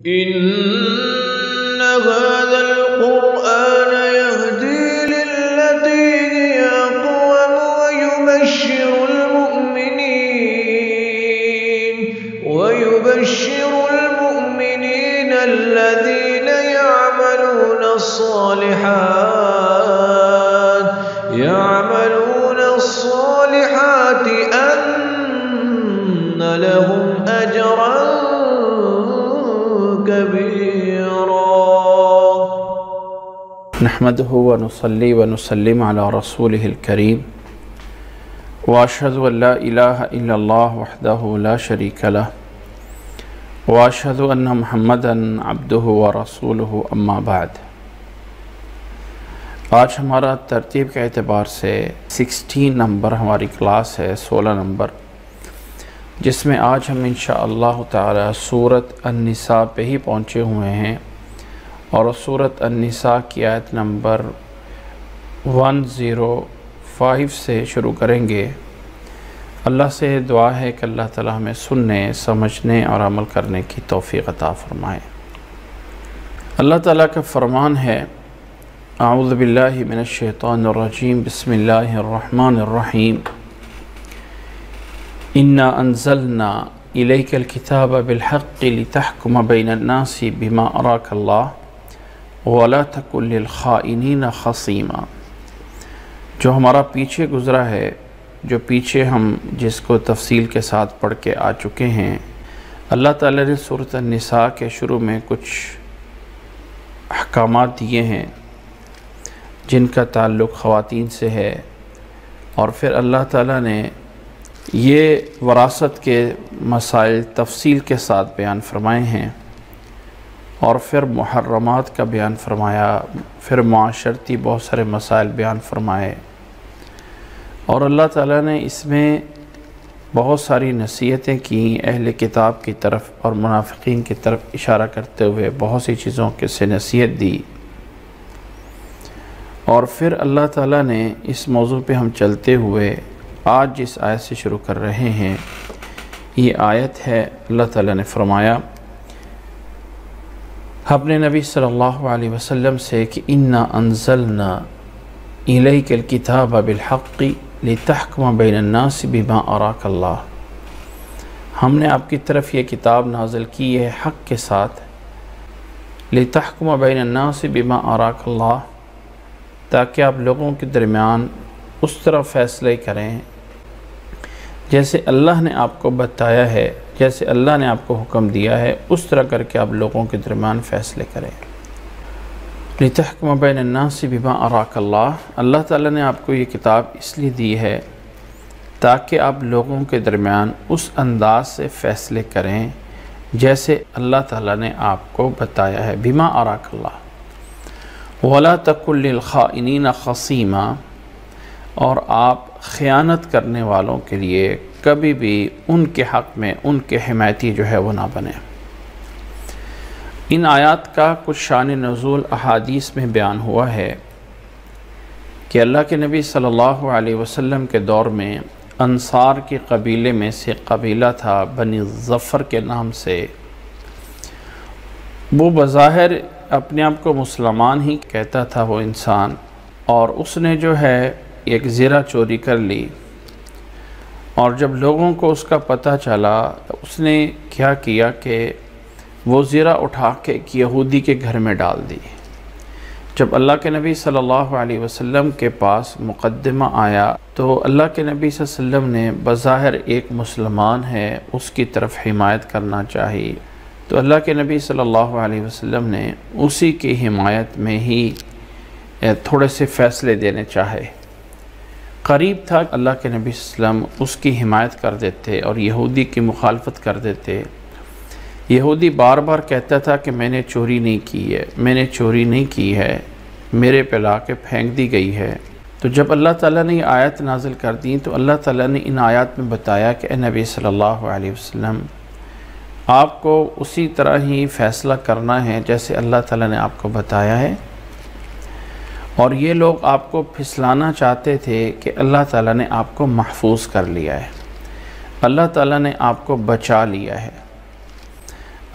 إن هذا القرآن يهدي للتي هي أقوم ويبشر المؤمنين الذين يعملون الصالحات أن لهم أجرا كبيرا. نحمده ونصلي ونسلم على رسوله الكريم واشهد ان لا الہ الا اللہ وحدہ لا شریک لہ واشهد ان محمدا عبدہ ورسولہ اما بعد. آج ہمارا ترتیب کے اعتبار سے 16 نمبر ہماری کلاس ہے، 16 نمبر، جس میں آج ہم انشاءاللہ تعالی سورۃ النساء پہ ہی پہنچے ہوئے ہیں، اور سورۃ النساء کی آیت نمبر 105 سے شروع کریں گے. اللہ سے دعا ہے کہ اللہ تعالی ہمیں سننے، سمجھنے اور عمل کرنے کی توفیق عطا فرمائے. اللہ تعالیٰ کا فرمان ہے، اعوذ باللہ من الشیطان الرجیم، بسم اللہ الرحمن الرحیم، انا انزلنا الیک الکتاب بالحق لتحکم بین الناس بما اراک اللہ ولا تکن للخائنین خصیما. جو ہمارا پیچھے گزرا ہے، جو پیچھے ہم جس کو تفصیل کے ساتھ پڑھ کے آ چکے ہیں، اللہ تعالیٰ نے سورۃ النساء کے شروع میں کچھ احکامات دیے ہیں جن کا تعلق خواتین سے ہے، اور پھر اللہ تعالیٰ نے یہ وراثت کے مسائل تفصیل کے ساتھ بیان فرمائے ہیں، اور پھر محرمات کا بیان فرمایا، پھر معاشرتی بہت سارے مسائل بیان فرمائے، اور اللہ تعالیٰ نے اس میں بہت ساری نصیحتیں کی اہل کتاب کی طرف اور منافقین کی طرف اشارہ کرتے ہوئے بہت سی چیزوں کے سے نصیحت دی. اور پھر اللہ تعالیٰ نے اس موضوع پہ ہم چلتے ہوئے آج جس آیت سے شروع کر رہے ہیں، یہ آیت ہے، اللہ تعالیٰ نے فرمایا اپنے نبی صلی اللہ علیہ وسلم سے کہ انا انزلنا الیک الکتاب بالحق لتحکم بین الناس بما اراک اللہ. ہم نے آپ کی طرف یہ کتاب نازل کی ہے حق کے ساتھ، لتحکم بین الناس بما اراک اللہ، تاکہ آپ لوگوں کے درمیان اس طرح فیصلے کریں جیسے اللہ نے آپ کو بتایا ہے، جیسے اللہ نے آپ کو حکم دیا ہے، اس طرح کر کے آپ لوگوں کے درمیان فیصلے کریں. لتحکم بین الناس بما اراک اللہ، اللہ تعالیٰ نے آپ کو یہ کتاب اس لیے دی ہے تاکہ آپ لوگوں کے درمیان اس انداز سے فیصلے کریں جیسے اللہ تعالیٰ نے آپ کو بتایا ہے. بما اراک اللہ ولا تکن للخائنین خصیما، اور آپ خیانت کرنے والوں کے لیے کبھی بھی ان کے حق میں ان کے حمایتی جو ہے وہ نہ بنے. ان آیات کا کچھ شان نزول احادیث میں بیان ہوا ہے کہ اللہ کے نبی صلی اللہ علیہ وسلم کے دور میں انصار کے قبیلے میں سے قبیلہ تھا بنی ظفر کے نام سے. وہ بظاہر اپنے آپ کو مسلمان ہی کہتا تھا وہ انسان، اور اس نے جو ہے ایک زرہ چوری کر لی، اور جب لوگوں کو اس کا پتہ چلا تو اس نے کیا کیا کہ وہ زرہ اٹھا کے ایک یہودی کے گھر میں ڈال دی. جب اللہ کے نبی صلی اللہ علیہ وسلم کے پاس مقدمہ آیا تو اللہ کے نبی صلی اللہ علیہ وسلم نے بظاہر ایک مسلمان ہے، اس کی طرف حمایت کرنا چاہیے، تو اللہ کے نبی صلی اللہ علیہ وسلم نے اسی کی حمایت میں ہی تھوڑے سے فیصلے دینے چاہے. قریب تھا اللہ کے نبی صلی اللہ علیہ وسلم اس کی حمایت کر دیتے اور یہودی کی مخالفت کر دیتے. یہودی بار بار کہتا تھا کہ میں نے چوری نہیں کی ہے، میں نے چوری نہیں کی ہے، میرے پہ لا کے پھینک دی گئی ہے. تو جب اللہ تعالیٰ نے یہ آیت نازل کر دی تو اللہ تعالیٰ نے ان آیات میں بتایا کہ اے نبی صلی اللہ علیہ وسلم، آپ کو اسی طرح ہی فیصلہ کرنا ہے جیسے اللہ تعالیٰ نے آپ کو بتایا ہے. اور یہ لوگ آپ کو پھسلانا چاہتے تھے کہ اللہ تعالیٰ نے آپ کو محفوظ کر لیا ہے، اللہ تعالیٰ نے آپ کو بچا لیا ہے.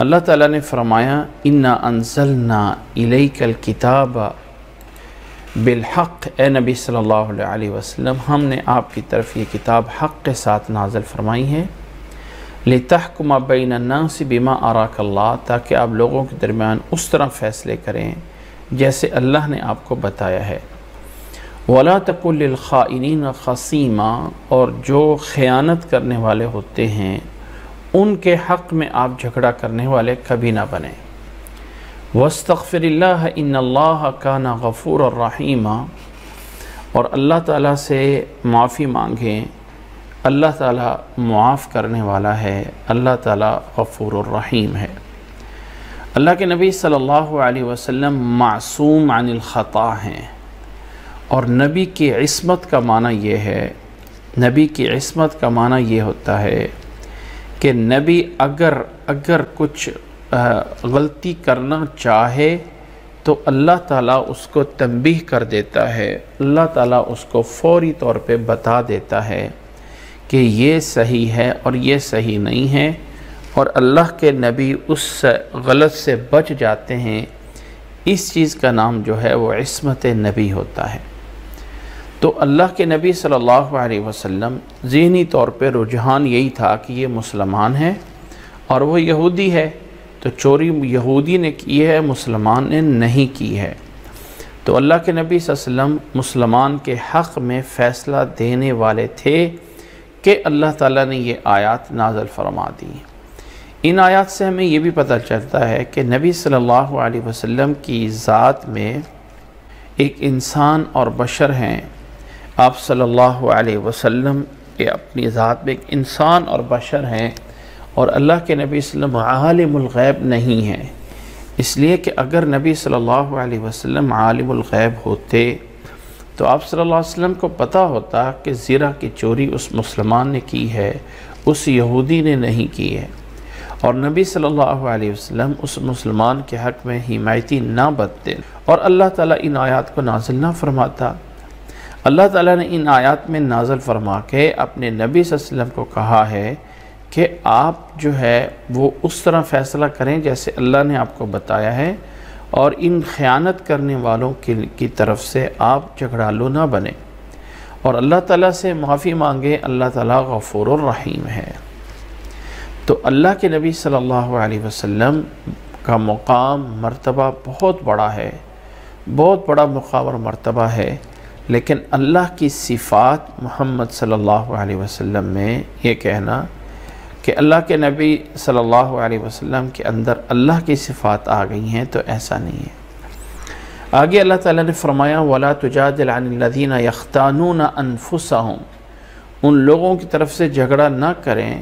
اللہ تعالیٰ نے فرمایا انا انزلنا الیک الکتاب بالحق، اے نبی صلی اللہ علیہ وسلم ہم نے آپ کی طرف یہ کتاب حق کے ساتھ نازل فرمائی ہے، لتحکم بین الناس بما اراک اللہ، تاکہ آپ لوگوں کے درمیان اس طرح فیصلے کریں جیسے اللہ نے آپ کو بتایا ہے، ولا تکن للخائنین خصیما، اور جو خیانت کرنے والے ہوتے ہیں ان کے حق میں آپ جھگڑا کرنے والے کبھی نہ بنیں، واستغفر اللہ ان اللہ کان غفورا رحیما، اور اللہ تعالیٰ سے معافی مانگیں، اللہ تعالیٰ معاف کرنے والا ہے، اللہ تعالیٰ غفور الرحیم ہے۔ اللہ کے نبی صلی اللہ علیہ وسلم معصوم عن الخطا ہیں، اور نبی کی عصمت کا معنی یہ ہے، نبی کی عصمت کا معنی یہ ہوتا ہے کہ نبی اگر کچھ غلطی کرنا چاہے تو اللہ تعالیٰ اس کو تنبیہ کر دیتا ہے، اللہ تعالیٰ اس کو فوری طور پہ بتا دیتا ہے کہ یہ صحیح ہے اور یہ صحیح نہیں ہے، اور اللہ کے نبی اس غلط سے بچ جاتے ہیں۔ اس چیز کا نام جو ہے وہ عصمت نبی ہوتا ہے۔ تو اللہ کے نبی صلی اللہ علیہ وسلم ذہنی طور پہ رجحان یہی تھا کہ یہ مسلمان ہے اور وہ یہودی ہے، تو چوری یہودی نے کی ہے، مسلمان نے نہیں کی ہے۔ تو اللہ کے نبی صلی اللہ علیہ وسلم مسلمان کے حق میں فیصلہ دینے والے تھے کہ اللہ تعالیٰ نے یہ آیات نازل فرما دی۔ ان آیات سے ہمیں یہ بھی پتہ چلتا ہے کہ نبی صلی اللہ علیہ وسلم کی ذات میں ایک انسان اور بشر ہیں، آپ صلی اللہ علیہ وسلم کے اپنی ذات میں ایک انسان اور بشر ہیں، اور اللہ کے نبی صلی اللہ علیہ وسلم عالم الغیب نہیں ہیں، اس لیے کہ اگر نبی صلی اللہ علیہ وسلم عالم الغیب ہوتے تو آپ صلی اللہ علیہ وسلم کو پتہ ہوتا کہ زیرہ کی چوری اس مسلمان نے کی ہے، اس یہودی نے نہیں کی ہے، اور نبی صلی اللہ علیہ وسلم اس مسلمان کے حق میں حمایتی نہ بنتے، اور اللہ تعالیٰ ان آیات کو نازل نہ فرماتا۔ اللہ تعالیٰ نے ان آیات میں نازل فرما کے اپنے نبی صلی اللہ علیہ وسلم کو کہا ہے کہ آپ جو ہے وہ اس طرح فیصلہ کریں جیسے اللہ نے آپ کو بتایا ہے، اور ان خیانت کرنے والوں کی طرف سے آپ جھگڑالو نہ بنیں، اور اللہ تعالیٰ سے معافی مانگیں، اللہ تعالیٰ غفور الرحیم ہے۔ تو اللہ کے نبی صلی اللہ علیہ وسلم کا مقام مرتبہ بہت بڑا ہے، بہت بڑا مقام اور مرتبہ ہے، لیکن اللہ کی صفات محمد صلی اللہ علیہ وسلم میں یہ کہنا کہ اللہ کے نبی صلی اللہ علیہ وسلم کے اندر اللہ کی صفات آ گئی ہیں، تو ایسا نہیں ہے۔ آگے اللہ تعالیٰ نے فرمایا وَلَا تُجَادِلْ عَنِ الَّذِينَ يَخْتَانُونَ أَنفُسَهُمْ، ان لوگوں کی طرف سے جھگڑا نہ کریں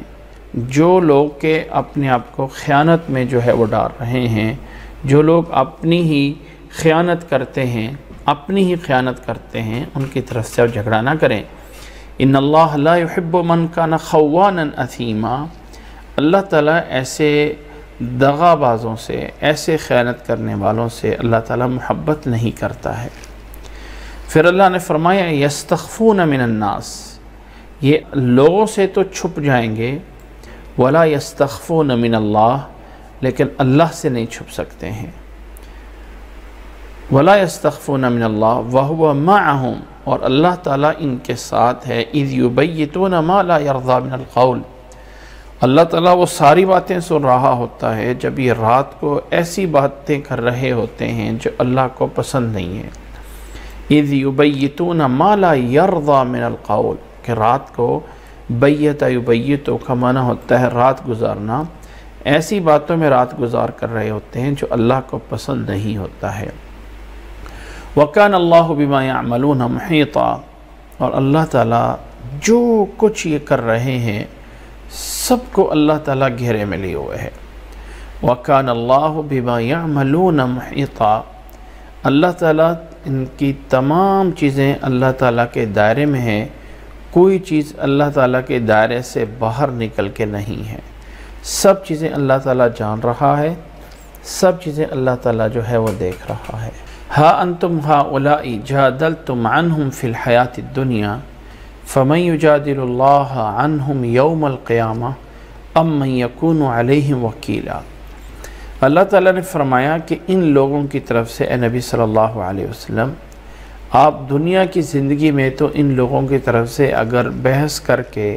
جو لوگ کہ اپنے آپ کو خیانت میں جو ہے وہ ڈال رہے ہیں، جو لوگ اپنی ہی خیانت کرتے ہیں، ان کی طرف سے جھگڑا نہ کریں۔ ان اللہ لا يحب من کان خوانا اثیما، اللہ تعالیٰ ایسے دغا بازوں سے، ایسے خیانت کرنے والوں سے اللہ تعالیٰ محبت نہیں کرتا ہے۔ پھر اللہ نے فرمایا یستخفون من الناس، یہ لوگوں سے تو چھپ جائیں گے، ولا یستخفون من اللہ، لیکن اللہ سے نہیں چھپ سکتے ہیں۔ ولا یستخفون من اللہ وہو معہم، اور اللہ تعالیٰ ان کے ساتھ ہے، اذ یبیتون ما لا یرضی من القول، اللہ تعالیٰ وہ ساری باتیں سن رہا ہوتا ہے جب یہ رات کو ایسی باتیں کر رہے ہوتے ہیں جو اللہ کو پسند نہیں ہے۔ اذ یبیتون ما لا یرضی من القول، کہ رات کو بیت یبیتو کا معنی ہوتا ہے رات گزارنا، ایسی باتوں میں رات گزار کر رہے ہوتے ہیں جو اللہ کو پسند نہیں ہوتا ہے۔ وَكَانَ اللَّهُ بِمَا يَعْمَلُونَ مُحِيطًا، اور اللہ تعالیٰ جو کچھ یہ کر رہے ہیں سب کو اللہ تعالیٰ گھیرے میں لیے ہوئے ہے۔ وَكَانَ اللَّهُ بِمَا يَعْمَلُونَ مُحِيطًا، اللہ تعالیٰ ان کی تمام چیزیں اللہ تعالیٰ کے دائرے میں ہیں، کوئی چیز اللہ تعالیٰ کے دائرے سے باہر نکل کے نہیں ہے، سب چیزیں اللہ تعالیٰ جان رہا ہے، سب چیزیں اللہ تعالیٰ جو ہے وہ دیکھ رہا ہے۔ ہا انتم ہؤلاء جادلتم عنہم فی الحیات الدنیا فمن یجادل اللہ عنہم یوم القیامہ ام من یکون علیہم وکیلا، اللہ تعالیٰ نے فرمایا کہ ان لوگوں کی طرف سے اے نبی صلی اللہ علیہ وسلم آپ دنیا کی زندگی میں تو ان لوگوں کی طرف سے اگر بحث کر کے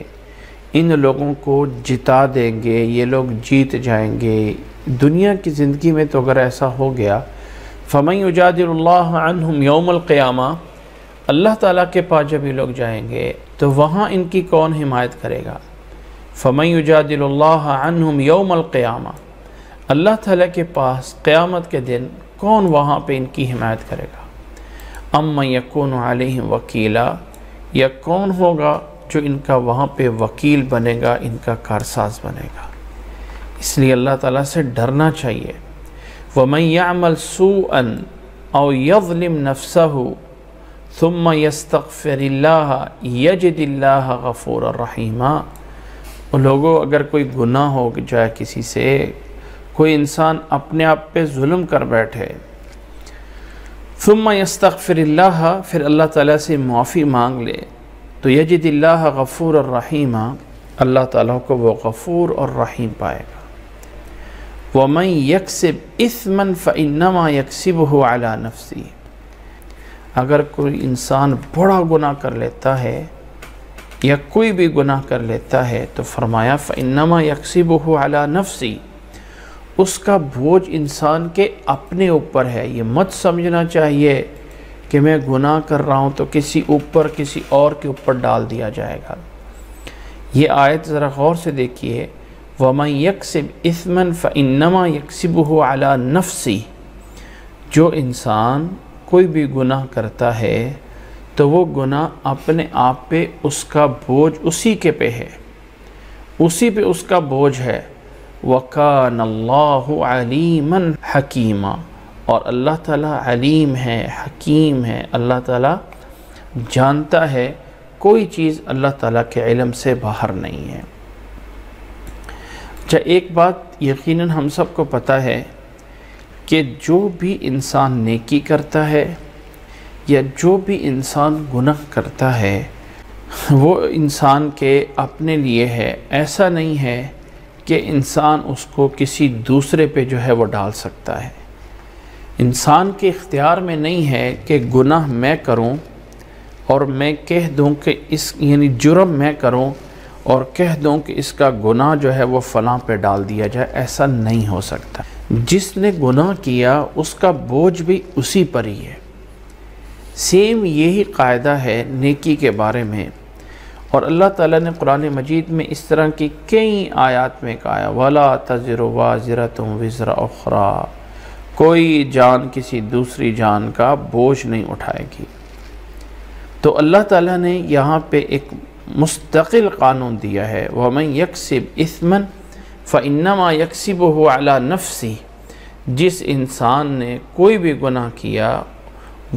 ان لوگوں کو جتا دیں گے، یہ لوگ جیت جائیں گے دنیا کی زندگی میں، تو اگر ایسا ہو گیا فَمَن يُجَادِلُ اللَّهَ عَنْهُمْ يَوْمَ الْقِيَامَةِ، اللہ تعالیٰ کے پاس جب یہ لوگ جائیں گے تو وہاں ان کی کون حمایت کرے گا؟ فَمَن يُجَادِلُ اللَّهَ عَنْهُمْ يَوْمَ الْقِيَامَةِ، اللہ تعالیٰ کے پاس قیامت کے دن کون وہاں پہ ان کی حمایت کرے گا؟ اَمَّن يَكُونُ عَلَيْهِمْ وَكِيلًا، یا کون ہوگا جو ان کا وہاں پہ وکیل بنے گا، ان کا کارساز بنے گا؟ اس لیے اللہ تعالیٰ سے ڈرنا چاہیے۔ وَمَن يَعْمَلْ سُوءًا أَوْ يَظْلِمْ نَفْسَهُ ثُمَّ يَسْتَغْفِرِ اللَّهَ يَجِدِ اللَّهَ غَفُورًا رَحِيمًا، لوگوں اگر کوئی گناہ ہو جائے کسی سے، کوئی انسان اپنے آپ پہ ظلم کر بیٹھے، ثُمَّ يَسْتَغْفِرِ اللَّهَ، پھر اللہ تعالیٰ سے معافی مانگ لے، تو یجد اللہ غفور الرحیم، اللہ تعالیٰ کو وہ غفور اور رحیم پائے گا۔ وَمَن يَكْسِبْ إِثْمًا فَإِنَّمَا يَكْسِبُهُ عَلَى نَفْسِهِ، اگر کوئی انسان بڑا گناہ کر لیتا ہے یا کوئی بھی گناہ کر لیتا ہے تو فرمایا فَإِنَّمَا يَكْسِبُهُ عَلَى نَفْسِهِ، اس کا بوجھ انسان کے اپنے اوپر ہے۔ یہ مت سمجھنا چاہیے کہ میں گناہ کر رہا ہوں تو کسی اور کے اوپر ڈال دیا جائے گا۔ یہ آیت ذرا غور سے دیکھیے، وَمَن يَكْسِبْ إِثْمًا فَإِنَّمَا يَكْسِبُهُ عَلَى نَفْسِهِ، جو انسان کوئی بھی گناہ کرتا ہے تو وہ گناہ اپنے آپ پہ اس کا بوجھ اسی کے پہ ہے، اسی پہ اس کا بوجھ ہے۔ وَكَانَ اللَّهُ عَلِيمًا حَكِيمًا، اور اللہ تعالیٰ علیم ہے، حکیم ہے، اللہ تعالیٰ جانتا ہے، کوئی چیز اللہ تعالیٰ کے علم سے باہر نہیں ہے۔ ایک بات یقیناً ہم سب کو پتہ ہے کہ جو بھی انسان نیکی کرتا ہے یا جو بھی انسان گناہ کرتا ہے وہ انسان کے اپنے لیے ہے، ایسا نہیں ہے کہ انسان اس کو کسی دوسرے پہ جو ہے وہ ڈال سکتا ہے۔ انسان کے اختیار میں نہیں ہے کہ گناہ میں کروں اور میں کہہ دوں کہ یعنی جرم میں کروں اور کہہ دوں کہ اس کا گناہ جو ہے وہ فلاں پہ ڈال دیا جائے، ایسا نہیں ہو سکتا۔ جس نے گناہ کیا اس کا بوجھ بھی اسی پر ہی ہے۔ سیم یہی قاعدہ ہے نیکی کے بارے میں، اور اللہ تعالیٰ نے قرآن مجید میں اس طرح کی کئی آیات میں کہا ہے وَلَا تَزِرُ وَازِرَةٌ وِزْرَ أُخْرَىٰ، کوئی جان کسی دوسری جان کا بوجھ نہیں اٹھائے گی۔ تو اللہ تعالیٰ نے یہاں پہ ایک مستقل قانون دیا ہے، وَمَن يَكْسِبْ إِثْمًا فَإِنَّمَا يَكْسِبُهُ عَلَى نَفْسِهِ، جس انسان نے کوئی بھی گناہ کیا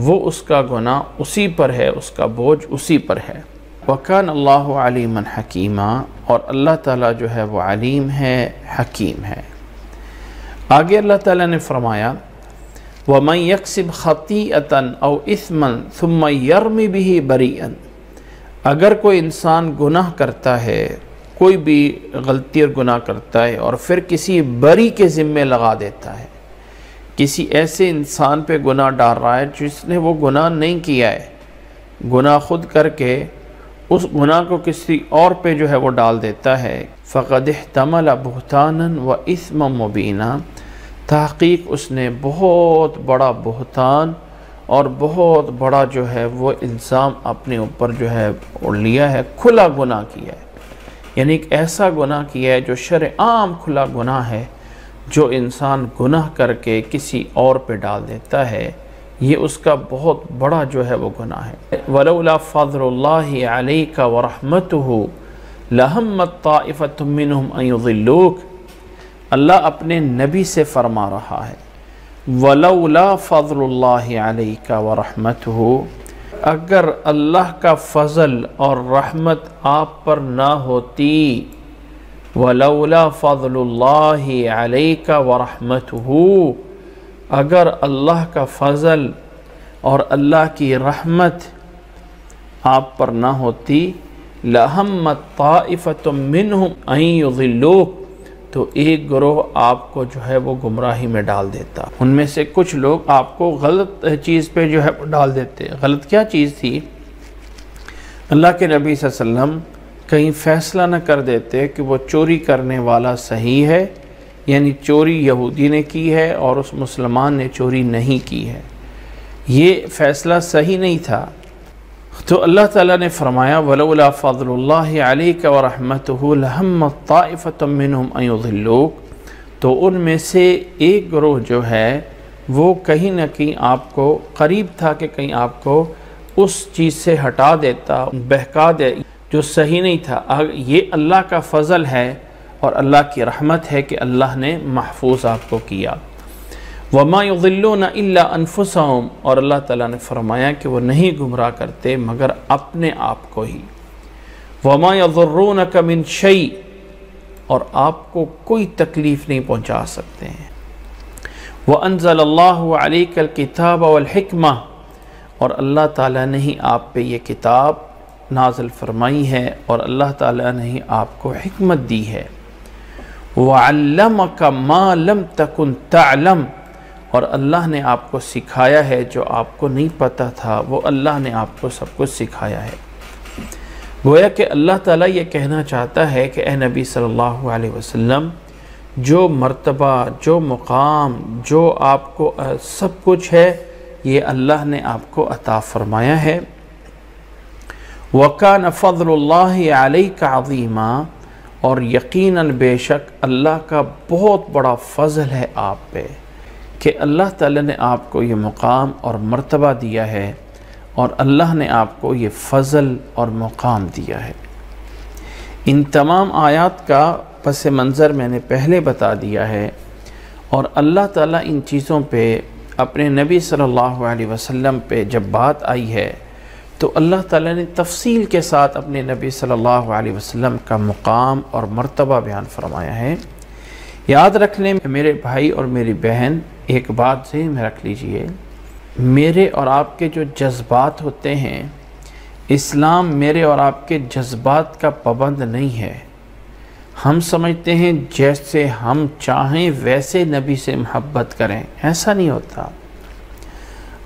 وہ اس کا گناہ اسی پر ہے، اس کا بوجھ اسی پر ہے۔ وَكَانَ اللَّهُ عَلِيمًا حَكِيمًا، اور اللہ تعالیٰ جو ہے وہ علیم ہے، حکیم ہے۔ آگے اللہ تعالیٰ نے فرمایا وَمَن يَكْسِبْ خَطِيئَةً أَوْ إِثْمًا ثُمَّ يَرْمِ بِهِ بَرِيئًا، اگر کوئی انسان گناہ کرتا ہے، کوئی بھی غلطی اور گناہ کرتا ہے اور پھر کسی بری کے ذمے لگا دیتا ہے، کسی ایسے انسان پہ گناہ ڈال رہا ہے جس نے وہ گناہ نہیں کیا ہے، گناہ خود کر کے اس گناہ کو کسی اور پہ جو ہے وہ ڈال دیتا ہے، فَقَدِ احْتَمَلَ بُهْتَانًا وَإِثْمًا مُبِينًا، تحقیق اس نے بہت بڑا بہتان اور بہت بڑا جو ہے وہ الزام اپنے اوپر جو ہے لیا ہے، کھلا گناہ کیا ہے، یعنی ایک ایسا گناہ کیا ہے جو شرع عام کھلا گناہ ہے، جو انسان گناہ کر کے کسی اور پہ ڈال دیتا ہے، یہ اس کا بہت بڑا جو ہے وہ گناہ ہے۔ وَلَوْلَا فَضْلُ اللَّهِ عَلَيْكَ وَرَحْمَتُهُ لَهَمَّتْ طَائِفَةٌ مِّنْهُمْ أَن يُضِلُّوكَ، اللہ اپنے نبی سے فرما رہا ہے وَلَوْلَا فَضْلُ اللَّهِ عَلَيْكَ وَرَحْمَتُهُ، اگر اللہ کا فضل اور رحمت آپ پر نہ ہوتی، وَلَوْلَا فَضْلُ اللَّهِ عَلَيْكَ وَرَحْمَتُهُ، اگر اللہ کا فضل اور اللہ کی رحمت آپ پر نہ ہوتی، لَهَمَّتْ طَائِفَةٌ مِّنْهُمْ أَن يُضِلُّوكَ، تو ایک گروہ آپ کو جو ہے وہ گمراہی میں ڈال دیتا. ان میں سے کچھ لوگ آپ کو غلط چیز پہ جو ہے وہ ڈال دیتے. غلط کیا چیز تھی؟ اللہ کے نبی صلی اللہ علیہ وسلم کہیں فیصلہ نہ کر دیتے کہ وہ چوری کرنے والا صحیح ہے، یعنی چوری یہودی نے کی ہے اور اس مسلمان نے چوری نہیں کی ہے. یہ فیصلہ صحیح نہیں تھا. تو اللہ تعالیٰ نے فرمایا وَلَوْلَا فَضْلُ اللَّهِ عَلَيْكَ وَرَحْمَتُهُ لَهَمَّتْ طَائِفَةٌ مِّنْهُمْ أَن يُضِلُّوكَ. تو ان میں سے ایک گروہ جو ہے وہ کہیں نہ کہیں آپ کو قریب تھا کہ کہیں آپ کو اس چیز سے ہٹا دیتا، بہکا دے جو صحیح نہیں تھا. یہ اللہ کا فضل ہے اور اللہ کی رحمت ہے کہ اللہ نے محفوظ آپ کو کیا. وَمَا يُضِلُّونَ إِلَّا أَنفُسَهُمْ. اور اللہ تعالیٰ نے فرمایا کہ وہ نہیں گمراہ کرتے مگر اپنے آپ کو ہی. وَمَا يَضُرُّونَكَ مِنْ شَيْءٍ. اور آپ کو کوئی تکلیف نہیں پہنچا سکتے ہیں. وَأَنزَلَ اللَّهُ عَلَيْكَ الْكِتَابَ وَالْحِكْمَةَ. اور اللہ تعالیٰ نے ہی آپ پہ یہ کتاب نازل فرمائی ہے اور اللہ تعالیٰ نے ہی آپ کو حکمت دی ہے. وَعَلَّمَكَ مَا لَمْ تَكُنْ تَعْلَمْ. اور اللہ نے آپ کو سکھایا ہے جو آپ کو نہیں پتہ تھا، وہ اللہ نے آپ کو سب کچھ سکھایا ہے. گویا کہ اللہ تعالیٰ یہ کہنا چاہتا ہے کہ اے نبی صلی اللہ علیہ وسلم، جو مرتبہ، جو مقام، جو آپ کو سب کچھ ہے یہ اللہ نے آپ کو عطا فرمایا ہے. وَكَانَ فَضْلُ اللَّهِ عَلَيْكَ عَظِيمًا. اور یقیناً بے شک اللہ کا بہت بڑا فضل ہے آپ پہ کہ اللہ تعالیٰ نے آپ کو یہ مقام اور مرتبہ دیا ہے اور اللہ نے آپ کو یہ فضل اور مقام دیا ہے. ان تمام آیات کا پس منظر میں نے پہلے بتا دیا ہے اور اللہ تعالیٰ ان چیزوں پہ اپنے نبی صلی اللہ علیہ وسلم پہ جب بات آئی ہے تو اللہ تعالیٰ نے تفصیل کے ساتھ اپنے نبی صلی اللہ علیہ وسلم کا مقام اور مرتبہ بیان فرمایا ہے. یاد رکھ لیں میرے بھائی اور میری بہن، ایک بات ذہن میں رکھ لیجئے، میرے اور آپ کے جو جذبات ہوتے ہیں، اسلام میرے اور آپ کے جذبات کا پابند نہیں ہے. ہم سمجھتے ہیں جیسے ہم چاہیں ویسے نبی سے محبت کریں، ایسا نہیں ہوتا.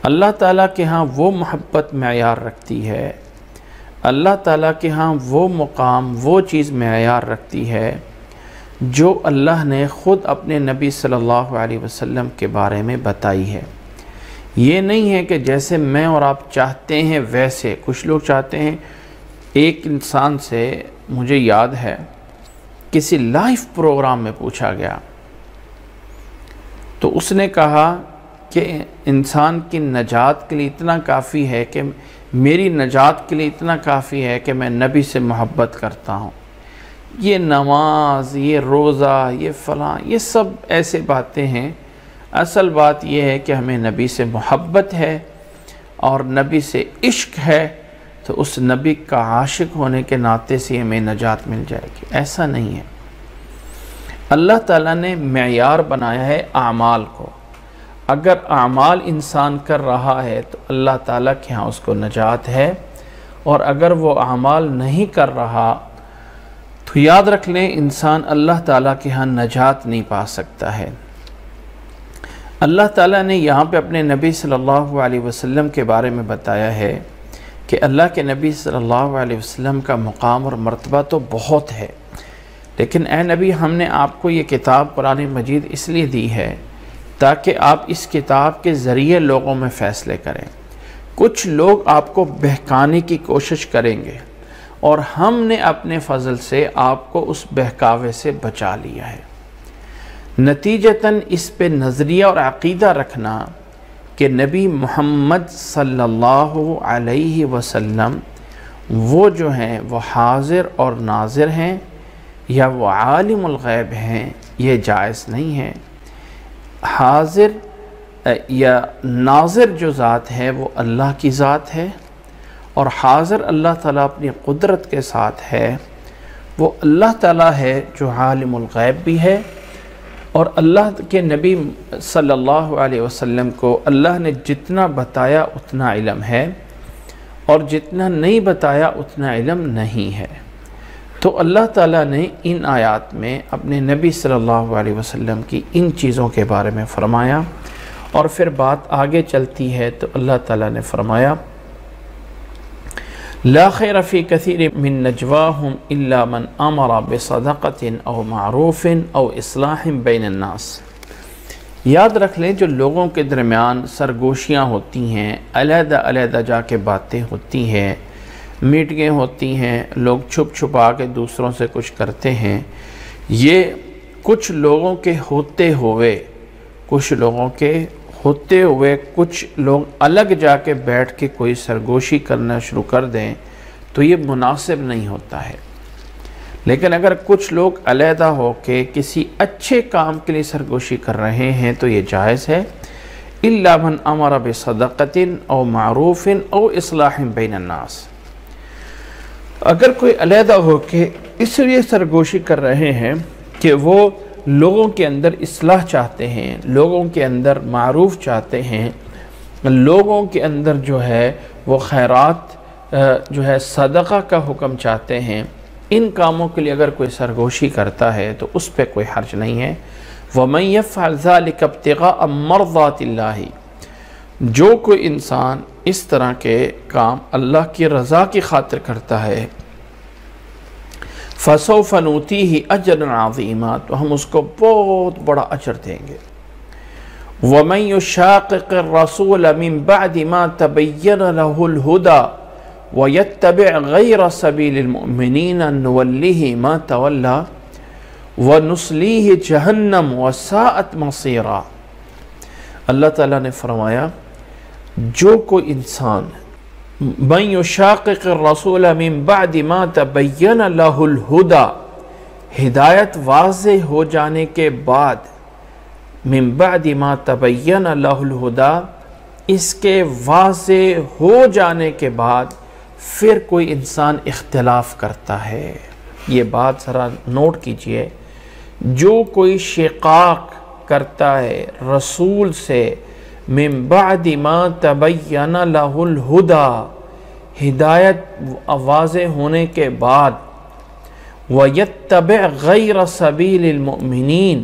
اللہ تعالیٰ کے ہاں وہ محبت معیار رکھتی ہے، اللہ تعالیٰ کے ہاں وہ مقام، وہ چیز معیار رکھتی ہے جو اللہ نے خود اپنے نبی صلی اللہ علیہ وسلم کے بارے میں بتائی ہے. یہ نہیں ہے کہ جیسے میں اور آپ چاہتے ہیں ویسے. کچھ لوگ چاہتے ہیں. ایک انسان سے مجھے یاد ہے کسی لائیو پروگرام میں پوچھا گیا تو اس نے کہا کہ انسان کی نجات کے لیے اتنا کافی ہے کہ میری نجات کے لیے اتنا کافی ہے کہ میں نبی سے محبت کرتا ہوں. یہ نماز، یہ روزہ، یہ فلاں، یہ سب ایسے باتیں ہیں. اصل بات یہ ہے کہ ہمیں نبی سے محبت ہے اور نبی سے عشق ہے تو اس نبی کا عاشق ہونے کے ناطے سے ہمیں نجات مل جائے گی. ایسا نہیں ہے. اللہ تعالیٰ نے معیار بنایا ہے اعمال کو. اگر اعمال انسان کر رہا ہے تو اللہ تعالیٰ کے ہاں اس کو نجات ہے، اور اگر وہ اعمال نہیں کر رہا تو یاد رکھ لیں انسان اللہ تعالیٰ کے ہاں نجات نہیں پا سکتا ہے. اللہ تعالیٰ نے یہاں پہ اپنے نبی صلی اللہ علیہ وسلم کے بارے میں بتایا ہے کہ اللہ کے نبی صلی اللہ علیہ وسلم کا مقام اور مرتبہ تو بہت ہے، لیکن اے نبی ہم نے آپ کو یہ کتاب قرآن مجید اس لیے دی ہے تاکہ آپ اس کتاب کے ذریعے لوگوں میں فیصلے کریں. کچھ لوگ آپ کو بہکانے کی کوشش کریں گے اور ہم نے اپنے فضل سے آپ کو اس بہکاوے سے بچا لیا ہے. نتیجتاً اس پہ نظریہ اور عقیدہ رکھنا کہ نبی محمد صلی اللہ علیہ وسلم وہ جو ہیں وہ حاضر اور ناظر ہیں یا وہ عالم الغیب ہیں، یہ جائز نہیں ہے. حاضر یا ناظر جو ذات ہے وہ اللہ کی ذات ہے، اور حاضر اللہ تعالیٰ اپنی قدرت کے ساتھ ہے. وہ اللہ تعالیٰ ہے جو عالم الغیب بھی ہے، اور اللہ کے نبی صلی اللہ علیہ وسلم کو اللہ نے جتنا بتایا اتنا علم ہے، اور جتنا نہیں بتایا اتنا علم نہیں ہے. تو اللہ تعالیٰ نے ان آیات میں اپنے نبی صلی اللہ علیہ وسلم کی ان چیزوں کے بارے میں فرمایا، اور پھر بات آگے چلتی ہے تو اللہ تعالیٰ نے فرمایا لا خیر فی کثیر من نجواہم الا من امر بصدقۃ او معروف او اصلاح بین الناس۔ یاد رکھ لیں، جو لوگوں کے درمیان سرگوشیاں ہوتی ہیں، علیحدہ علیحدہ جا کے باتیں ہوتی ہیں، میٹنگیں ہوتی ہیں، لوگ چھپ چھپا کے دوسروں سے کچھ کرتے ہیں، یہ کچھ لوگوں کے ہوتے ہوئے کچھ لوگ الگ جا کے بیٹھ کے کوئی سرگوشی کرنا شروع کر دیں تو یہ مناسب نہیں ہوتا ہے۔ لیکن اگر کچھ لوگ علیحدہ ہو کے کسی اچھے کام کے لیے سرگوشی کر رہے ہیں تو یہ جائز ہے۔ الا من امر بصدقۃ او معروف او اصلاح بین الناس۔ اگر کوئی علیحدہ ہو کے اس لیے سرگوشی کر رہے ہیں کہ وہ لوگوں کے اندر اصلاح چاہتے ہیں، لوگوں کے اندر معروف چاہتے ہیں، لوگوں کے اندر جو ہے وہ خیرات جو ہے صدقہ کا حکم چاہتے ہیں، ان کاموں کے لیے اگر کوئی سرگوشی کرتا ہے تو اس پہ کوئی حرج نہیں ہے۔ وَمَن يَفْعَلْ ذَلِكَ ابْتِغَاءَ مَرْضَاتِ اللَّهِ، جو کوئی انسان اس طرح کے کام اللہ کی رضا کی خاطر کرتا ہے، فَسَوْفَ نُؤْتِيهِ أَجْرًا عَظِيمًا، تو ہم اس کو بہت بڑا اجر دیں گے۔ وَمَن يُشَاقِقِ الرَّسُولَ مِن بَعْدِ مَا تَبَيَّنَ لَهُ الْهُدَى وَيَتَّبِعْ غَيْرَ سَبِيلِ الْمُؤْمِنِينَ نُوَلِّهِ مَا تَوَلَّى وَنُصْلِيهِ جَهَنَّمَ وَسَاءَتْ مَصِيرًا۔ اللہ تعالیٰ نے فرمایا جو کوئی انسان من یشاقق الرسول من بعد ما تبین لہ الہدی، ہدایت واضح ہو جانے کے بعد، من بعد ما تبین لہ الہدی، اس کے واضح ہو جانے کے بعد پھر کوئی انسان اختلاف کرتا ہے۔ یہ بات ذرا نوٹ کیجئے، جو کوئی شقاق کرتا ہے رسول سے، من بعد ما تبین لہ الہدی، ہدایت واضح ہونے کے بعد، وَيَتَّبِعْ غَيْرَ سَبِيلِ الْمُؤْمِنِينَ،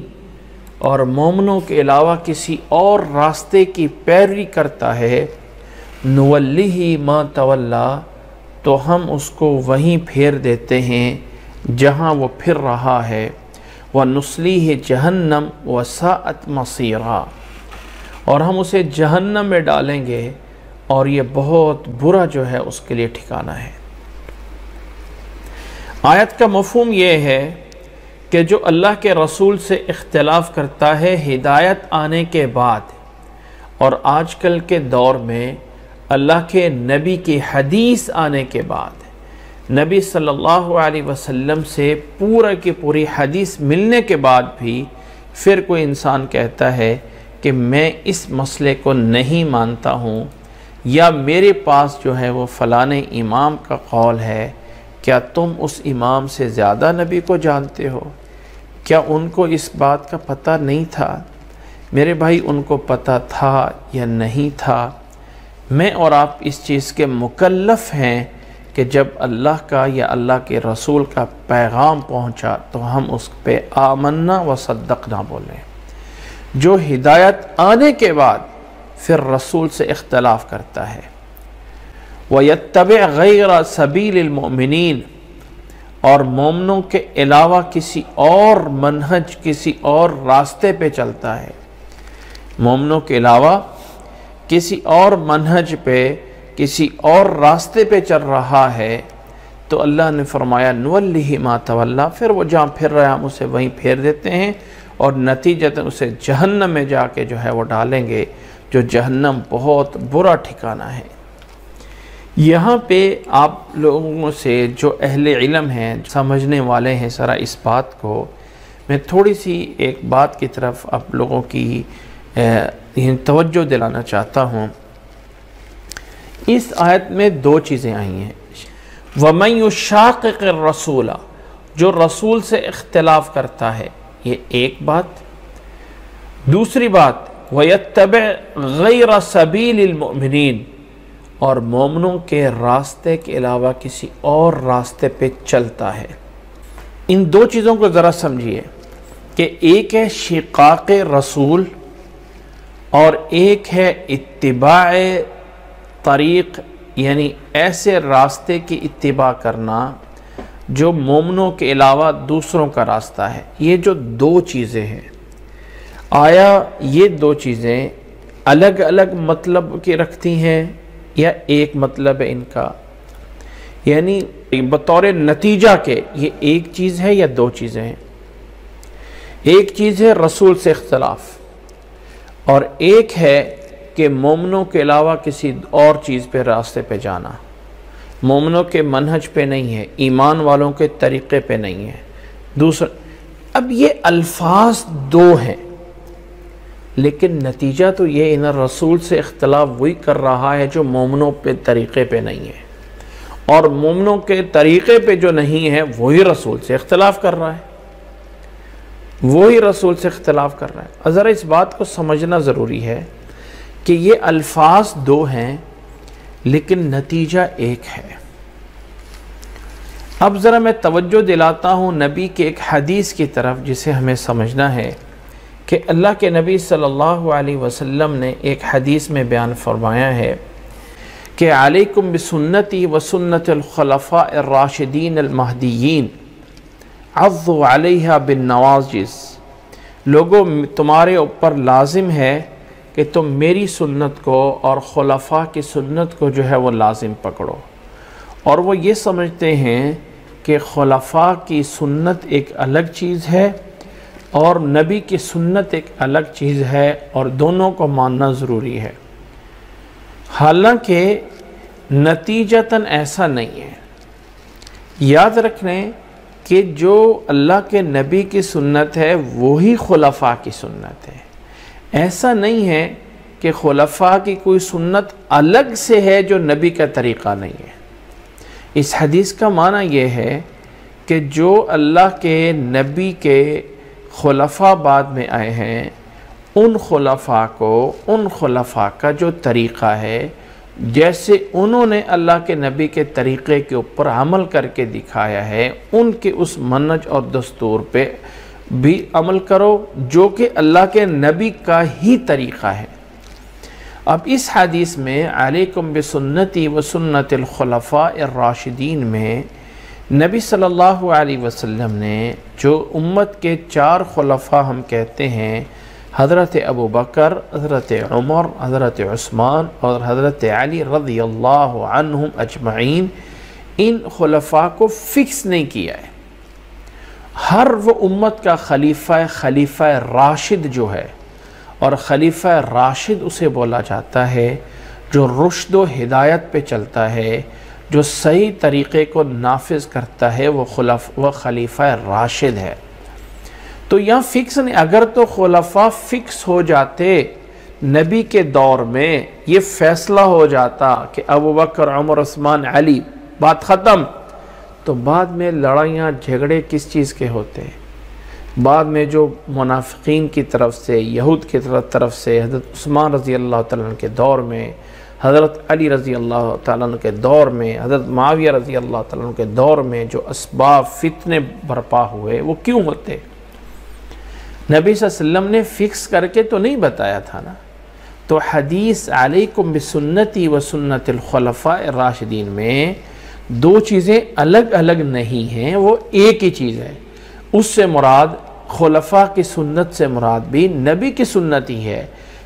اور مومنوں کے علاوہ کسی اور راستے کی پیروی کرتا ہے، نُوَلِّهِ مَا تَوَلَّى، تو ہم اس کو وہیں پھیر دیتے ہیں جہاں وہ پھر رہا ہے، وَنُصْلِيهِ جَهَنَّمَ وَسَاءَتْ مَصِيرًا، اور ہم اسے جہنم میں ڈالیں گے اور یہ بہت برا جو ہے اس کے لیے ٹھکانہ ہے۔ آیت کا مفہوم یہ ہے کہ جو اللہ کے رسول سے اختلاف کرتا ہے ہدایت آنے کے بعد، اور آج کل کے دور میں اللہ کے نبی کی حدیث آنے کے بعد، نبی صلی اللہ علیہ وسلم سے پورا کی پوری حدیث ملنے کے بعد بھی پھر کوئی انسان کہتا ہے کہ میں اس مسئلے کو نہیں مانتا ہوں، یا میرے پاس جو ہے وہ فلاں امام کا قول ہے، کیا تم اس امام سے زیادہ نبی کو جانتے ہو؟ کیا ان کو اس بات کا پتہ نہیں تھا؟ میرے بھائی، ان کو پتہ تھا یا نہیں تھا؟ میں اور آپ اس چیز کے مکلف ہیں کہ جب اللہ کا یا اللہ کے رسول کا پیغام پہنچا تو ہم اس پہ آمنا و صدقنا بولیں۔ جو ہدایت آنے کے بعد پھر رسول سے اختلاف کرتا ہے، وَيَتَّبِعْ غَيْرَ سَبِيلِ الْمُؤْمِنِينَ، اور مومنوں کے علاوہ کسی اور منہج، کسی اور راستے پہ چلتا ہے، مومنوں کے علاوہ کسی اور منہج پہ، کسی اور راستے پہ چل رہا ہے، تو اللہ نے فرمایا نُوَلِّهِ مَا تَوَلَّى، پھر وہ جہاں پھر رہا ہے ہم اسے وہیں پھیر دیتے ہیں، اور نتیجتاً اسے جہنم میں جا کے جو ہے وہ ڈالیں گے، جو جہنم بہت برا ٹھکانہ ہے۔ یہاں پہ آپ لوگوں سے جو اہل علم ہیں، سمجھنے والے ہیں ذرا اس بات کو، میں تھوڑی سی ایک بات کی طرف آپ لوگوں کی توجہ دلانا چاہتا ہوں۔ اس آیت میں دو چیزیں آئی ہیں، وَمَن يُشَاقِقِ الرَّسُولَ، جو رسول سے اختلاف کرتا ہے، یہ ایک بات۔ دوسری بات وَيَتَّبِعْ غَيْرَ سَبِيلِ الْمُؤْمِنِينَ، اور مومنوں کے راستے کے علاوہ کسی اور راستے پہ چلتا ہے۔ ان دو چیزوں کو ذرا سمجھیے کہ ایک ہے شقاق رسول اور ایک ہے اتباع طریق، یعنی ایسے راستے کی اتباع کرنا جو مومنوں کے علاوہ دوسروں کا راستہ ہے۔ یہ جو دو چیزیں ہیں، آیا یہ دو چیزیں الگ الگ مطلب کی رکھتی ہیں یا ایک مطلب ہے ان کا؟ یعنی بطور نتیجہ کے یہ ایک چیز ہے یا دو چیزیں ہیں؟ ایک چیز ہے رسول سے اختلاف، اور ایک ہے کہ مومنوں کے علاوہ کسی اور چیز پہ راستے پہ جانا، مومنوں کے منہج پہ نہیں ہے، ایمان والوں کے طریقے پہ نہیں ہے۔ دوسرا، اب یہ الفاظ دو ہیں لیکن نتیجہ تو یہ ان رسول سے اختلاف وہی کر رہا ہے جو مومنوں پہ طریقے پہ نہیں ہے، اور مومنوں کے طریقے پہ جو نہیں ہے وہی رسول سے اختلاف کر رہا ہے، وہی رسول سے اختلاف کر رہا ہے۔ ذرا اس بات کو سمجھنا ضروری ہے کہ یہ الفاظ دو ہیں لیکن نتیجہ ایک ہے۔ اب ذرا میں توجہ دلاتا ہوں نبی کے ایک حدیث کی طرف جسے ہمیں سمجھنا ہے کہ اللہ کے نبی صلی اللہ علیہ وسلم نے ایک حدیث میں بیان فرمایا ہے کہ علیکم بسنتی و سنت الخلفاء الراشدین المہدیین عضوا علیہا بالنواجذ، لوگوں تمہارے اوپر لازم ہے کہ تم میری سنت کو اور خلفاء کی سنت کو جو ہے وہ لازم پکڑو۔ اور وہ یہ سمجھتے ہیں کہ خلفاء کی سنت ایک الگ چیز ہے اور نبی کی سنت ایک الگ چیز ہے، اور دونوں کو ماننا ضروری ہے۔ حالانکہ نتیجتاً ایسا نہیں ہے۔ یاد رکھیں کہ جو اللہ کے نبی کی سنت ہے وہی خلفاء کی سنت ہے۔ ایسا نہیں ہے کہ خلفاء کی کوئی سنت الگ سے ہے جو نبی کا طریقہ نہیں ہے۔ اس حدیث کا معنی یہ ہے کہ جو اللہ کے نبی کے خلفاء بعد میں آئے ہیں، ان خلفاء کا جو طریقہ ہے، جیسے انہوں نے اللہ کے نبی کے طریقے کے اوپر عمل کر کے دکھایا ہے، ان کے اس منہج اور دستور پہ بھی عمل کرو جو کہ اللہ کے نبی کا ہی طریقہ ہے۔ اب اس حدیث میں علیکم بسنتی و سنت الخلفاء الراشدین میں نبی صلی اللہ علیہ وسلم نے جو امت کے 4 خلفاء ہم کہتے ہیں، حضرت ابو بکر، حضرت عمر، حضرت عثمان اور حضرت علی رضی اللہ عنہم اجمعین، ان خلفاء کو فکس نہیں کیا ہے۔ ہر وہ امت کا خلیفہ راشد جو ہے، اور خلیفہ راشد اسے بولا جاتا ہے جو رشد و ہدایت پہ چلتا ہے، جو صحیح طریقے کو نافذ کرتا ہے، وہ خلیفہ راشد ہے۔ تو یہاں فکس نہیں، اگر تو خلفاء فکس ہو جاتے نبی کے دور میں، یہ فیصلہ ہو جاتا کہ ابو بکر، عمر، عثمان، علی، بات ختم، تو بعد میں لڑائیاں جھگڑے کس چیز کے ہوتے ہیں؟ بعد میں جو منافقین کی طرف سے، یہود کی طرف سے، حضرت عثمان رضی اللہ تعالیٰ عنہ کے دور میں، حضرت علی رضی اللہ تعالیٰ عنہ کے دور میں، حضرت معاویہ رضی اللہ تعالیٰ عنہ کے دور میں جو اسباب فتنے برپا ہوئے، وہ کیوں ہوتے؟ نبی صلی اللہ علیہ وسلم نے فکس کر کے تو نہیں بتایا تھا نا۔ تو حدیث علیکم بسنتی و سنت الخلفاء الراشدین میں دو چیزیں الگ الگ نہیں ہیں، وہ ایک ہی چیز ہے۔ اس سے مراد خلفاء کی سنت سے مراد بھی نبی کی سنت ہی ہے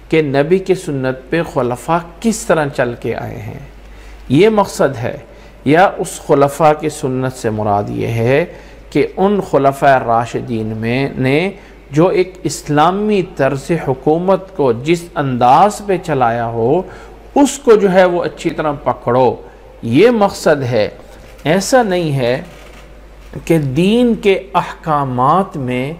کہ نبی کی سنت پہ خلفاء کس طرح چل کے آئے ہیں، یہ مقصد ہے۔ یا اس خلفاء کی سنت سے مراد یہ ہے کہ ان خلفاء راشدین میں نے جو ایک اسلامی طرز حکومت کو جس انداز پہ چلایا ہو، اس کو جو ہے وہ اچھی طرح پکڑو، یہ مقصد ہے۔ ایسا نہیں ہے کہ دین کے احکامات میں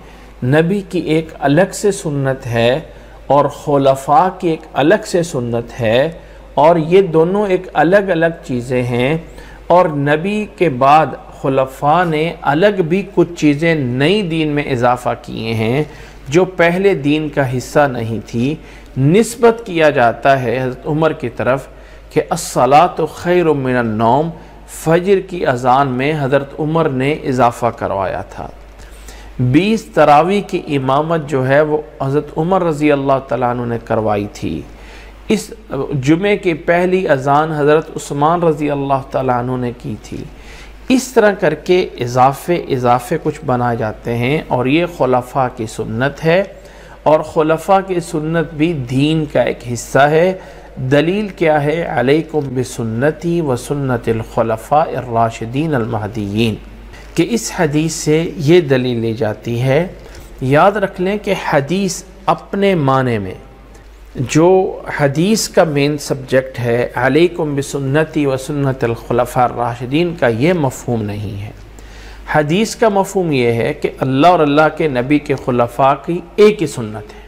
نبی کی ایک الگ سے سنت ہے اور خلفاء کی ایک الگ سے سنت ہے، اور یہ دونوں ایک الگ الگ چیزیں ہیں، اور نبی کے بعد خلفاء نے الگ بھی کچھ چیزیں نئی دین میں اضافہ کیے ہیں جو پہلے دین کا حصہ نہیں تھی۔ نسبت کیا جاتا ہے حضرت عمر کی طرف کہ الصلاۃ خیر من النوم، فجر کی اذان میں حضرت عمر نے اضافہ کروایا تھا۔ 20 تراویح کی امامت جو ہے وہ حضرت عمر رضی اللہ تعالیٰ عنہ نے کروائی تھی۔ اس جمعے کی پہلی اذان حضرت عثمان رضی اللہ تعالیٰ عنہ نے کی تھی۔ اس طرح کر کے اضافے کچھ بنائے جاتے ہیں، اور یہ خلفاء کی سنت ہے، اور خلفاء کی سنت بھی دین کا ایک حصہ ہے۔ دلیل کیا ہے؟ علیکم بسنتی و سنت الخلفاء الراشدین المہدیین، کہ اس حدیث سے یہ دلیل لی جاتی ہے۔ یاد رکھ لیں کہ حدیث اپنے معنی میں، جو حدیث کا مین سبجیکٹ ہے علیکم بسنتی و سنت الخلفاء الراشدین کا، یہ مفہوم نہیں ہے۔ حدیث کا مفہوم یہ ہے کہ اللہ اور اللہ کے نبی کے خلفاء کی ایک ہی سنت ہے۔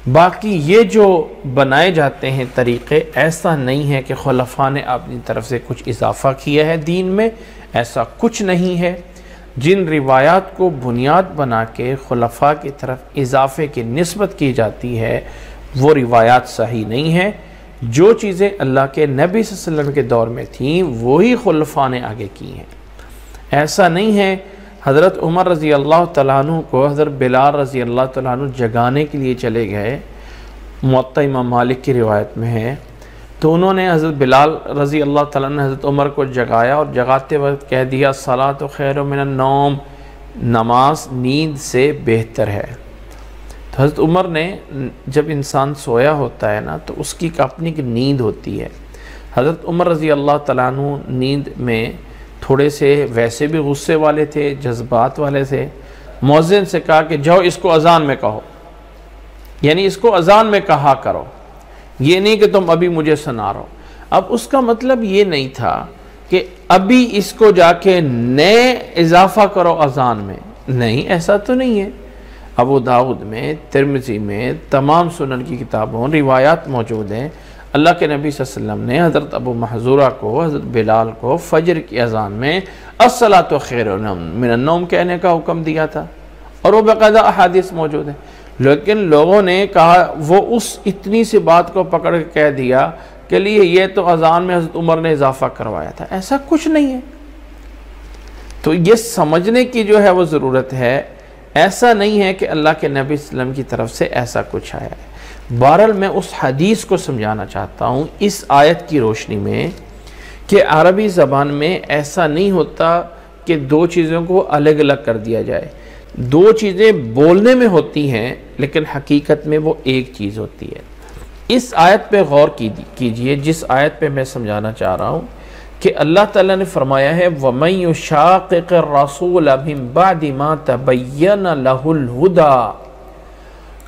باقی یہ جو بنائے جاتے ہیں طریقے، ایسا نہیں ہے کہ خلفاء نے اپنی طرف سے کچھ اضافہ کیا ہے دین میں، ایسا کچھ نہیں ہے۔ جن روایات کو بنیاد بنا کے خلفاء کی طرف اضافے کی نسبت کی جاتی ہے وہ روایات صحیح نہیں ہیں۔ جو چیزیں اللہ کے نبی صلی اللہ علیہ وسلم کے دور میں تھیں وہی خلفاء نے آگے کی ہیں۔ ایسا نہیں ہے حضرت عمر رضی اللہ تعالیٰ عنہ کو حضرت بلال رضی اللہ تعالیٰ عنہ جگانے کے لیے چلے گئے، موطا امام مالک کی روایت میں ہے، تو انہوں نے حضرت بلال رضی اللہ تعالیٰ عنہ حضرت عمر کو جگایا اور جگاتے وقت کہہ دیا الصلاۃ خیر من النوم، نماز نیند سے بہتر ہے۔ تو حضرت عمر نے، جب انسان سویا ہوتا ہے نا تو اس کی اپنی کی نیند ہوتی ہے۔ حضرت عمر رضی اللہ تعالیٰ عنہ نیند میں تھوڑے سے ویسے بھی غصے والے تھے، جذبات والے تھے۔ مؤذن سے کہا کہ جاؤ اس کو اذان میں کہو، یعنی اس کو اذان میں کہا کرو، یہ نہیں کہ تم ابھی مجھے سنا رہو۔ اب اس کا مطلب یہ نہیں تھا کہ ابھی اس کو جا کے نئے اضافہ کرو اذان میں، نہیں، ایسا تو نہیں ہے۔ ابو داؤد میں، ترمذی میں، تمام سنن کی کتابوں روایات موجود ہیں، اللہ کے نبی صلی اللہ علیہ وسلم نے حضرت ابو محذورہ کو، حضرت بلال کو فجر کی اذان میں الصلاۃ خیر من النوم کہنے کا حکم دیا تھا، اور وہ باقاعدہ احادیث موجود ہیں۔ لیکن لوگوں نے کہا، وہ اس اتنی سی بات کو پکڑ کے کہہ دیا کہ لیے یہ تو اذان میں حضرت عمر نے اضافہ کروایا تھا، ایسا کچھ نہیں ہے۔ تو یہ سمجھنے کی جو ہے وہ ضرورت ہے، ایسا نہیں ہے کہ اللہ کے نبی صلی اللہ علیہ وسلم کی طرف سے ایسا کچھ آیا ہے۔ بہرحال میں اس حدیث کو سمجھانا چاہتا ہوں اس آیت کی روشنی میں کہ عربی زبان میں ایسا نہیں ہوتا کہ دو چیزوں کو الگ الگ کر دیا جائے۔ دو چیزیں بولنے میں ہوتی ہیں لیکن حقیقت میں وہ ایک چیز ہوتی ہے۔ اس آیت پہ غور کیجئے، جس آیت پہ میں سمجھانا چاہ رہا ہوں کہ اللہ تعالیٰ نے فرمایا ہے وَمَن يُشَاقِقِ الرَّسُولَ مِن بَعْدِ مَا تَبَيَّنَ لَهُ الْهُدَى،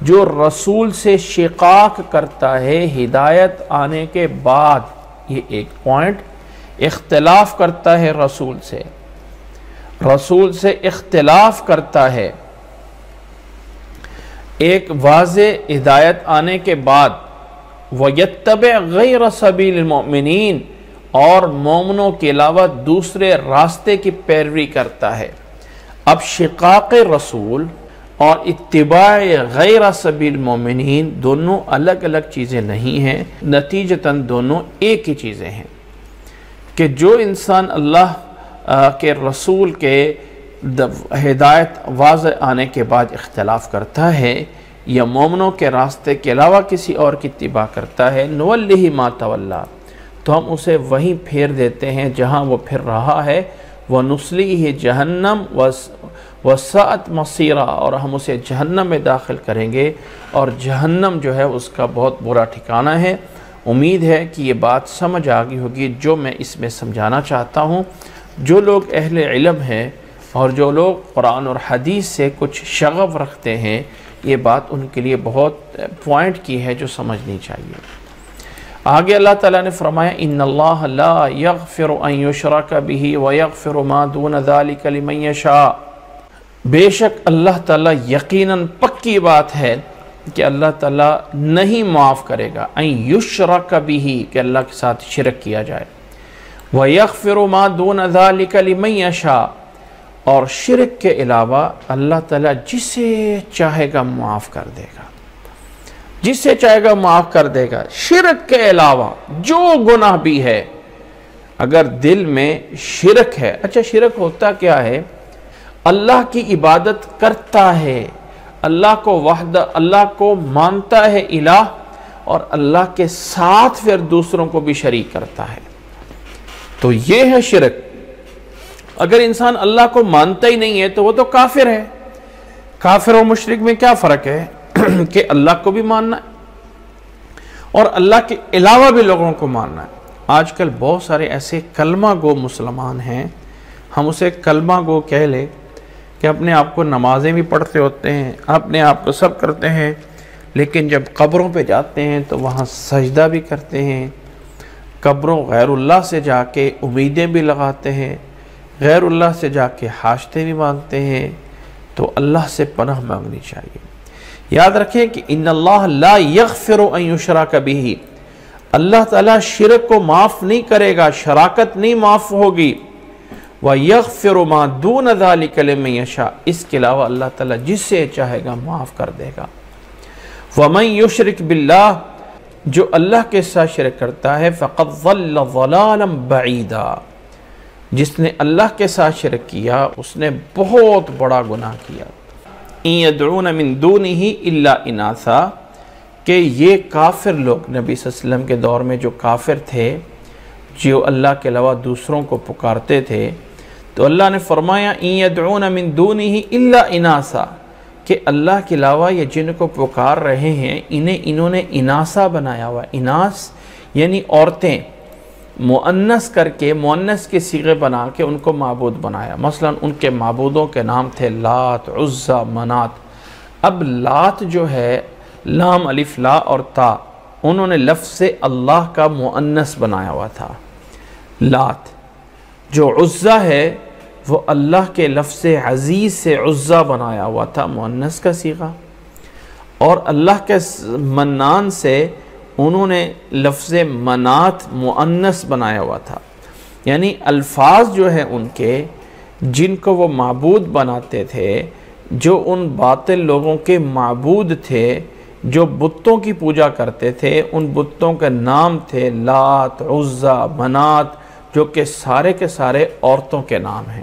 جو رسول سے شقاق کرتا ہے ہدایت آنے کے بعد، یہ ایک پوائنٹ، اختلاف کرتا ہے رسول سے اختلاف کرتا ہے ایک واضح ہدایت آنے کے بعد، وَيَتَّبِعْ غَيْرَ سَبِيلِ الْمُؤْمِنِينَ، اور مومنوں کے علاوہ دوسرے راستے کی پیروی کرتا ہے۔ اب شقاق رسول اور اتباع غیر سبیل مومنین دونوں الگ الگ چیزیں نہیں ہیں، نتیجتاً دونوں ایک ہی چیزیں ہیں کہ جو انسان اللہ کے رسول کے ہدایت واضح آنے کے بعد اختلاف کرتا ہے یا مومنوں کے راستے کے علاوہ کسی اور کی اتباع کرتا ہے، نولہ ما تولی، تو ہم اسے وہیں پھیر دیتے ہیں جہاں وہ پھر رہا ہے، وَنُصْلِيهِ جَهَنَّمْ وَسَاءَتْ مَصِيرًا، اور ہم اسے جہنم میں داخل کریں گے، اور جہنم جو ہے اس کا بہت برا ٹھکانہ ہے۔ امید ہے کہ یہ بات سمجھ آ گئی ہوگی جو میں اس میں سمجھانا چاہتا ہوں۔ جو لوگ اہل علم ہیں اور جو لوگ قرآن اور حدیث سے کچھ شغف رکھتے ہیں، یہ بات ان کے لیے بہت پوائنٹ کی ہے جو سمجھنی چاہیے۔ آگے اللہ تعالیٰ نے فرمایا ان اللہ لا یغفر ان یشرک بہ ویغفر ما دون ذلک لمن یشاء، بے شک اللہ تعالیٰ یقیناً پکی بات ہے کہ اللہ تعالیٰ نہیں معاف کرے گا، ان یشرک بہ، کہ اللہ کے ساتھ شرک کیا جائے، ویغفر ما دون ذلک لمن یشاء، اور شرک کے علاوہ اللہ تعالیٰ جسے چاہے گا معاف کر دے گا، جسے چاہے گا معاف کر دے گا۔ شرک کے علاوہ جو گناہ بھی ہے اگر دل میں شرک ہے، اچھا شرک ہوتا کیا ہے؟ اللہ کی عبادت کرتا ہے، اللہ کو مانتا ہے الہ، اور اللہ کے ساتھ پھر دوسروں کو بھی شریک کرتا ہے، تو یہ ہے شرک۔ اگر انسان اللہ کو مانتا ہی نہیں ہے تو وہ تو کافر ہے۔ کافر اور مشرک میں کیا فرق ہے؟ کہ اللہ کو بھی ماننا ہے اور اللہ کے علاوہ بھی لوگوں کو ماننا ہے۔ آج کل بہت سارے ایسے کلمہ گو مسلمان ہیں، ہم اسے کلمہ گو کہہ لیں، کہ اپنے آپ کو نمازیں بھی پڑھتے ہوتے ہیں، اپنے آپ کو سب کرتے ہیں، لیکن جب قبروں پہ جاتے ہیں تو وہاں سجدہ بھی کرتے ہیں، قبروں غیر اللہ سے جا کے امیدیں بھی لگاتے ہیں، غیر اللہ سے جا کے حاجتیں بھی مانگتے ہیں، تو اللہ سے پناہ مانگنی چاہیے۔ یاد رکھیں کہ ان اللہ لا یغفر ان یشرک بہ، اللہ تعالیٰ شرک کو معاف نہیں کرے گا، شراکت نہیں معاف ہوگی۔ وَيَغْفِرُ مَا دُونَ ذَلِكَ لِمَن يَشَاءُ، اس کے علاوہ اللہ تعالیٰ جس سے چاہے گا معاف کر دے گا۔ وَمَن يُشْرِكْ بِاللَّهِ، جو اللہ کے ساتھ شرک کرتا ہے، فَقَدْ ضَلَّ ضَلَالًا بَعِيدًا، جس نے اللہ کے ساتھ شرک کیا اس نے بہت بڑا گناہ کیا۔ إِن يَدْعُونَ مِن دُونِهِ إِلَّا إِنَاثًا، کہ یہ کافر لوگ نبی صلی اللہ علیہ وسلم کے دور میں جو کافر تھے، جو اللہ کے علاوہ دوسروں کو پکارتے تھے، تو اللہ نے فرمایا إِن يَدْعُونَ مِن دُونِهِ إِلَّا إِنَاثًا، کہ اللہ کے علاوہ یہ جن کو پکار رہے ہیں انہوں نے اناسا بنایا ہوا۔ اناس یعنی عورتیں، مؤنث کر کے مؤنث کے صیغے بنا کے ان کو معبود بنایا۔ مثلا ان کے معبودوں کے نام تھے لات، عزا، منات۔ اب لات جو ہے لام الف لا اور تا، انہوں نے لفظ اللہ کا مؤنث بنایا ہوا تھا لات۔ جو عزا ہے وہ اللہ کے لفظ عزیز سے عزا بنایا ہوا تھا، مؤنث کا صیغہ، اور اللہ کے منان سے انہوں نے لفظ منات مؤنث بنایا ہوا تھا۔ یعنی الفاظ جو ہیں ان کے، جن کو وہ معبود بناتے تھے، جو ان باطل لوگوں کے معبود تھے، جو بتوں کی پوجا کرتے تھے، ان بتوں کے نام تھے لات، عزا، منات، جو کہ سارے کے سارے عورتوں کے نام ہیں،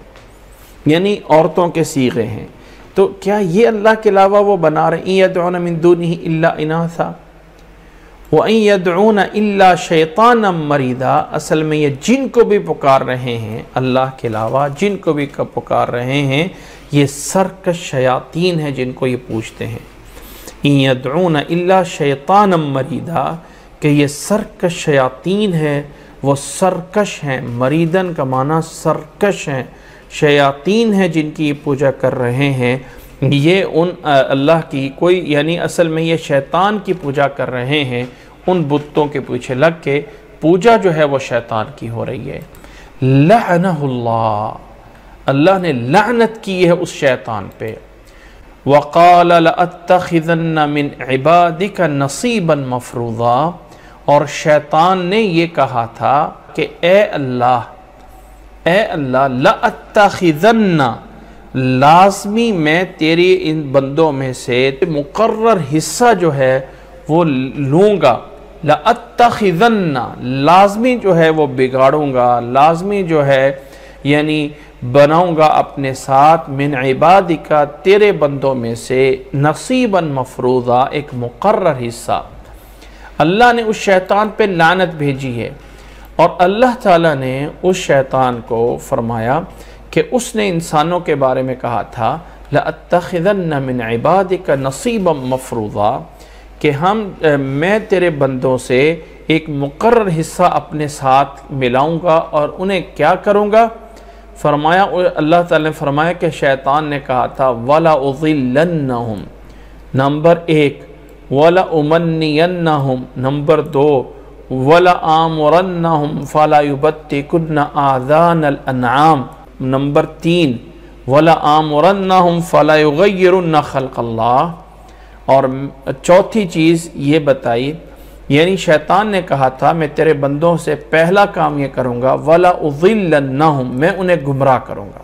یعنی عورتوں کے صیغے ہیں۔ تو کیا یہ اللہ کے علاوہ وہ بنا رہے ہیں؟ يَدْعُونَ مِن دُونِهِ إِلَّا إِنَاثًا وَإِن يَدْعُونَ إِلَّا شَيْطَانًا مَرِيدًا، اصل میں یہ جن کو بھی پکار رہے ہیں اللہ کے علاوہ، جن کو بھی پکار رہے ہیں، یہ سرکش شیاطین ہیں جن کو یہ پوچھتے ہیں۔ إِن يَدْعُونَ إِلَّا شَيْطَانًا مَرِيدًا، کہ یہ سرکش شیاطین ہیں، وہ سرکش ہیں، مریدن کا معنی سرکش ہیں، شیاطین ہیں جن کی یہ پوجا کر رہے ہیں۔ یہ ان اللہ کی کوئی، یعنی اصل میں یہ شیطان کی پوجا کر رہے ہیں، ان بتوں کے پیچھے لگ کے پوجا جو ہے وہ شیطان کی ہو رہی ہے۔ لعنہ اللہ، اللہ نے لعنت کی ہے اس شیطان پہ۔ وَقَالَ لَأَتَّخِذَنَّ مِنْ عِبَادِكَ نَصِيبًا مَفْرُوضًا، اور شیطان نے یہ کہا تھا کہ اے اللہ لَأَتَّخِذَنَّ، لازمی میں تیری ان بندوں میں سے مقرر حصہ جو ہے وہ لوں گا۔ لَأَتَّخِذَنَّ، لازمی جو ہے وہ بگاڑوں گا، لازمی جو ہے یعنی بناؤں گا اپنے ساتھ، من عبادک، تیرے بندوں میں سے، نصیباً مفروضا، ایک مقرر حصہ۔ اللہ نے اس شیطان پہ لعنت بھیجی ہے، اور اللہ تعالیٰ نے اس شیطان کو فرمایا کہ اس نے انسانوں کے بارے میں کہا تھا لَأَتَّخِذَنَّ مِنْ عِبَادِكَ نَصِيبًا مَفْرُوضًا، کہ میں تیرے بندوں سے ایک مقرر حصہ اپنے ساتھ ملاؤں گا اور انہیں کیا کروں گا؟ فرمایا، اللہ تعالیٰ نے فرمایا کہ شیطان نے کہا تھا وَلَأُضِلَّنَّهُمْ، نمبر 1، وَلَأُمَنِّيَنَّهُمْ، نمبر 2، وَلَآمُرَنَّهُمْ فَلَا يُبَتِّكُنَّ آذَانَ الْأَنْعَامِ، نمبر 3، وَلَآمُرَنَّهُمْ فَلَا يُغَيِّرُنَّ خَلْقَ اللَّهِ، اور چوتھی چیز یہ بتائی، یعنی شیطان نے کہا تھا میں تیرے بندوں سے پہلا کام یہ کروں گا وَلَأُضِلَّنَّهُمْ، میں انہیں گمراہ کروں گا۔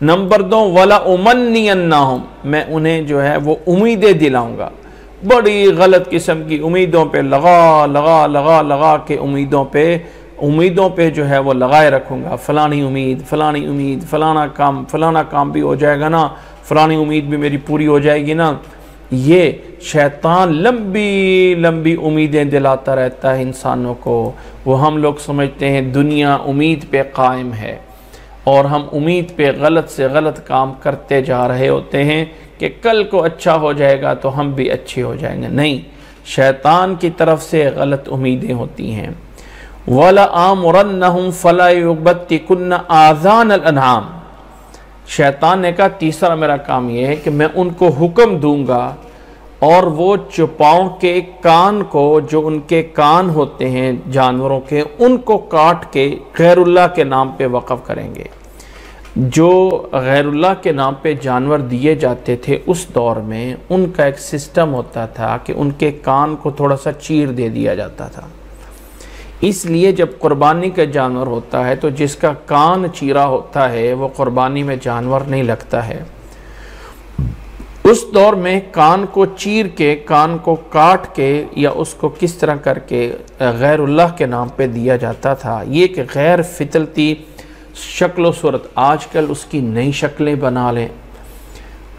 نمبر 2، وَلَأُمَنِّيَنَّهُمْ، میں انہیں جو ہے وہ امیدیں دلاؤں گا، بڑی غلط قسم کی امیدوں پہ لگا کے امیدوں پہ امیدوں پہ جو ہے وہ لگائے رکھوں گا، فلانی امید، فلانا کام بھی ہو جائے گا نا، فلانی امید بھی میری پوری ہو جائے گی نا۔ یہ شیطان لمبی لمبی امیدیں دلاتا رہتا ہے انسانوں کو۔ وہ ہم لوگ سمجھتے ہیں دنیا امید پہ قائم ہے، اور ہم امید پہ غلط سے غلط کام کرتے جا رہے ہوتے ہیں کہ کل کو اچھا ہو جائے گا تو ہم بھی اچھے ہو جائیں گے۔ نہیں، شیطان کی طرف سے غلط امیدیں ہوتی ہیں۔ وَلَآمُرَنَّهُمْ فَلَا يُبَتِّكُنَّ آذَانَ الْأَنْعَامِ، شیطان نے کہا تیسرا میرا کام یہ ہے کہ میں ان کو حکم دوں گا، اور وہ چوپاؤں کے کان کو، جو ان کے کان ہوتے ہیں جانوروں کے، ان کو کاٹ کے غیر اللہ کے نام پہ وقف کریں گے۔ جو غیر اللہ کے نام پہ جانور دیے جاتے تھے اس دور میں، ان کا ایک سسٹم ہوتا تھا کہ ان کے کان کو تھوڑا سا چیر دے دیا جاتا تھا۔ اس لیے جب قربانی کا جانور ہوتا ہے تو جس کا کان چیرا ہوتا ہے وہ قربانی میں جانور نہیں لگتا ہے۔ اس دور میں کان کو چیر کے، کان کو کاٹ کے، یا اس کو کس طرح کر کے غیر اللہ کے نام پہ دیا جاتا تھا۔ یہ ایک غیر فطرتی شکل و صورت، آج کل اس کی نئی شکلیں بنا لیں۔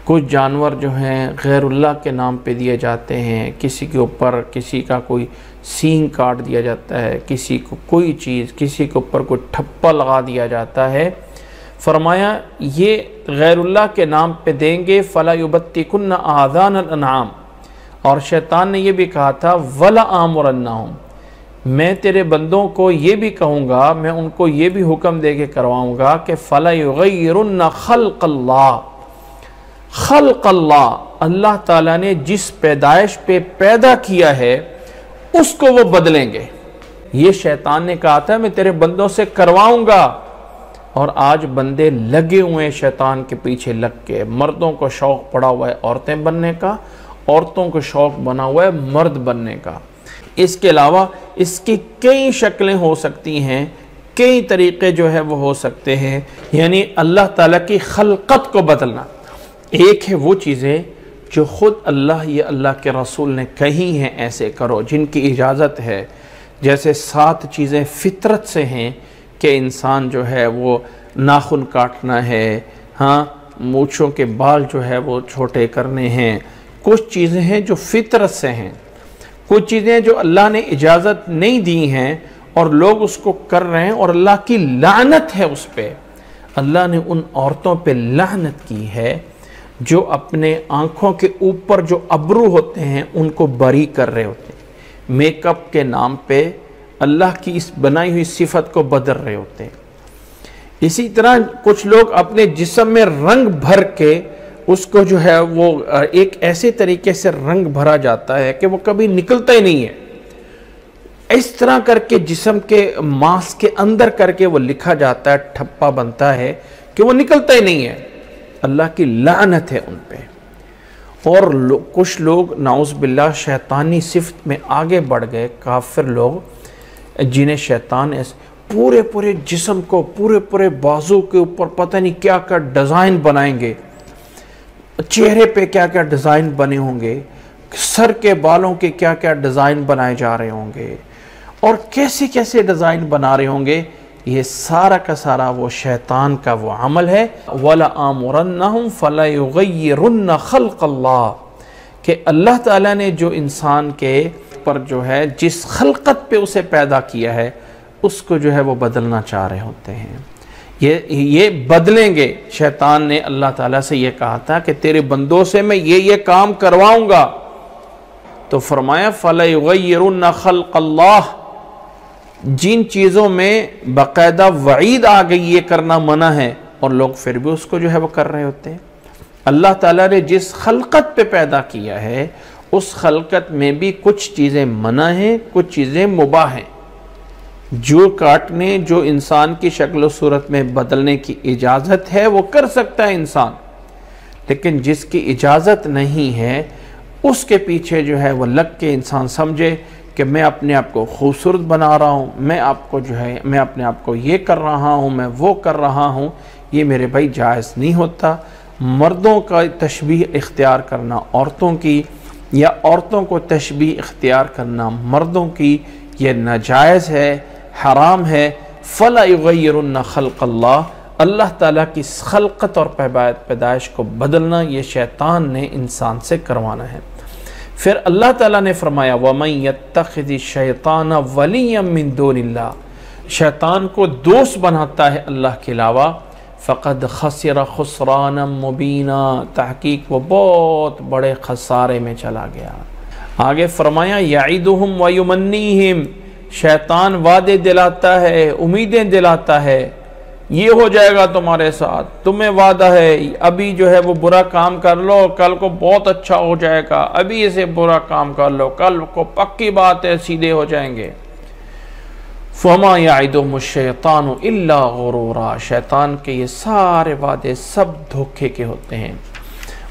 کچھ جانور جو ہیں غیر اللہ کے نام پہ دیے جاتے ہیں، کسی کے اوپر کسی کا کوئی سینگ کاٹ دیا جاتا ہے، کسی کو کوئی چیز، کسی کے اوپر کوئی ٹھپا لگا دیا جاتا ہے۔ فرمایا یہ غیر اللہ کے نام پہ دیں گے، فَلَا يُبَتِّكُنَّ آذَانَ الْأَنْعَامِ، اور شیطان نے یہ بھی کہا تھا وَلَآمُرَنَّهُمْ، میں تیرے بندوں کو یہ بھی کہوں گا، میں ان کو یہ بھی حکم دے کے کرواؤں گا کہ فَلَا يُغَيِّرُنَّ خَلْقَ اللَّهِ، خلق اللہ، اللہ تعالیٰ نے جس پیدائش پہ پیدا کیا ہے اس کو وہ بدلیں گے۔ یہ شیطان نے کہا تھا میں تیرے بندوں سے کرواؤں گا، اور آج بندے لگے ہوئے ہیں شیطان کے پیچھے لگ کے۔ مردوں کو شوق پڑا ہوا ہے عورتیں بننے کا، عورتوں کو شوق بنا ہوا ہے مرد بننے کا۔ اس کے علاوہ اس کی کئی شکلیں ہو سکتی ہیں، کئی طریقے جو ہے وہ ہو سکتے ہیں، یعنی اللہ تعالیٰ کی خلقت کو بدلنا۔ ایک ہے وہ چیزیں جو خود اللہ یا اللہ کے رسول نے کہی ہیں ایسے کرو، جن کی اجازت ہے، جیسے 7 چیزیں فطرت سے ہیں کہ انسان جو ہے وہ ناخن کاٹنا ہے، ہاں مونچھوں کے بال جو ہے وہ چھوٹے کرنے ہیں۔ کچھ چیزیں ہیں جو فطرت سے ہیں، کچھ چیزیں جو اللہ نے اجازت نہیں دی ہیں اور لوگ اس کو کر رہے ہیں، اور اللہ کی لعنت ہے اس پہ۔ اللہ نے ان عورتوں پہ لعنت کی ہے جو اپنے آنکھوں کے اوپر جو ابرو ہوتے ہیں ان کو بری کر رہے ہوتے ہیں، میک اپ کے نام پہ اللہ کی اس بنائی ہوئی صفت کو بدل رہے ہوتے ہیں۔ اسی طرح کچھ لوگ اپنے جسم میں رنگ بھر کے اس کو جو ہے وہ ایک ایسے طریقے سے رنگ بھرا جاتا ہے کہ وہ کبھی نکلتا ہی نہیں ہے، اس طرح کر کے جسم کے ماس کے اندر کر کے وہ لکھا جاتا ہے، ٹھپا بنتا ہے کہ وہ نکلتا ہی نہیں ہے۔ اللہ کی لعنت ہے ان پہ۔ اور کچھ لوگ نعوذ باللہ شیطانی صفت میں آگے بڑھ گئے، کافر لوگ، جنہیں شیطان پورے جسم کو، پورے بازو کے اوپر پتہ نہیں کیا کیا ڈیزائن بنائیں گے، چہرے پہ کیا کیا ڈیزائن بنے ہوں گے، سر کے بالوں کے کیا کیا ڈیزائن بنائے جا رہے ہوں گے، اور کیسے ڈیزائن بنا رہے ہوں گے۔ یہ سارا کا سارا وہ شیطان کا وہ عمل ہے۔ وَلَآمُرَنَّهُمْ فَلَا يُغَيِّرُنَّ خَلْقَ اللَّهِ، کہ اللہ تعالیٰ نے جو انسان کے پر جو ہے جس خلقت پہ اسے پیدا کیا ہے اس کو جو ہے وہ بدلنا چاہ رہے ہوتے ہیں۔ یہ بدلیں گے۔ شیطان نے اللہ تعالیٰ سے یہ کہا تھا کہ تیرے بندوں سے میں یہ کام کرواؤں گا، تو فرمایا فَلَا يُغَيِّرُنَّ خَلْقَ اللَّهِ، جن چیزوں میں باقاعدہ وعید آ گئی یہ کرنا منع ہے اور لوگ پھر بھی اس کو جو ہے وہ کر رہے ہوتے ہیں۔ اللہ تعالیٰ نے جس خلقت پہ پیدا کیا ہے اس خلقت میں بھی کچھ چیزیں منع ہیں، کچھ چیزیں مباح ہیں۔ جو کاٹنے، جو انسان کی شکل و صورت میں بدلنے کی اجازت ہے وہ کر سکتا ہے انسان، لیکن جس کی اجازت نہیں ہے اس کے پیچھے جو ہے وہ لگ کے انسان سمجھے کہ میں اپنے آپ کو خوبصورت بنا رہا ہوں، میں اپنے آپ کو یہ کر رہا ہوں، میں وہ کر رہا ہوں، یہ میرے بھائی جائز نہیں ہوتا۔ مردوں کا تشبیہ اختیار کرنا عورتوں کی، یا عورتوں کو تشبیہ اختیار کرنا مردوں کی، یہ ناجائز ہے، حرام ہے، فَلَا يُغَيِّرُنَّ خَلْقَ اللَّهِ، اللہ تعالیٰ کی خلقت اور پیدائش کو بدلنا یہ شیطان نے انسان سے کروانا ہے۔ پھر اللہ تعالیٰ نے فرمایا وَمَن يَتَّخِذِ الشَّيْطَانَ وَلِيًّا مِن دُونِ اللَّهِ، شیطان کو دوست بناتا ہے اللہ کے علاوہ، فقد خسر خسرانا مبینا، تحقیق وہ بہت بڑے خسارے میں چلا گیا۔ آگے فرمایا یعیدہم ویمنیہم، شیطان وعدے دلاتا ہے، امیدیں دلاتا ہے، یہ ہو جائے گا تمہارے ساتھ، تمہیں وعدہ ہے، ابھی جو ہے وہ برا کام کر لو، کل کو بہت اچھا ہو جائے گا، ابھی اسے برا کام کر لو، کل کو پکی بات ہے سیدھے ہو جائیں گے۔ فَمَا يَعِدُهُمُ الشَّيْطَانُ إِلَّا غُرُورًا، شیطان کے یہ سارے وعدے سب دھوکے کے ہوتے ہیں۔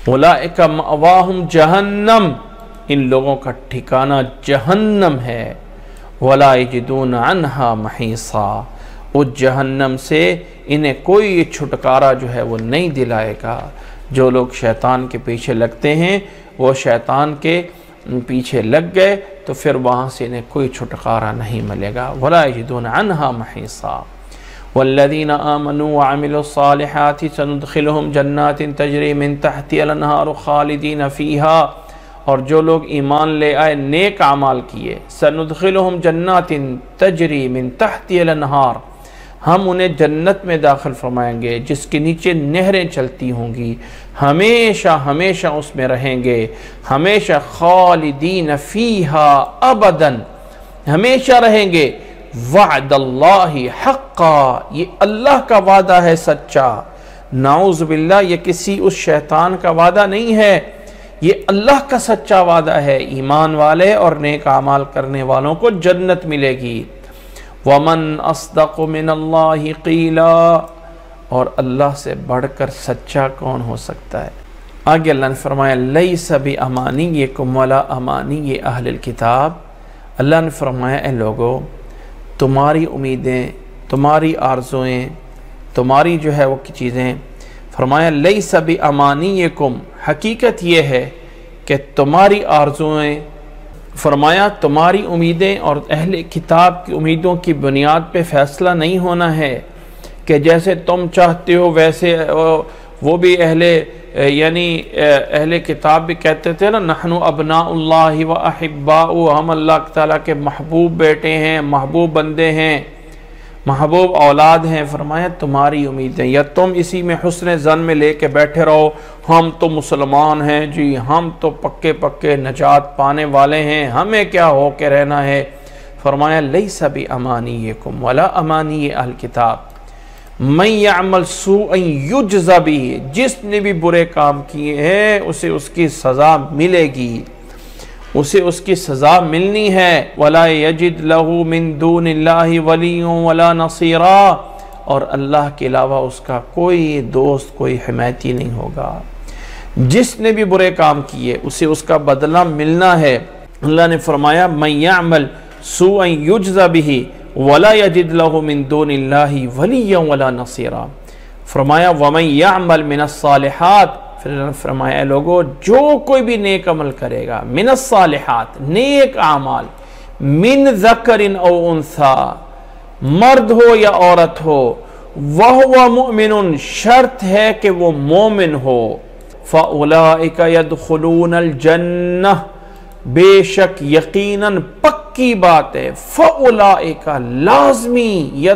أُولَئِكَ مَأْوَاهُمْ جَهَنَّمْ، ان لوگوں کا ٹھکانہ جہنم ہے۔ وَلَا يَجِدُونَ عَنْهَا مَحِيصًا، اس جہنم سے انہیں کوئی چھٹکارا جو ہے وہ نہیں دلائے گا۔ جو لوگ شیطان کے پیچھے لگتے ہیں وہ شیطان کے پیچھے لگ گئے تو پھر وہاں سے انہیں کوئی چھٹکارا نہیں ملے گا۔ وَلَا يَجِدُونَ عَنْهَا مَحِيصًا وَالَّذِينَ آمَنُوا وَعَمِلُوا الصَّالِحَاتِ سَنُدْخِلُهُمْ جَنَّاتٍ تَجْرِي مِن تَحْتِهَا الْأَنْهَارُ خَالِدِينَ فِيهَا، اور جو لوگ ایمان لے آئے نیک اعمال کیے، سَنُدْخِلُهُمْ جَنَّاتٍ تَجْرِي مِن تَحْتِهَا الْأَنْهَارُ، ہم انہیں جنت میں داخل فرمائیں گے جس کے نیچے نہریں چلتی ہوں گی، ہمیشہ ہمیشہ اس میں رہیں گے، ہمیشہ خالدین فیہا ابداً، ہمیشہ رہیں گے۔ وعد اللہ حقا، یہ اللہ کا وعدہ ہے سچا، نعوذ باللہ یہ کسی اس شیطان کا وعدہ نہیں ہے، یہ اللہ کا سچا وعدہ ہے۔ ایمان والے اور نیک اعمال کرنے والوں کو جنت ملے گی۔ وَمَنْ أَصْدَقُ مِنَ اللَّهِ قِيلًا، اور اللہ سے بڑھ کر سچا کون ہو سکتا ہے۔ آگے اللہ نے فرمایا لَيْسَ بِأَمَانِيِّكُمْ وَلَا أَمَانِيِّ أَهْلِ الْكِتَابِ، اللہ نے فرمایا اے لوگو، تمہاری امیدیں، تمہاری آرزویں، تمہاری جو ہے وہ کی چیزیں، فرمایا لَيْسَ بِأَمَانِيِّكُمْ، حقیقت یہ ہے کہ تمہاری آرزویں، فرمایا تمہاری امیدیں اور اہل کتاب کی امیدوں کی بنیاد پہ فیصلہ نہیں ہونا ہے کہ جیسے تم چاہتے ہو ویسے، وہ بھی اہل کتاب بھی کہتے تھے نا، نحن ابناء اللہ و احباء، ہم اللہ تعالیٰ کے محبوب بیٹے ہیں، محبوب بندے ہیں، محبوب اولاد ہیں۔ فرمایا تمہاری امیدیں، یا تم اسی میں حسن ظن میں لے کے بیٹھے رہو، ہم تو مسلمان ہیں جی، ہم تو پکے پکے نجات پانے والے ہیں، ہمیں کیا ہو کے رہنا ہے۔ فرمایا لیس بامانیکم ولا امانی اہل کتاب، من یعمل سوءا یجز بہ، جس نے بھی برے کام کیے ہیں اسے اس کی سزا ملے گی، اسے اس کی سزا ملنی ہے۔ وَلَا يَجِدْ لَهُ مِن دُونِ اللَّهِ وَلِيٌّ وَلَا نَصِيرًا، اور اللہ کے علاوہ اس کا کوئی دوست، کوئی حمایتی نہیں ہوگا۔ جس نے بھی برے کام کیے اسے اس کا بدلہ ملنا ہے۔ اللہ نے فرمایا مَن يَعْمَلْ سُوءًا يُجْزَ بِهِ وَلَا يَجِدْ لَهُ مِن دُونِ اللَّهِ وَلِيًّا وَلَا نَصِيرًا۔ فرمایا وَمَن يَعْمَلْ مِنَ الصَّالِحَاتِ، پھر فرمایا لوگو جو کوئی بھی نیک عمل کرے گا، من الصالحات، نیک اعمال، من ذکر او انثا، مرد ہو یا عورت ہو، وَهُوَ مُؤْمِنٌ، شرط ہے کہ وہ مومن ہو، فَأُولَئِكَ يَدْخُلُونَ الْجَنَّةِ، بے شک یقیناً پکی بات ہے، فَأُولَئِكَ لازمی،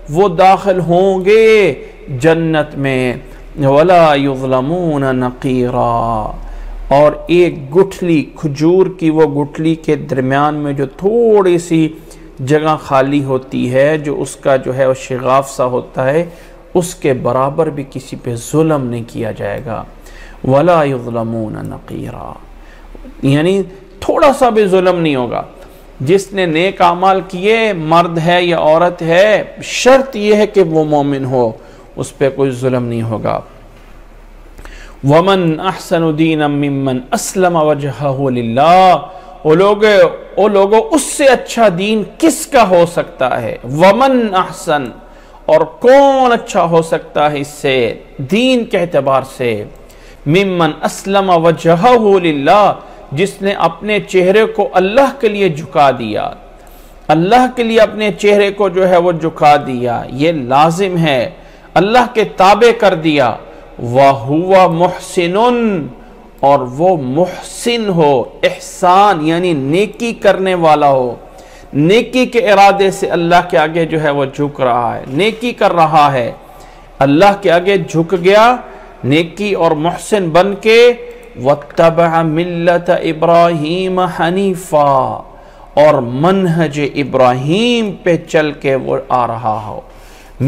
وہ داخل ہوں گے جنت میں، وَلَا يُظْلَمُونَ نَقِيرًا، اور ایک گٹھلی، کھجور کی وہ گٹھلی کے درمیان میں جو تھوڑی سی جگہ خالی ہوتی ہے، جو اس کا جو ہے وہ شغاف سا ہوتا ہے، اس کے برابر بھی کسی پہ ظلم نہیں کیا جائے گا۔ وَلَا يُظْلَمُونَ نَقِيرًا، یعنی تھوڑا سا بھی ظلم نہیں ہوگا۔ جس نے نیک اعمال کیے، مرد ہے یا عورت ہے، شرط یہ ہے کہ وہ مومن ہو، اس پہ کوئی ظلم نہیں ہوگا۔ وَمَنْ أَحْسَنُ دِينًا مِّمَّنْ أَسْلَمَ وَجْهَهُ لِلَّهِ، او لوگو اس سے اچھا دین کس کا ہو سکتا ہے؟ وَمَنْ أَحْسَنُ، اور کون اچھا ہو سکتا ہے اس سے دین کے اعتبار سے؟ مِّمَّنْ أَسْلَمَ وَجْهَهُ لِلَّهِ، جس نے اپنے چہرے کو اللہ کے لیے جھکا دیا، اللہ کے لیے اپنے چہرے کو جو ہے وہ جھکا دیا، یہ لازم ہے، اللہ کے تابع کر دیا۔ وَهُوَ مُحْسِنٌ، اور وہ محسن ہو، احسان یعنی نیکی کرنے والا ہو، نیکی کے ارادے سے اللہ کے آگے جو ہے وہ جھک رہا ہے، نیکی کر رہا ہے، اللہ کے آگے جھک گیا نیکی اور محسن بن کے۔ وَاتَّبَعَ مِلَّةَ إِبْرَاهِيمَ حَنِيفًا، اور منہج ابراہیم پہ چل کے وہ آ رہا ہو،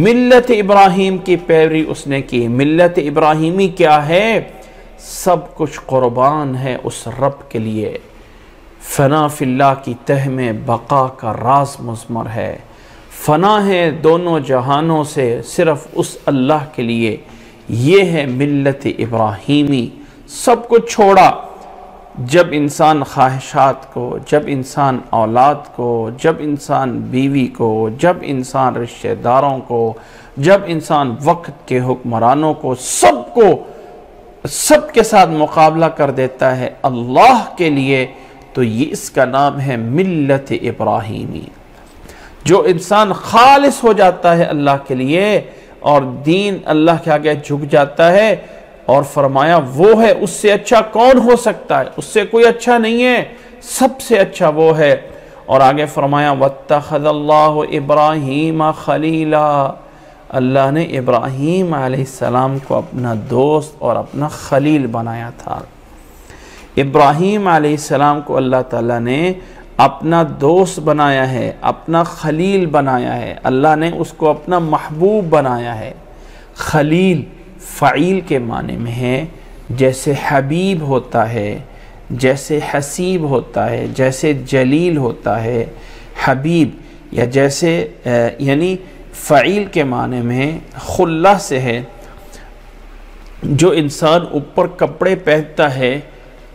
ملت ابراہیم کی پیروی اس نے کی۔ ملت ابراہیمی کیا ہے؟ سب کچھ قربان ہے اس رب کے لیے، فنا فی اللہ کی تہ میں بقا کا راز مضمر ہے، فنا ہے دونوں جہانوں سے صرف اس اللہ کے لیے، یہ ہے ملت ابراہیمی۔ سب کچھ چھوڑا، جب انسان خواہشات کو، جب انسان اولاد کو، جب انسان بیوی کو، جب انسان رشتہ داروں کو، جب انسان وقت کے حکمرانوں کو، سب کے ساتھ مقابلہ کر دیتا ہے اللہ کے لیے، تو یہ اس کا نام ہے ملت ابراہیمی۔ جو انسان خالص ہو جاتا ہے اللہ کے لیے اور دین اللہ کے آگے جھک جاتا ہے، اور فرمایا وہ ہے، اس سے اچھا کون ہو سکتا ہے؟ اس سے کوئی اچھا نہیں ہے، سب سے اچھا وہ ہے۔ اور آگے فرمایا وَاتَّخَذَ اللَّهُ إِبْرَاهِيمَ خَلِيلًا، اللہ نے ابراہیم علیہ السلام کو اپنا دوست اور اپنا خلیل بنایا تھا۔ ابراہیم علیہ السلام کو اللہ تعالیٰ نے اپنا دوست بنایا ہے، اپنا خلیل بنایا ہے، اللہ نے اس کو اپنا محبوب بنایا ہے۔ خلیل فعیل کے معنی میں ہے، جیسے حبیب ہوتا ہے، جیسے حسیب ہوتا ہے، جیسے جلیل ہوتا ہے، حبیب، یا جیسے یعنی فعیل کے معنی میں خلہ سے ہے، جو انسان اوپر کپڑے پہنتا ہے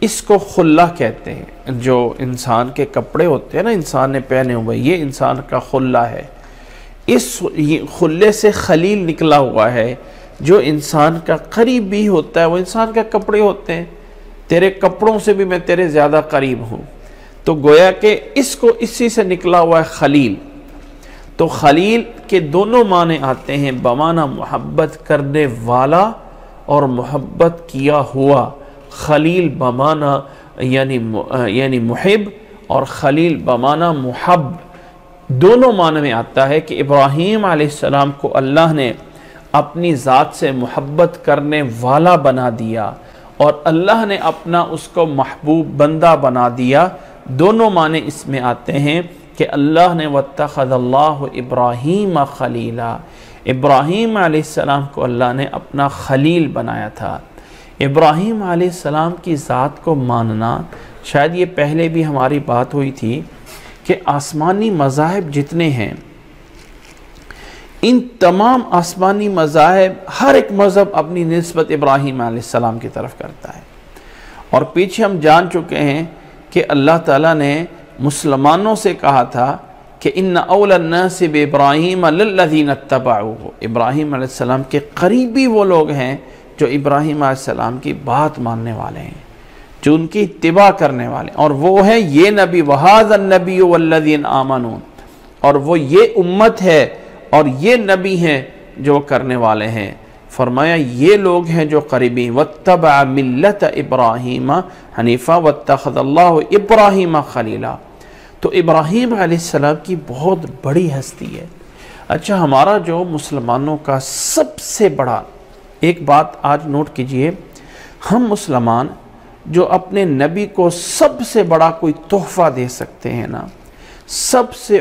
اس کو خلہ کہتے ہیں۔ جو انسان کے کپڑے ہوتے ہیں نا انسان نے پہنے ہوئے، یہ انسان کا خلہ ہے۔ اس خلے سے خلیل نکلا ہوا ہے، جو انسان کا قریب بھی ہوتا ہے، وہ انسان کے کپڑے ہوتے ہیں، تیرے کپڑوں سے بھی میں تیرے زیادہ قریب ہوں، تو گویا کہ اس کو اسی سے نکلا ہوا ہے خلیل۔ تو خلیل کے دونوں معنی آتے ہیں، بمعنی محبت کرنے والا اور محبت کیا ہوا۔ خلیل بمعنی یعنی محب، اور خلیل بمعنی محب، دونوں معنی میں آتا ہے کہ ابراہیم علیہ السلام کو اللہ نے اپنی ذات سے محبت کرنے والا بنا دیا، اور اللہ نے اپنا اس کو محبوب بندہ بنا دیا۔ دونوں معنی اس میں آتے ہیں کہ اللہ نے وَاتَّخَذَ اللَّهُ إِبْرَاهِيمَ خَلِيلًا، ابراہیم علیہ السلام کو اللہ نے اپنا خلیل بنایا تھا۔ ابراہیم علیہ السلام کی ذات کو ماننا، شاید یہ پہلے بھی ہماری بات ہوئی تھی کہ آسمانی مذاہب جتنے ہیں، ان تمام آسمانی مذاہب، ہر ایک مذہب اپنی نسبت ابراہیم علیہ السلام کی طرف کرتا ہے۔ اور پیچھے ہم جان چکے ہیں کہ اللہ تعالیٰ نے مسلمانوں سے کہا تھا کہ ان اول الناس بابراہیم للذین اتبعوہ، ابراہیم علیہ السلام کے قریبی وہ لوگ ہیں جو ابراہیم علیہ السلام کی بات ماننے والے ہیں، جو ان کی اتباع کرنے والے ہیں، اور وہ ہے یہ نبی، وَهَذَا النَّبِيُّ وَالَّذِينَ آمَنُوا، اور وہ یہ امت ہے اور یہ نبی ہیں جو کرنے والے ہیں۔ فرمایا یہ لوگ ہیں جو قریبی، وَاتَّبَعَ مِلَّةَ إِبْرَاهِيمَ حَنِيفًا وَاتَّخَذَ اللَّهُ إِبْرَاهِيمَ خَلِيلًا۔ تو ابراہیم علیہ السلام کی بہت بڑی ہستی ہے۔ اچھا، ہمارا جو مسلمانوں کا سب سے بڑا، ایک بات آج نوٹ کیجئے، ہم مسلمان جو اپنے نبی کو سب سے بڑا کوئی تحفہ دے سکتے ہیں نا، سب سے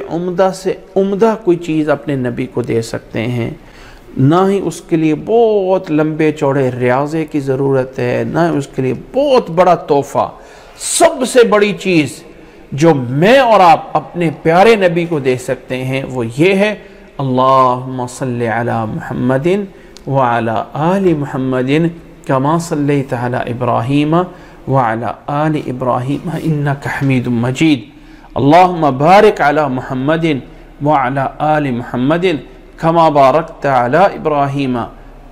عمدہ کوئی چیز اپنے نبی کو دے سکتے ہیں، نہ ہی اس کے لیے بہت لمبے چوڑے ریاضے کی ضرورت ہے، نہ ہی اس کے لیے بہت بڑا تحفہ۔ سب سے بڑی چیز جو میں اور آپ اپنے پیارے نبی کو دے سکتے ہیں وہ یہ ہے، اللہم صلی علی محمد وعلی آل محمد کما صلیت علی ابراہیم وعلی آل ابراہیم انک حمید مجید، اللہم بارک علی محمد وعلی آل محمد کما بارکت علی ابراہیم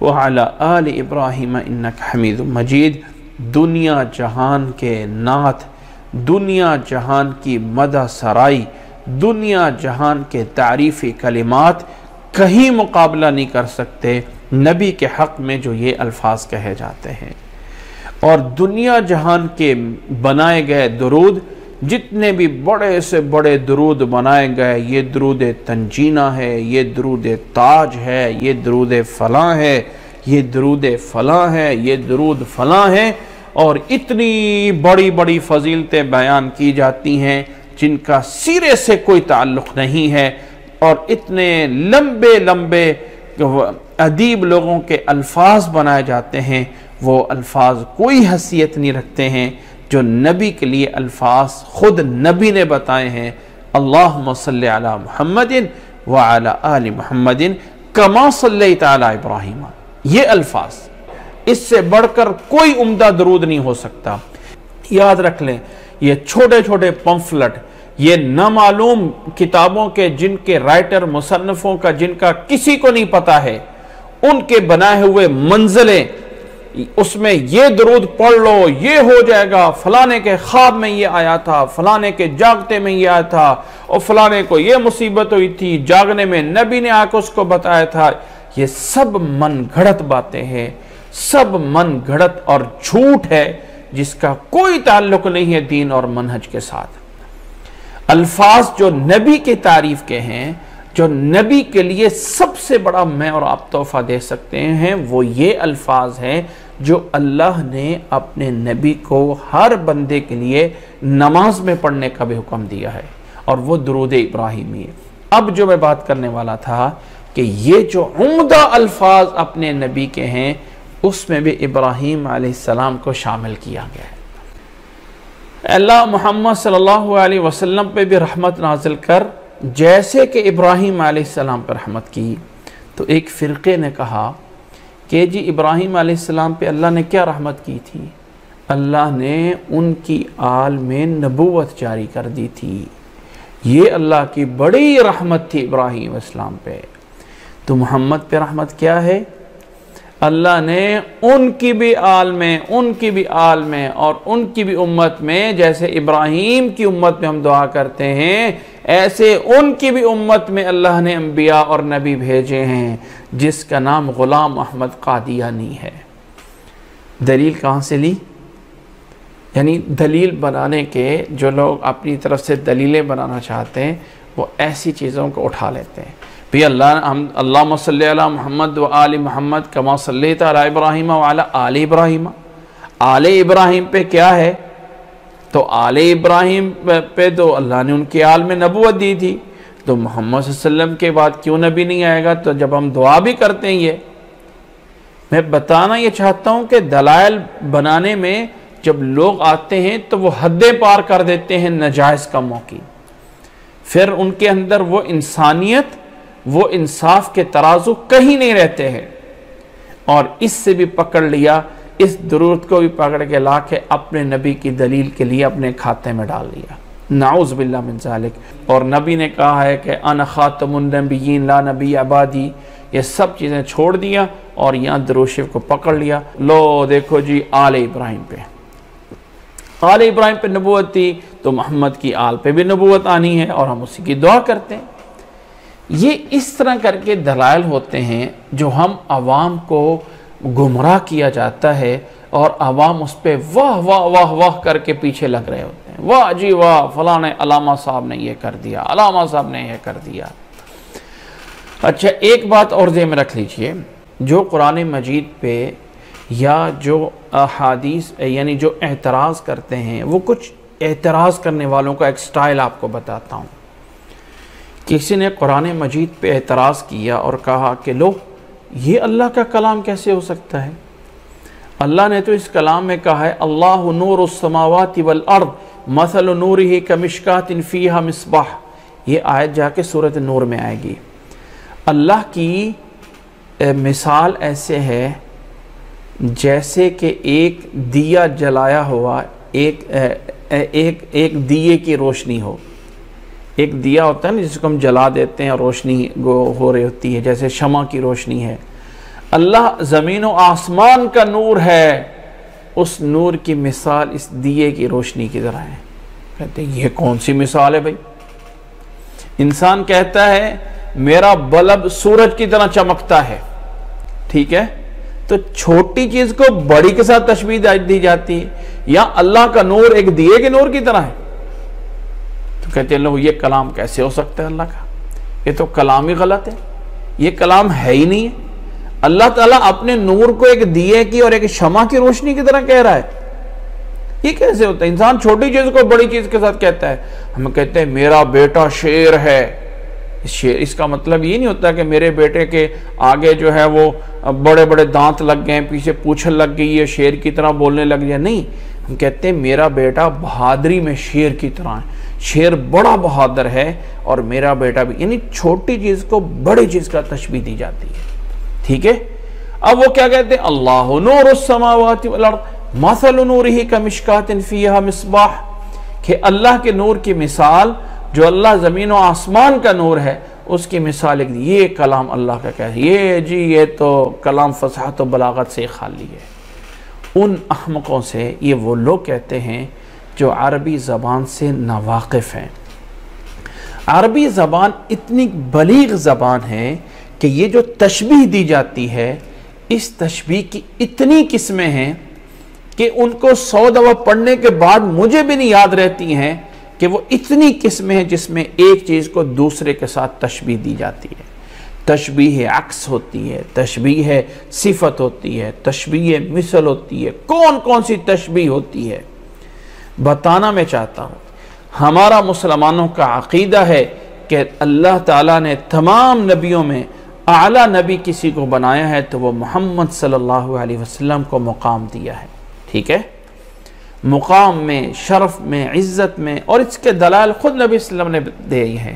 وعلی آل ابراہیم انک حمید مجید۔ دنیا جہان کے نعت، دنیا جہان کی مدح سرائی، دنیا جہان کے تعریفی کلمات کہیں مقابلہ نہیں کر سکتے نبی کے حق میں جو یہ الفاظ کہے جاتے ہیں۔ اور دنیا جہان کے بنائے گئے درود، جتنے بھی بڑے سے بڑے درود بنائے گئے، یہ درود تنجینہ ہے، یہ درود تاج ہے، یہ درود فلاں ہے، یہ درود فلاں ہے، یہ درود فلاں ہے، اور اتنی بڑی بڑی فضیلتیں بیان کی جاتی ہیں جن کا سرے سے کوئی تعلق نہیں ہے، اور اتنے لمبے لمبے ادیب لوگوں کے الفاظ بنائے جاتے ہیں، وہ الفاظ کوئی حیثیت نہیں رکھتے ہیں جو نبی کے لیے الفاظ خود نبی نے بتائے ہیں۔ اللہم صلی علی محمد وعلی آل محمد کما صلیت علی ابراہیم، یہ الفاظ، اس سے بڑھ کر کوئی عمدہ درود نہیں ہو سکتا۔ یاد رکھ لیں، یہ چھوٹے چھوٹے پمفلٹ، یہ نامعلوم کتابوں کے جن کے رائٹر مصنفوں کا جن کا کسی کو نہیں پتا ہے، ان کے بنائے ہوئے منزلیں، اس میں یہ درود پڑھ لو یہ ہو جائے گا، فلانے کے خواب میں یہ آیا تھا، فلانے کے جاگتے میں یہ آیا تھا، اور فلانے کو یہ مصیبت ہوئی تھی، جاگنے میں نبی نے آ کے اس کو بتایا تھا۔ یہ سب من گھڑت باتیں ہیں، سب من گھڑت اور جھوٹ ہے جس کا کوئی تعلق نہیں ہے دین اور منہج کے ساتھ۔ الفاظ جو نبی کی تعریف کے ہیں، جو نبی کے لیے سب سے بڑا میں اور آپ تحفہ دے سکتے ہیں، وہ یہ الفاظ ہیں جو اللہ نے اپنے نبی کو ہر بندے کے لیے نماز میں پڑھنے کا بھی حکم دیا ہے، اور وہ درود ابراہیمی ہے۔ اب جو میں بات کرنے والا تھا کہ یہ جو عمدہ الفاظ اپنے نبی کے ہیں، اس میں بھی ابراہیم علیہ السلام کو شامل کیا گیا ہے۔ اللہ محمد صلی اللہ علیہ وسلم پہ بھی رحمت نازل کر، جیسے کہ ابراہیم علیہ السلام پر رحمت کی۔ تو ایک فرقے نے کہا کہ جی ابراہیم علیہ السلام پہ اللہ نے کیا رحمت کی تھی؟ اللہ نے ان کی آل میں نبوت جاری کر دی تھی، یہ اللہ کی بڑی رحمت تھی ابراہیم علیہ السلام پہ۔ تو محمد پہ رحمت کیا ہے؟ اللہ نے ان کی بھی آل میں، ان کی بھی آل میں، اور ان کی بھی امت میں، جیسے ابراہیم کی امت میں ہم دعا کرتے ہیں، ایسے ان کی بھی امت میں اللہ نے انبیاء اور نبی بھیجے ہیں، جس کا نام غلام احمد قادیانی ہے۔ دلیل کہاں سے لی؟ یعنی دلیل بنانے کے جو لوگ اپنی طرف سے دلیلیں بنانا چاہتے ہیں، وہ ایسی چیزوں کو اٹھا لیتے ہیں۔ بھی اللہم صلی علی محمد و آل محمد کما صلیت علی ابراہیم و علی آل ابراہیم، آل ابراہیم پہ کیا ہے؟ تو آل ابراہیم پہ تو اللہ نے ان کی آل میں نبوت دی تھی، تو محمد صلی اللہ علیہ وسلم کے بعد کیوں نبی نہیں آئے گا؟ تو جب ہم دعا بھی کرتے ہیں، یہ میں بتانا یہ چاہتا ہوں کہ دلائل بنانے میں جب لوگ آتے ہیں تو وہ حدیں پار کر دیتے ہیں نجائز کاموں کی، پھر ان کے اندر وہ انسانیت، وہ انصاف کے ترازو کہیں نہیں رہتے ہیں، اور اس سے بھی پکڑ لیا، اس درود کو بھی پکڑ کے لا کے اپنے نبی کی دلیل کے لیے اپنے کھاتے میں ڈال لیا، نعوذ باللہ من ذالک۔ اور نبی نے کہا ہے کہ انا خاتم النبیین لا نبی عبادی، یہ سب چیزیں چھوڑ دیا اور یہاں درود شریف کو پکڑ لیا، لو دیکھو جی آل ابراہیم پہ، آل ابراہیم پہ نبوت تھی تو محمد کی آل پہ بھی نبوت آنی ہے، اور ہم اسی کی دعا کرتے ہیں۔ یہ اس طرح کر کے دلائل ہوتے ہیں جو ہم عوام کو گمراہ کیا جاتا ہے، اور عوام اس پہ واہ واہ واہ واہ کر کے پیچھے لگ رہے ہوتے ہیں، واہ جی واہ فلاں علامہ صاحب نے یہ کر دیا، علامہ صاحب نے یہ کر دیا۔ اچھا ایک بات اور ذہن میں رکھ لیجئے، جو قرآن مجید پہ یا جو احادیث یعنی جو اعتراض کرتے ہیں، وہ کچھ اعتراض کرنے والوں کا ایک سٹائل آپ کو بتاتا ہوں۔ کسی نے قرآن مجید پہ اعتراض کیا اور کہا کہ لو یہ اللہ کا کلام کیسے ہو سکتا ہے؟ اللہ نے تو اس کلام میں کہا ہے اللہ نور السماوات والارض مثل نورہ کمشکات فیہا مصباح، یہ آیت جا کے سورۃ نور میں آئے گی۔ اللہ کی مثال ایسے ہے جیسے کہ ایک دیا جلایا ہوا، ایک دیے کی روشنی ہو، ایک دیا ہوتا ہے نا جس کو ہم جلا دیتے ہیں اور روشنی ہو رہی ہوتی ہے، جیسے شمع کی روشنی ہے۔ اللہ زمین و آسمان کا نور ہے، اس نور کی مثال اس دیے کی روشنی کی طرح ہے۔ کہتے ہیں یہ کون سی مثال ہے بھائی؟ انسان کہتا ہے میرا بلب سورج کی طرح چمکتا ہے، ٹھیک ہے، تو چھوٹی چیز کو بڑی کے ساتھ تشبیہ دی جاتی ہے، یا اللہ کا نور ایک دیے کے نور کی طرح ہے، تو کہتے ہیں لوگ یہ کلام کیسے ہو سکتا ہے اللہ کا، یہ تو کلام ہی غلط ہے، یہ کلام ہے ہی نہیں ہے۔ اللہ تعالیٰ اپنے نور کو ایک دیے کی اور ایک شمع کی روشنی کی طرح کہہ رہا ہے، یہ کیسے ہوتا ہے؟ انسان چھوٹی چیز کو بڑی چیز کے ساتھ کہتا ہے۔ ہم کہتے ہیں میرا بیٹا شیر ہے، اس کا مطلب یہ نہیں ہوتا کہ میرے بیٹے کے آگے جو ہے وہ بڑے بڑے دانت لگ گئے، پیچھے پونچھ لگ گئی ہے، شیر کی طرح بولنے لگ گیا، نہیں، ہم کہتے ہیں میرا بیٹا بہادری میں شیر کی طرح ہے، شیر بڑا بہادر ہے اور میرا بیٹا بھی، یعنی چھوٹی چیز کو بڑی چیز کا تشبیہ دی جاتی ہے، ٹھیک ہے۔ اب وہ کیا کہتے ہیں؟ اللہ نور السماوات والارض مثل نورہ کمشکات فیہا مصباح، کہ اللہ کے نور کی مثال، جو اللہ زمین و آسمان کا نور ہے اس کی مثال ایک، یہ کلام اللہ کا کیا ہے؟ یہ جی یہ تو کلام فصاحت و بلاغت سے خالی ہے۔ ان احمقوں سے یہ وہ لوگ کہتے ہیں جو عربی زبان سے ناواقف ہیں۔ عربی زبان اتنی بلیغ زبان ہے کہ یہ جو تشبیہ دی جاتی ہے، اس تشبیہ کی اتنی قسمیں ہیں کہ ان کو 100 دفعہ پڑھنے کے بعد مجھے بھی نہیں یاد رہتی ہیں کہ وہ اتنی قسمیں ہیں جس میں ایک چیز کو دوسرے کے ساتھ تشبیہ دی جاتی ہے۔ تشبیہ عکس ہوتی ہے، تشبیہ صفت ہوتی ہے، تشبیہ مثل ہوتی ہے، کون کون سی تشبیہ ہوتی ہے بتانا میں چاہتا ہوں۔ ہمارا مسلمانوں کا عقیدہ ہے کہ اللہ تعالیٰ نے تمام نبیوں میں اعلیٰ نبی کسی کو بنایا ہے تو وہ محمد صلی اللہ علیہ وسلم کو مقام دیا ہے، ٹھیک ہے، مقام میں، شرف میں، عزت میں، اور اس کے دلائل خود نبی صلی اللہ علیہ وسلم نے دے ہیں۔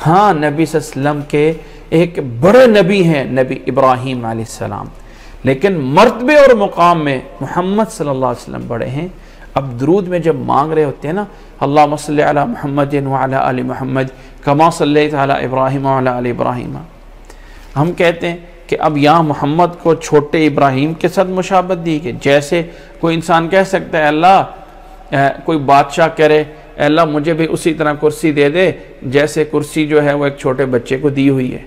ہاں نبی صلی اللہ علیہ وسلم کے ایک بڑے نبی ہیں نبی ابراہیم علیہ السلام، لیکن مرتبے اور مقام میں محمد صلی اللہ علیہ وسلم بڑے ہیں۔ اب درود میں جب مانگ رہے ہوتے ہیں نا، اللہم صلی علی محمد وعلی آل محمد کما صلیت علی ابراہیم وعلی آل ابراہیم، ہم کہتے ہیں کہ اب یہاں محمد کو چھوٹے ابراہیم کے ساتھ مشابہت دی کہ جیسے کوئی انسان کہہ سکتا ہے اللہ، کوئی بادشاہ کہہ رہے اے اللہ مجھے بھی اسی طرح کرسی دے دے جیسے کرسی جو ہے وہ ایک چھوٹے بچے کو دی ہوئی ہے،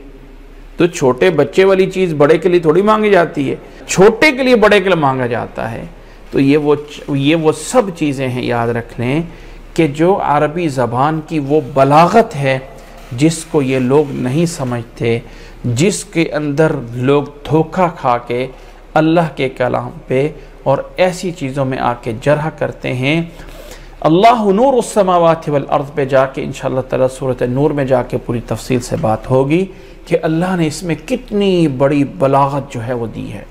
تو چھوٹے بچے والی چیز بڑے کے لیے تھوڑی مانگی جاتی ہے، چھوٹے کے لیے بڑے کے لیے مانگا جاتا ہے۔ تو یہ وہ سب چیزیں ہیں، یاد رکھ لیں کہ جو عربی زبان کی وہ بلاغت ہے جس کو یہ لوگ نہیں سمجھتے، جس کے اندر لوگ دھوکہ کھا کے اللہ کے کلام پہ اور ایسی چیزوں میں آ کے جرح کرتے ہیں۔ اللہ نور السماوات والارض پہ جا کے انشاءاللہ تعالی سورۃ نور میں جا کے پوری تفصیل سے بات ہوگی کہ اللہ نے اس میں کتنی بڑی بلاغت جو ہے وہ دی ہے،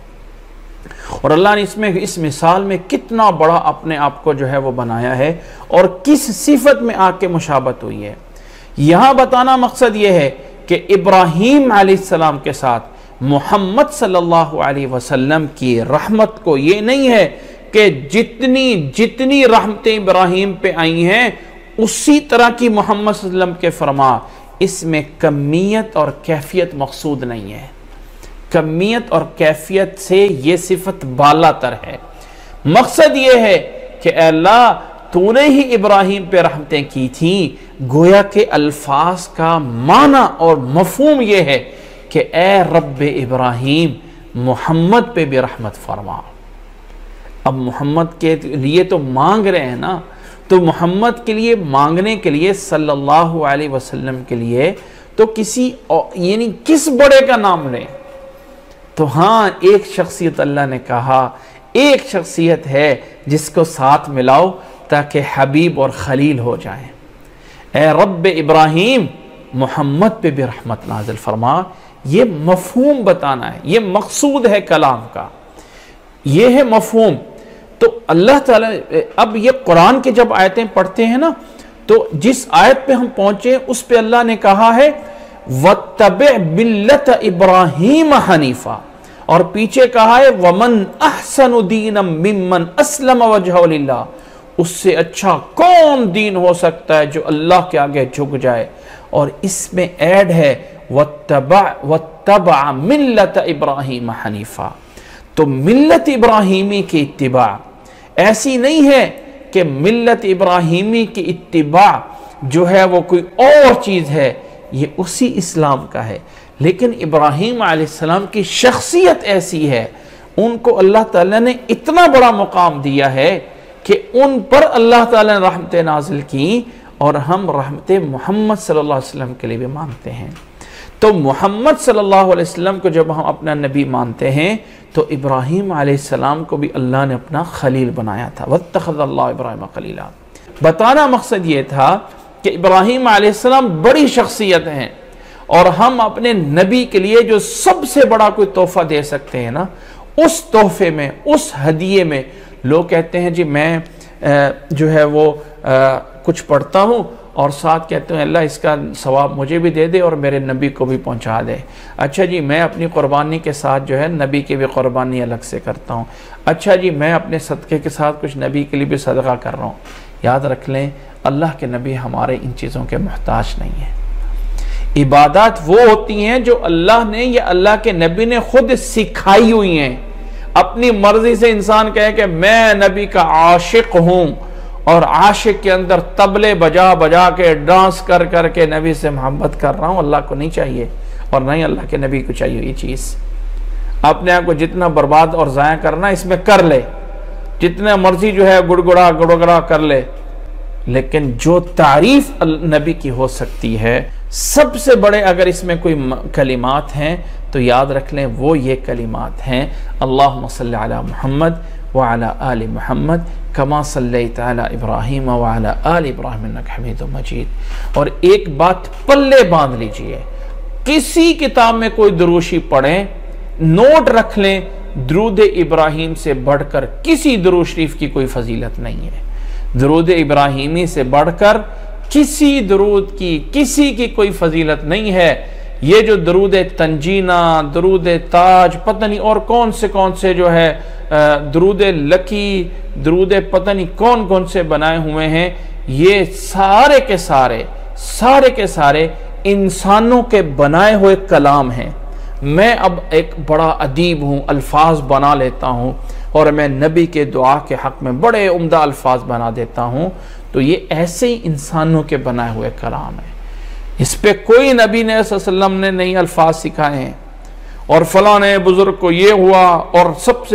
اور اللہ نے اس مثال میں کتنا بڑا اپنے آپ کو جو ہے وہ بنایا ہے اور کس صفت میں آ کے مشابہت ہوئی ہے۔ یہاں بتانا مقصد یہ ہے کہ ابراہیم علیہ السلام کے ساتھ محمد صلی اللہ علیہ وسلم کی رحمت کو یہ نہیں ہے کہ جتنی رحمتیں ابراہیم پہ آئی ہیں اسی طرح کی محمد صلی اللہ علیہ وسلم کے فرما، اس میں کمیت اور کیفیت مقصود نہیں ہے، کمیت اور کیفیت سے یہ صفت بالا تر ہے۔ مقصد یہ ہے کہ اے اللہ تو نے ہی ابراہیم پہ رحمتیں کی تھیں، گویا کہ الفاظ کا معنی اور مفہوم یہ ہے کہ اے رب ابراہیم محمد پہ بھی رحمت فرما۔ اب محمد کے لیے تو مانگ رہے ہیں نا، تو محمد کے لیے مانگنے کے لیے صلی اللہ علیہ وسلم کے لیے تو یعنی کس بڑے کا نام لیں؟ تو ہاں ایک شخصیت اللہ نے کہا، ایک شخصیت ہے جس کو ساتھ ملاؤ تاکہ حبیب اور خلیل ہو جائیں۔ اے رب ابراہیم محمد پہ بھی رحمت نازل فرما، یہ مفہوم بتانا ہے، یہ مقصود ہے کلام کا، یہ ہے مفہوم۔ تو اللہ تعالیٰ اب یہ قرآن کے جب آیتیں پڑھتے ہیں نا، تو جس آیت پہ ہم پہنچے اس پہ اللہ نے کہا ہے وَاتَّبِعْ مِلَّةَ إِبْرَاهِيمَ حَنِيفًا، اور پیچھے کہا ہے وَمَنْ أَحْسَنُ دِينًا مِّمَّنْ أَسْلَمَ وَجْهَهُ لِلَّهِ، اس سے اچھا کون دین ہو سکتا ہے جو اللہ کے آگے جھک جائے، اور اس میں ایڈ ہے وَاتَّبَعَ مِلَّةَ إِبْرَاهِيمَ حَنِيفًا۔ تو ملت ابراہیمی کی اتباع ایسی نہیں ہے کہ ملت ابراہیمی کی اتباع جو ہے وہ کوئی اور چیز ہے، یہ اسی اسلام کا ہے۔ لیکن ابراہیم علیہ السلام کی شخصیت ایسی ہے، ان کو اللہ تعالیٰ نے اتنا بڑا مقام دیا ہے کہ ان پر اللہ تعالیٰ نے رحمتیں نازل کی، اور ہم رحمت محمد صلی اللہ علیہ وسلم کے لیے بھی مانگتے ہیں۔ تو محمد صلی اللہ علیہ وسلم کو جب ہم اپنا نبی مانتے ہیں تو ابراہیم علیہ السلام کو بھی اللہ نے اپنا خلیل بنایا تھا۔ وَاتَّخَذَ اللَّهُ إِبْرَاهِيمَ خَلِيلًا۔ بتانا مقصد یہ تھا کہ ابراہیم علیہ السلام بڑی شخصیت ہیں، اور ہم اپنے نبی کے لیے جو سب سے بڑا کوئی تحفہ دے سکتے ہیں نا، اس تحفے میں، اس ہدیے میں، لوگ کہتے ہیں جی میں جو ہے وہ کچھ پڑھتا ہوں اور ساتھ کہتے ہیں اللہ اس کا ثواب مجھے بھی دے دے اور میرے نبی کو بھی پہنچا دے۔ اچھا جی میں اپنی قربانی کے ساتھ جو ہے نبی کی بھی قربانی الگ سے کرتا ہوں۔ اچھا جی میں اپنے صدقے کے ساتھ کچھ نبی کے لیے بھی صدقہ کر رہا ہوں۔ یاد رکھ لیں اللہ کے نبی ہمارے ان چیزوں کے محتاج نہیں ہیں۔ عبادات وہ ہوتی ہیں جو اللہ نے یا اللہ کے نبی نے خود سکھائی ہوئی ہیں۔ اپنی مرضی سے انسان کہے کہ میں نبی کا عاشق ہوں اور عاشق کے اندر طبلے بجا بجا کے ڈانس کر کر کے نبی سے محبت کر رہا ہوں، اللہ کو نہیں چاہیے اور نہیں اللہ کے نبی کو چاہیے یہ چیز۔ اپنے آپ کو جتنا برباد اور ضائع کرنا اس میں کر لے، جتنا مرضی جو ہے گڑگڑا کر لے، لیکن جو تعریف نبی کی ہو سکتی ہے، سب سے بڑے اگر اس میں کوئی کلمات ہیں تو یاد رکھ لیں وہ یہ کلمات ہیں، اللہم صلی علی محمد وعلی آل محمد کما صلیت علی ابراہیم وعلی آل ابراہیم انک حمید مجید۔ اور ایک بات پلے باندھ لیجئے، کسی کتاب میں کوئی دروشی پڑھیں، نوٹ رکھ لیں، درود ابراہیم سے بڑھ کر کسی درود شریف کی کوئی فضیلت نہیں ہے۔ درود ابراہیمی سے بڑھ کر کسی درود کی کسی کی کوئی فضیلت نہیں ہے۔ یہ جو درود تنجینہ، درود تاج، پتہ نہیں اور کون سے جو ہے درود لکی، درود پتہ نہیں کون سے بنائے ہوئے ہیں، یہ سارے کے سارے انسانوں کے بنائے ہوئے کلام ہیں۔ میں اب ایک بڑا ادیب ہوں، الفاظ بنا لیتا ہوں اور میں نبی کے دعا کے حق میں بڑے عمدہ الفاظ بنا دیتا ہوں، تو یہ ایسے ہی انسانوں کے بنائے ہوئے کلام ہیں۔ اس پہ کوئی نبی نے صلی اللہ علیہ وسلم نے نئی الفاظ سکھائے ہیں اور فلاں بزرگ کو یہ ہوا، اور سب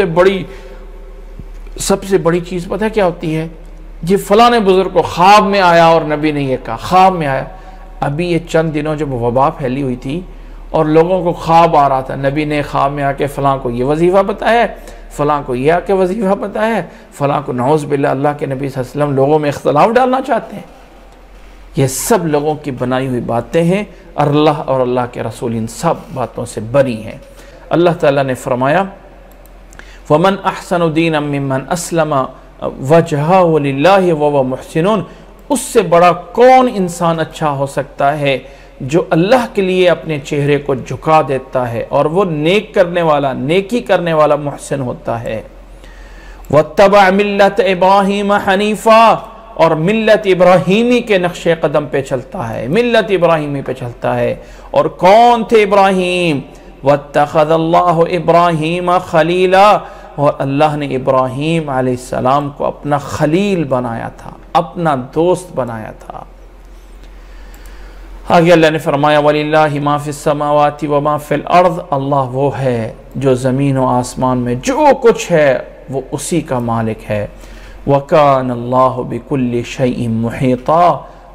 سے بڑی چیز پتہ ہے کیا ہوتی ہے؟ جی فلاں بزرگ کو خواب میں آیا اور نبی نے یہ کہا، خواب میں آیا۔ ابھی یہ چند دنوں جب وبا پھیلی ہوئی تھی اور لوگوں کو خواب آ رہا تھا، نبی نے خواب میں آ کے فلاں کو یہ وظیفہ بتایا ہے، فلاں کو یہ آ کے وظیفہ بتایا ہے، فلاں کو نعوذ باللہ اللہ کے نبی صلی اللہ علیہ وسلم لوگوں میں اختلاف ڈالنا چاہتے ہیں۔ یہ سب لوگوں کی بنائی ہوئی باتیں ہیں، اللہ اور اللہ کے رسول ان سب باتوں سے بری ہیں۔ اللہ تعالیٰ نے فرمایا وَمَنْ أَحْسَنُ دِينًا مِّمَّنْ أَسْلَمَ وَجْهَهُ لِلَّهِ وَهُوَ مُحْسِنٌ۔ اس سے بڑا کون انسان اچھا ہو سکتا ہے جو اللہ کے لیے اپنے چہرے کو جھکا دیتا ہے اور وہ نیکی کرنے والا محسن ہوتا ہے۔ وَاتَّبَعَ مِلَّةَ إِبْرَاهِيمَ حَنِيفًا، اور ملت ابراہیمی کے نقش قدم پہ چلتا ہے، ملت ابراہیمی پہ چلتا ہے۔ اور کون تھے ابراہیم؟ وَاتَّخَذَ اللَّهُ إِبْرَاهِيمَ خَلِيلًا، اور اللہ نے ابراہیم علیہ السلام کو اپنا خلیل بنایا تھا، اپنا دوست بنایا تھا۔ آگے اللہ نے فرمایا وَلِلَّهِ مَا فِي السَّمَاوَاتِ وَمَا فِي الْأَرْضِ، اللہ وہ ہے جو زمین و آسمان میں جو کچھ ہے وہ اسی کا مالک ہے۔ وَكَانَ اللَّهُ بِكُلِّ شَيْءٍ مُحِيطًا،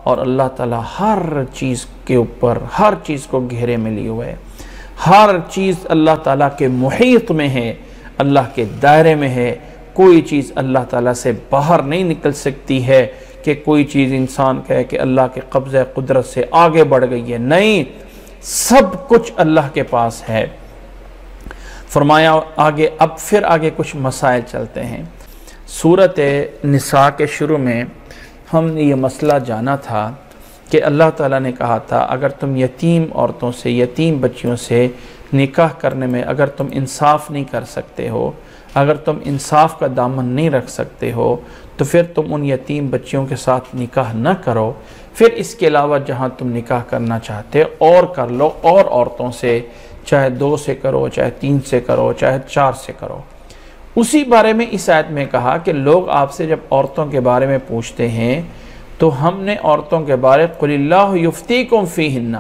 اور اللہ تعالیٰ ہر چیز کے اوپر، ہر چیز کو گھیرے میں لیے ہوئے، ہر چیز اللہ تعالیٰ کے محیط میں ہے، اللہ کے دائرے میں ہے۔ کوئی چیز اللہ تعالیٰ سے باہر نہیں نکل سکتی ہے کہ کوئی چیز انسان کہے کہ اللہ کے قبضہ قدرت سے آگے بڑھ گئی ہے، نہیں، سب کچھ اللہ کے پاس ہے۔ فرمایا آگے کچھ مسائل چلتے ہیں۔ سورۃ نساء کے شروع میں ہم نے یہ مسئلہ جانا تھا کہ اللہ تعالیٰ نے کہا تھا اگر تم یتیم عورتوں سے، یتیم بچیوں سے نکاح کرنے میں اگر تم انصاف نہیں کر سکتے ہو، اگر تم انصاف کا دامن نہیں رکھ سکتے ہو، تو پھر تم ان یتیم بچیوں کے ساتھ نکاح نہ کرو، پھر اس کے علاوہ جہاں تم نکاح کرنا چاہتے اور کر لو، اور عورتوں سے چاہے 2 سے کرو، چاہے 3 سے کرو، چاہے 4 سے کرو۔ اسی بارے میں اس آیت میں کہا کہ لوگ آپ سے جب عورتوں کے بارے میں پوچھتے ہیں تو ہم نے عورتوں کے بارے قُلِ اللَّهُ يُفْتِيكُمْ فِيهِنَّ،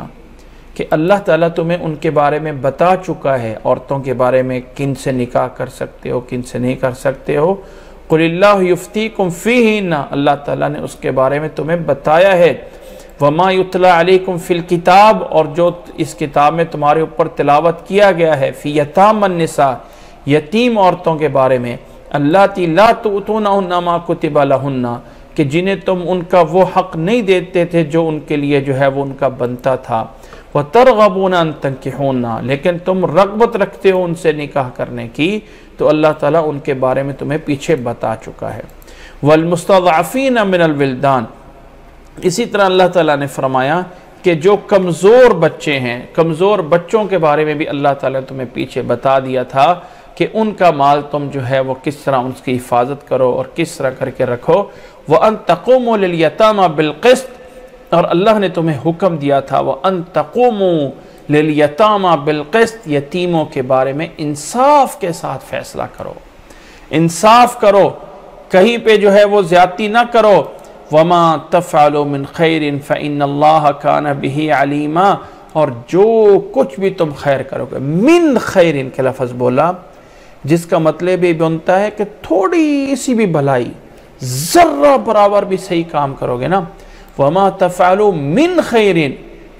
کہ اللہ تعالیٰ تمہیں ان کے بارے میں بتا چکا ہے، عورتوں کے بارے میں کن سے نکاح کر سکتے ہو، کن سے نہیں کر سکتے ہو۔ قُلِ اللَّهُ يُفْتِيكُمْ فِيهِنَّ، اللہ تعالیٰ نے اس کے بارے میں تمہیں بتایا ہے۔ وَمَا يُتْلَى عَلَيْكُمْ فِي الْكِتَابِ، اور جو اس کتاب میں تمہارے اوپر تلاوت کیا گیا ہے، فِي يَتَامَ النِّسَاءِ، یتیم عورتوں کے بارے میں، اللَّاتِي لَا تُؤْتُونَهُنَّ مَا كُتِبَ لَهُنَّ، کہ جنہیں تم ان کا وہ حق نہیں دیتے تھے جو ان کے لیے جو ہے وہ ان کا بنتا تھا۔ وَتَرْغَبُونَ أَن تَنكِحُونَ، لیکن تم رغبت رکھتے ہو ان سے نکاح کرنے کی، تو اللہ تعالیٰ ان کے بارے میں تمہیں پیچھے بتا چکا ہے۔ وَالْمُسْتَضْعَفِينَ مِنَ الْوِلْدَانِ، اسی طرح اللہ تعالیٰ نے فرمایا کہ جو کمزور بچے ہیں، کمزور بچوں کے بارے میں بھی اللہ تعالیٰ نے تمہیں پیچھے بتا دیا تھا کہ ان کا مال تم جو ہے وہ کس طرح اس کی حفاظت کرو اور کس طرح کر کے رکھو۔ وَأَن تَقُومُوا لِلْيَتَامَى بِالْقِسْطِ، اور اللہ نے تمہیں حکم دیا تھا وَأَن تَقُومُوا لِلْيَتَامَى بِالْقِسْطِ، یتیموں کے بارے میں انصاف کے ساتھ فیصلہ کرو، انصاف کرو، کہیں پہ جو ہے وہ زیادتی نہ کرو۔ وَمَا تَفْعَلُوا مِنْ خَيْرٍ فَإِنَّ اللَّهَ كَانَ بِهِ عَلِيمًا، اور جو کچھ بھی تم خیر کرو گے، من خیرن کے لفظ بولا، جس کا مطلب یہ بنتا ہے کہ تھوڑی سی بھی بھلائی، ذرہ برابر بھی صحیح کام کرو گے نا، وَمَا تَفْعَلُوا مِنْ خَيْرٍ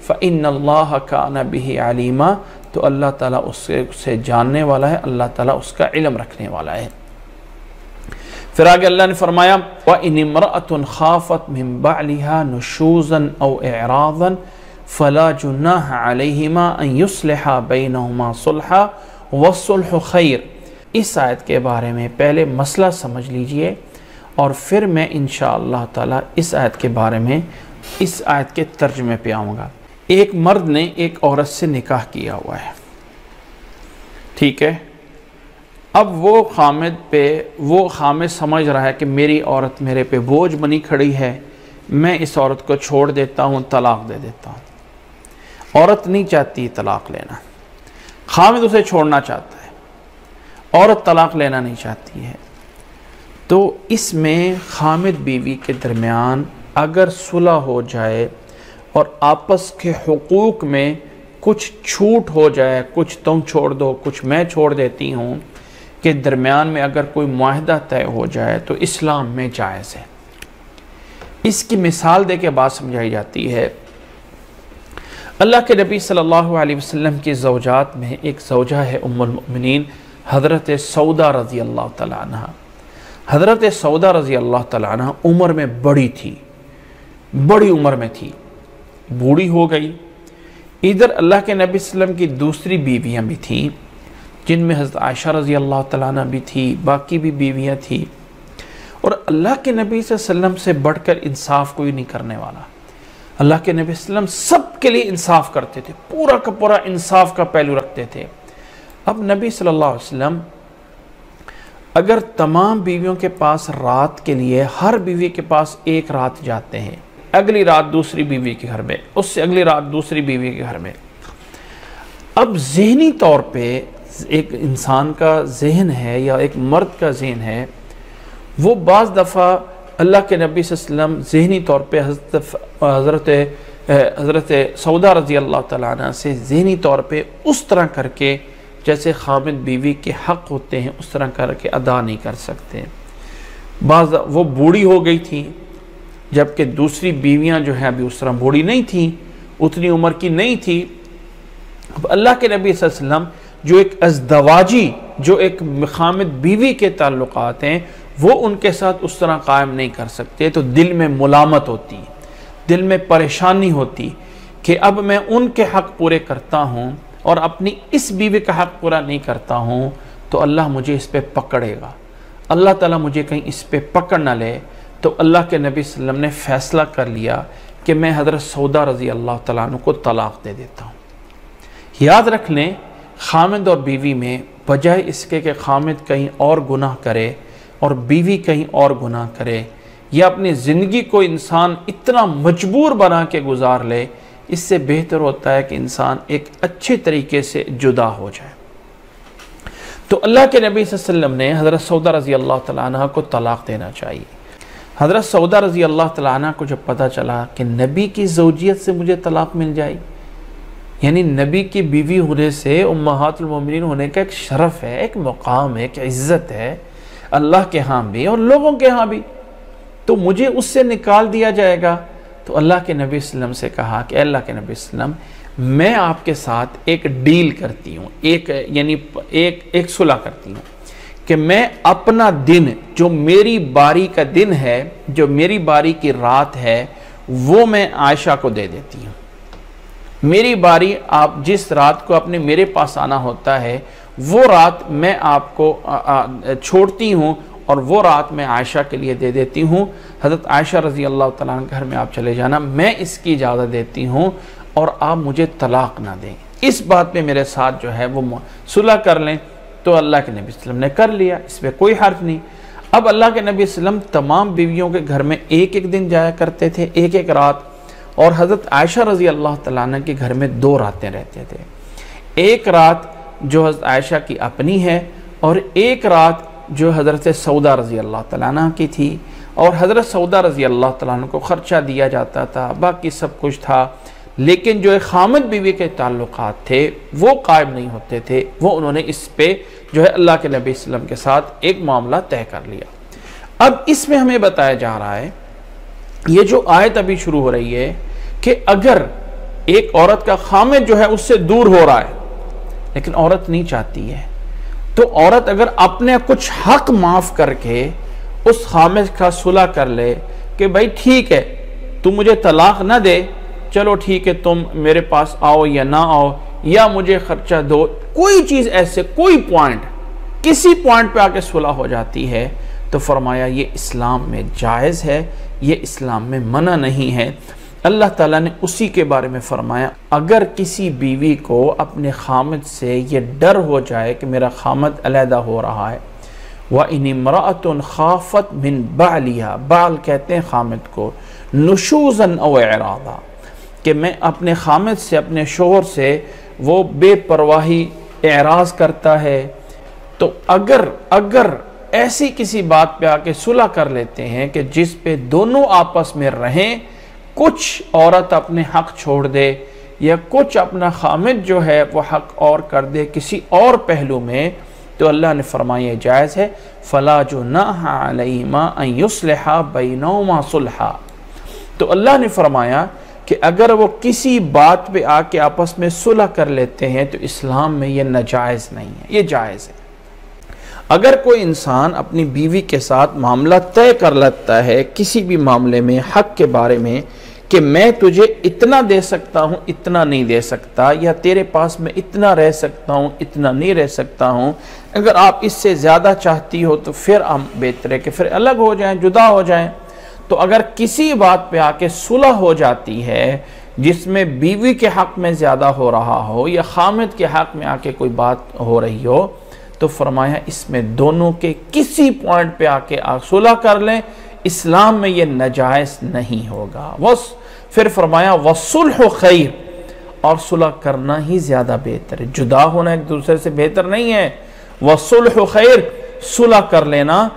فَإِنَّ اللَّهَ كَانَ بِهِ عَلِيمًا، تو اللہ تعالیٰ اس سے جاننے والا ہے، اللہ تعالیٰ اس کا علم رکھنے والا ہے۔ پھر آگے اللہ نے فرمایا وَإِنِ امْرَأَةٌ خَافَتْ مِنْ بَعْلِهَا نُشُوزًا أَوْ إِعْرَاضًا فَلَا جُنَاحَ عَلَيْهِمَا أَنْ يُصْلِحَا بَيْنَهُمَا صُلْحًا وَالصُّلْحُ خَيْرٌ۔ اس آیت کے بارے میں پہلے مسئلہ سمجھ لیجئے، اور پھر میں انشاءاللہ تعالی اس آیت کے بارے میں اس آیت کے ترجمے پہ آؤں گا۔ ایک مرد نے ایک عورت سے نکاح کیا ہوا ہے، ٹھیک ہے، اب وہ خامد سمجھ رہا ہے کہ میری عورت میرے پہ بوجھ بنی کھڑی ہے، میں اس عورت کو چھوڑ دیتا ہوں، طلاق دے دیتا ہوں۔ عورت نہیں چاہتی طلاق لینا، خامد اسے چھوڑنا چاہتا ہے، عورت طلاق لینا نہیں چاہتی ہے۔ تو اس میں خامد بیوی کے درمیان اگر صلح ہو جائے اور آپس کے حقوق میں کچھ چھوٹ ہو جائے، کچھ تم چھوڑ دو کچھ میں چھوڑ دیتی ہوں، کہ درمیان میں اگر کوئی معاہدہ طے ہو جائے تو اسلام میں جائز ہے۔ اس کی مثال دے کے بات سمجھائی جاتی ہے۔ اللہ کے نبی صلی اللہ علیہ وسلم کی زوجات میں ایک زوجہ ہے ام المؤمنین حضرت سودہ رضی اللہ تعالیٰ عنہ۔ حضرت سودہ رضی اللہ تعالیٰ عنہ عمر میں بڑی تھی، بڑی عمر میں تھی، بوڑھی ہو گئی۔ ادھر اللہ کے نبی صلی اللہ علیہ وسلم کی دوسری بیویاں بھی تھیں، جن میں حضرت عائشہ رضی اللہ تعالیٰ عنہ بھی تھی، باقی بھی بیویاں تھیں۔ اور اللہ کے نبی صلی اللہ علیہ وسلم سے بڑھ کر انصاف کوئی نہیں کرنے والا۔ اللہ کے نبی صلی اللہ علیہ وسلم سب کے لیے انصاف کرتے تھے، پورا کا پورا انصاف کا پہلو رکھتے تھے۔ اب نبی صلی اللہ علیہ وسلم اگر تمام بیویوں کے پاس رات کے لیے، ہر بیوی کے پاس ایک رات جاتے ہیں، اگلی رات دوسری بیوی کے گھر میں، اس سے اگلی رات دوسری بیوی کے گھر میں، اب ذہنی طور پہ ایک انسان کا ذہن ہے یا ایک مرد کا ذہن ہے، وہ بعض دفعہ اللہ کے نبی صلی اللہ علیہ وسلم ذہنی طور پہ حضرت سودہ رضی اللہ تعالیٰ عنہ سے ذہنی طور پہ اس طرح کر کے جیسے خامد بیوی کے حق ہوتے ہیں اس طرح کر کے ادا نہیں کر سکتے۔ بعض وہ بوڑھی ہو گئی تھی، جبکہ دوسری بیویاں جو ہیں ابھی اس طرح بوڑھی نہیں تھیں، اتنی عمر کی نہیں تھی۔ اب اللہ کے نبی صلی اللہ علیہ وسلم جو ایک ازدواجی، جو ایک خامد بیوی کے تعلقات ہیں، وہ ان کے ساتھ اس طرح قائم نہیں کر سکتے، تو دل میں ملامت ہوتی، دل میں پریشانی ہوتی کہ اب میں ان کے حق پورے کرتا ہوں اور اپنی اس بیوی کا حق پورا نہیں کرتا ہوں تو اللہ مجھے اس پہ پکڑے گا، اللہ تعالیٰ مجھے کہیں اس پہ پکڑ نہ لے۔ تو اللہ کے نبی صلی اللہ علیہ وسلم نے فیصلہ کر لیا کہ میں حضرت سودہ رضی اللہ تعالیٰ عنہ کو طلاق دے دیتا ہوں۔ یاد رکھ لیں، خامد اور بیوی میں بجائے اس کے کہ خامد کہیں اور گناہ کرے اور بیوی کہیں اور گناہ کرے، یا اپنی زندگی کو انسان اتنا مجبور بنا کے گزار لے، اس سے بہتر ہوتا ہے کہ انسان ایک اچھے طریقے سے جدا ہو جائے۔ تو اللہ کے نبی صلی اللہ علیہ وسلم نے حضرت سودہ رضی اللہ تعالیٰ عنہ کو طلاق دینا چاہیے۔ حضرت سودہ رضی اللہ تعالیٰ عنہ کو جب پتہ چلا کہ نبی کی زوجیت سے مجھے طلاق مل جائے، یعنی نبی کی بیوی ہونے سے امہات المومنین ہونے کا ایک شرف ہے، ایک مقام ہے، ایک عزت ہے اللہ کے ہاں بھی اور لوگوں کے ہاں بھی، تو مجھے اس سے نکال دیا جائے گا؟ تو اللہ کے نبی صلی اللہ علیہ وسلم سے کہا کہ اللہ کے نبی صلی اللہ علیہ وسلم میں آپ کے ساتھ ایک ڈیل کرتی ہوں، ایک صلح کرتی ہوں کہ میں اپنا دن، جو میری باری کا دن ہے، جو میری باری کی رات ہے، وہ میں عائشہ کو دے دیتی ہوں۔ میری باری، آپ جس رات کو اپنے میرے پاس آنا ہوتا ہے وہ رات میں آپ کو چھوڑتی ہوں اور وہ رات میں عائشہ کے لیے دے دیتی ہوں۔ حضرت عائشہ رضی اللہ تعالیٰ عنہ کے گھر میں آپ چلے جانا، میں اس کی اجازت دیتی ہوں اور آپ مجھے طلاق نہ دیں، اس بات پہ میرے ساتھ جو ہے وہ صلح کر لیں۔ تو اللہ کے نبی صلی اللہ علیہ وسلم نے کر لیا، اس پہ کوئی حرج نہیں۔ اب اللہ کے نبی صلی اللہ علیہ وسلم تمام بیویوں کے گھر میں ایک ایک دن جایا کرتے تھے، ایک ایک رات، اور حضرت عائشہ رضی اللہ تعالیٰ عنہ کے گھر میں 2 راتیں رہتے تھے۔ ایک رات جو حضرت عائشہ کی اپنی ہے اور ایک رات جو حضرت سودہ رضی اللہ تعالیٰ عنہ کی تھی، اور حضرت سودہ رضی اللہ تعالیٰ عنہ کو خرچہ دیا جاتا تھا، باقی سب کچھ تھا، لیکن جو خامد بیوی کے تعلقات تھے وہ قائم نہیں ہوتے تھے، وہ انہوں نے اس پہ جو ہے اللہ کے نبی صلی اللہ علیہ وسلم کے ساتھ ایک معاملہ طے کر لیا۔ اب اس میں ہمیں بتایا جا رہا ہے، یہ جو آیت ابھی شروع ہو رہی ہے، کہ اگر ایک عورت کا خامد جو ہے اس سے دور ہو رہا ہے لیکن عورت نہیں چاہتی ہے، تو عورت اگر اپنے کچھ حق معاف کر کے اس خامد کا صلح کر لے کہ بھائی ٹھیک ہے تم مجھے طلاق نہ دے، چلو ٹھیک ہے تم میرے پاس آؤ یا نہ آؤ، یا مجھے خرچہ دو، کوئی چیز ایسے، کوئی پوائنٹ، کسی پوائنٹ پہ آ کے صلح ہو جاتی ہے، تو فرمایا یہ اسلام میں جائز ہے، یہ اسلام میں منع نہیں ہے۔ اللہ تعالیٰ نے اسی کے بارے میں فرمایا، اگر کسی بیوی کو اپنے خامد سے یہ ڈر ہو جائے کہ میرا خامد علیحدہ ہو رہا ہے، وَإِنِ امْرَأَةٌ خَافَتْ مِنْ بَعْلِهَا، بعل کہتے ہیں خامد کو، نشوزاً او اعراضا، کہ میں اپنے خامد سے، اپنے شوہر سے وہ بے پرواہی اعراض کرتا ہے، تو اگر ایسی کسی بات پہ آ کے صلح کر لیتے ہیں کہ جس پہ دونوں آپس میں رہیں، کچھ عورت اپنے حق چھوڑ دے یا کچھ اپنا خامد جو ہے وہ حق اور کر دے کسی اور پہلو میں، تو اللہ نے فرمایا جائز ہے، فَلَا جُنَاحَ عَلَيْهِمَا أَن يُصْلِحَا بَيْنَهُمَا صُلْحًا، تو اللہ نے فرمایا کہ اگر وہ کسی بات پہ آ کے آپس میں صلح کر لیتے ہیں تو اسلام میں یہ ناجائز نہیں ہے، یہ جائز ہے۔ اگر کوئی انسان اپنی بیوی کے ساتھ معاملہ طے کر لیتا ہے کسی بھی معاملے میں، حق کے بارے میں، کہ میں تجھے اتنا دے سکتا ہوں، اتنا نہیں دے سکتا، یا تیرے پاس میں اتنا رہ سکتا ہوں، اتنا نہیں رہ سکتا ہوں، اگر آپ اس سے زیادہ چاہتی ہو تو پھر ہم بہتر ہے کہ پھر الگ ہو جائیں، جدا ہو جائیں۔ تو اگر کسی بات پہ آ کے صلح ہو جاتی ہے جس میں بیوی کے حق میں زیادہ ہو رہا ہو یا خامد کے حق میں آ کے کوئی بات ہو رہی ہو، تو فرمایا اس میں دونوں کے کسی پوائنٹ پہ آ کے صلح کر لیں، اسلام میں یہ ناجائز نہیں ہوگا۔ پھر فرمایا وَالصُّلْحُ خَيْرٌ، اور صلح کرنا ہی زیادہ بہتر ہے، جدا ہونا ایک دوسرے سے بہتر نہیں ہے۔ وَالصُّلْحُ خَيْرٌ، صلح کر لینا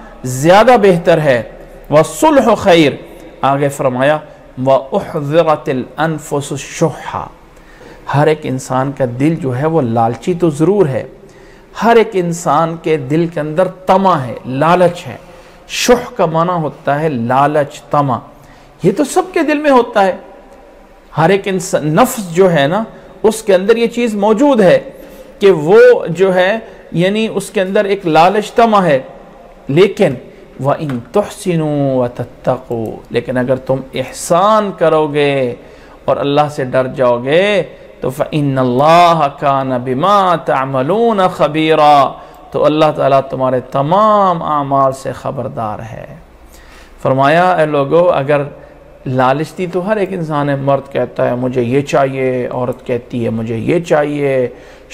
زیادہ بہتر ہے۔ وَالصُّلْحُ خَيْرٌ، آگے فرمایا وَأُحْضِرَتِ الْأَنفُسُ الشُّحَّ، ہر ایک انسان کا دل جو ہے وہ لالچی تو ضرور ہے، ہر ایک انسان کے دل کے اندر طمع ہے، لالچ ہے۔ شح کا معنی ہوتا ہے لالچ، طمع، یہ تو سب کے دل میں ہوتا ہے، ہر ایک انسان، نفس جو ہے نا اس کے اندر یہ چیز موجود ہے کہ وہ جو ہے یعنی اس کے اندر ایک لالچ، طمع ہے، لیکن وَإِن تُحْسِنُوا وَتَتَّقُوا، لیکن اگر تم احسان کرو گے اور اللہ سے ڈر جاؤ گے تو فَإِنَّ اللَّهَ كَانَ بِمَا تَعْمَلُونَ خَبِيرًا، تو اللہ تعالیٰ تمہارے تمام اعمال سے خبردار ہے۔ فرمایا اے لوگو، اگر لالچتی تو ہر ایک انسان ہے، مرد کہتا ہے مجھے یہ چاہیے، عورت کہتی ہے مجھے یہ چاہیے،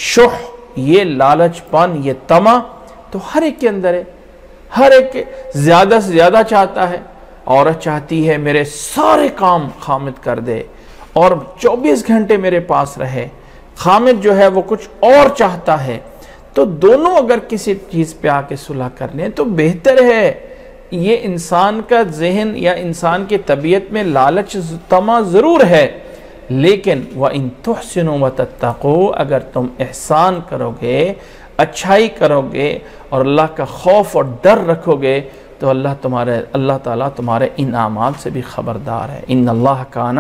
شح، یہ لالچ پن، یہ طمع تو ہر ایک کے اندر ہے، ہر ایک زیادہ سے زیادہ چاہتا ہے۔ عورت چاہتی ہے میرے سارے کام خامد کر دے اور 24 گھنٹے میرے پاس رہے، خامد جو ہے وہ کچھ اور چاہتا ہے، تو دونوں اگر کسی چیز پہ آ کے صلح کر لیں تو بہتر ہے۔ یہ انسان کا ذہن یا انسان کی طبیعت میں لالچ، طمع ضرور ہے، لیکن وَإِن تُحْسِنُوا وَتَتَّقُوا، اگر تم احسان کرو گے، اچھائی کرو گے اور اللہ کا خوف اور ڈر رکھو گے تو اللہ تعالیٰ تمہارے ان اعمال سے بھی خبردار ہے۔ ان اللہ کان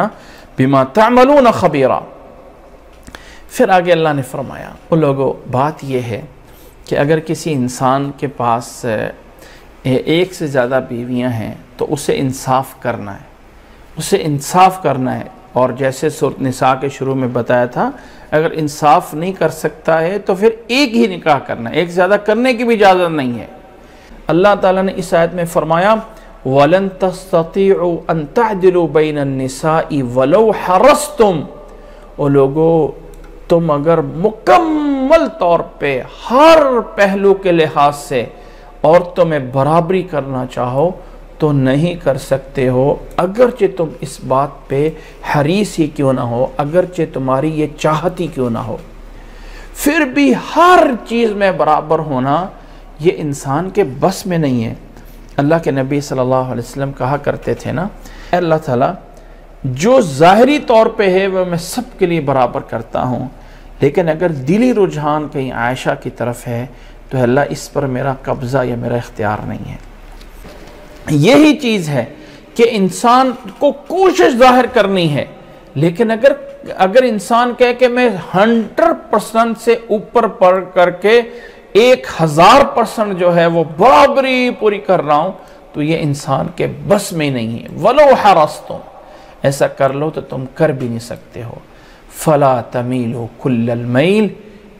بما تعملون خبیرا۔ پھر آگے اللہ نے فرمایا وہ لوگوں بات یہ ہے کہ اگر کسی انسان کے پاس ایک سے زیادہ بیویاں ہیں تو اسے انصاف کرنا ہے، اور جیسے سورۃ نساء کے شروع میں بتایا تھا اگر انصاف نہیں کر سکتا ہے تو پھر ایک ہی نکاح کرنا ہے، ایک زیادہ کرنے کی بھی اجازت نہیں ہے۔ اللہ تعالیٰ نے اس آیت میں فرمایا وَلَن تَسْتَطِيعُوا أَن تَعْدِلُوا بَيْنَ النِّسَاءِ وَلَوْ حَرَصْتُمْ، او لوگو تم اگر مکمل طور پہ ہر پہلو کے لحاظ سے عورتوں میں برابری کرنا چاہو تو نہیں کر سکتے ہو، اگرچہ تم اس بات پہ حریص ہی کیوں نہ ہو، اگرچہ تمہاری یہ چاہتی کیوں نہ ہو، پھر بھی ہر چیز میں برابر ہونا یہ انسان کے بس میں نہیں ہے۔ اللہ کے نبی صلی اللہ علیہ وسلم کہا کرتے تھے نا، اے اللہ تعالیٰ جو ظاہری طور پہ ہے وہ میں سب کے لیے برابر کرتا ہوں، لیکن اگر دلی رجحان کہیں عائشہ کی طرف ہے تو اللہ اس پر میرا قبضہ یا میرا اختیار نہیں ہے۔ یہی چیز ہے کہ انسان کو کوشش ظاہر کرنی ہے، لیکن اگر انسان کہے کہ میں 100% سے اوپر پڑھ کر کے 1000% جو ہے وہ برابری پوری کر رہا ہوں تو یہ انسان کے بس میں نہیں ہے۔ وَلَوْ حَرَصْتُمْ، ایسا کر لو تو تم کر بھی نہیں سکتے ہو۔ فَلَا تَمِيلُوا كُلَّ الْمَيْلِ،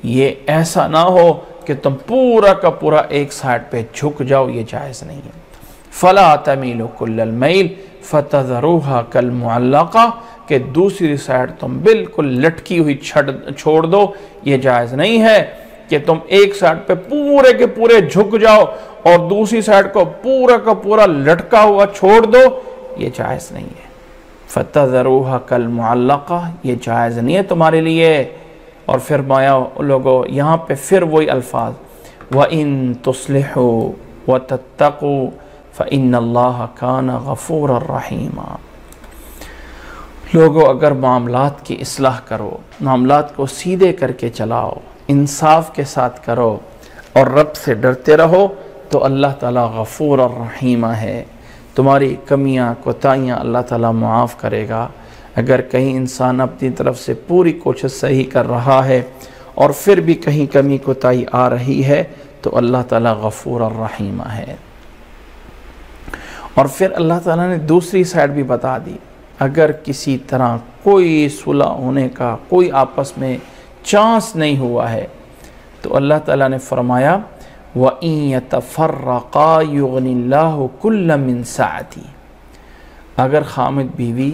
یہ ایسا نہ ہو کہ تم پورا کا پورا ایک سائڈ پہ جھک جاؤ، یہ جائز نہیں ہے۔ فَلَا تَمِيلُوا كُلَّ الْمَيْلِ فَتَذَرُوهَا كَالْمُعَلَّقَةِ، کہ دوسری سائڈ تم بالکل لٹکی ہوئی چھوڑ دو، یہ جائز نہیں ہے کہ تم ایک سائڈ پہ پورے کے پورے جھک جاؤ اور دوسری سائڈ کو پورا کا پورا لٹکا ہوا چھوڑ دو، یہ جائز نہیں ہے۔ فَتَذَرُوهَا كَالْمُعَلَّقَةِ، یہ جائز نہیں ہے تمہارے لیے۔ اور پھر لوگوں یہاں پہ پھر وہی الفاظ وَإِن تُصْلِحُوا وَتَتَّقُوا فَإِنَّ اللَّهَ كَانَ غَفُورًا رَحِيمًا۔ لوگوں اگر معاملات کی اصلاح کرو، معاملات کو سیدھے کر کے چلاؤ، انصاف کے ساتھ کرو اور رب سے ڈرتے رہو تو اللہ تعالیٰ غفور الرحیم ہے، تمہاری کمیاں کوتاہیاں اللہ تعالیٰ معاف کرے گا۔ اگر کہیں انسان اپنی طرف سے پوری کوشش صحیح کر رہا ہے اور پھر بھی کہیں کمی کوتاہی آ رہی ہے تو اللہ تعالیٰ غفور الرحیم ہے۔ اور پھر اللہ تعالیٰ نے دوسری سائڈ بھی بتا دی، اگر کسی طرح کوئی صلح ہونے کا کوئی آپس میں چانس نہیں ہوا ہے تو اللہ تعالیٰ نے فرمایا وَإِن يَتَفَرَّقَا يُغْنِ اللَّهُ كُلًّا مِّن سَعَتِهِ، اگر خامد بیوی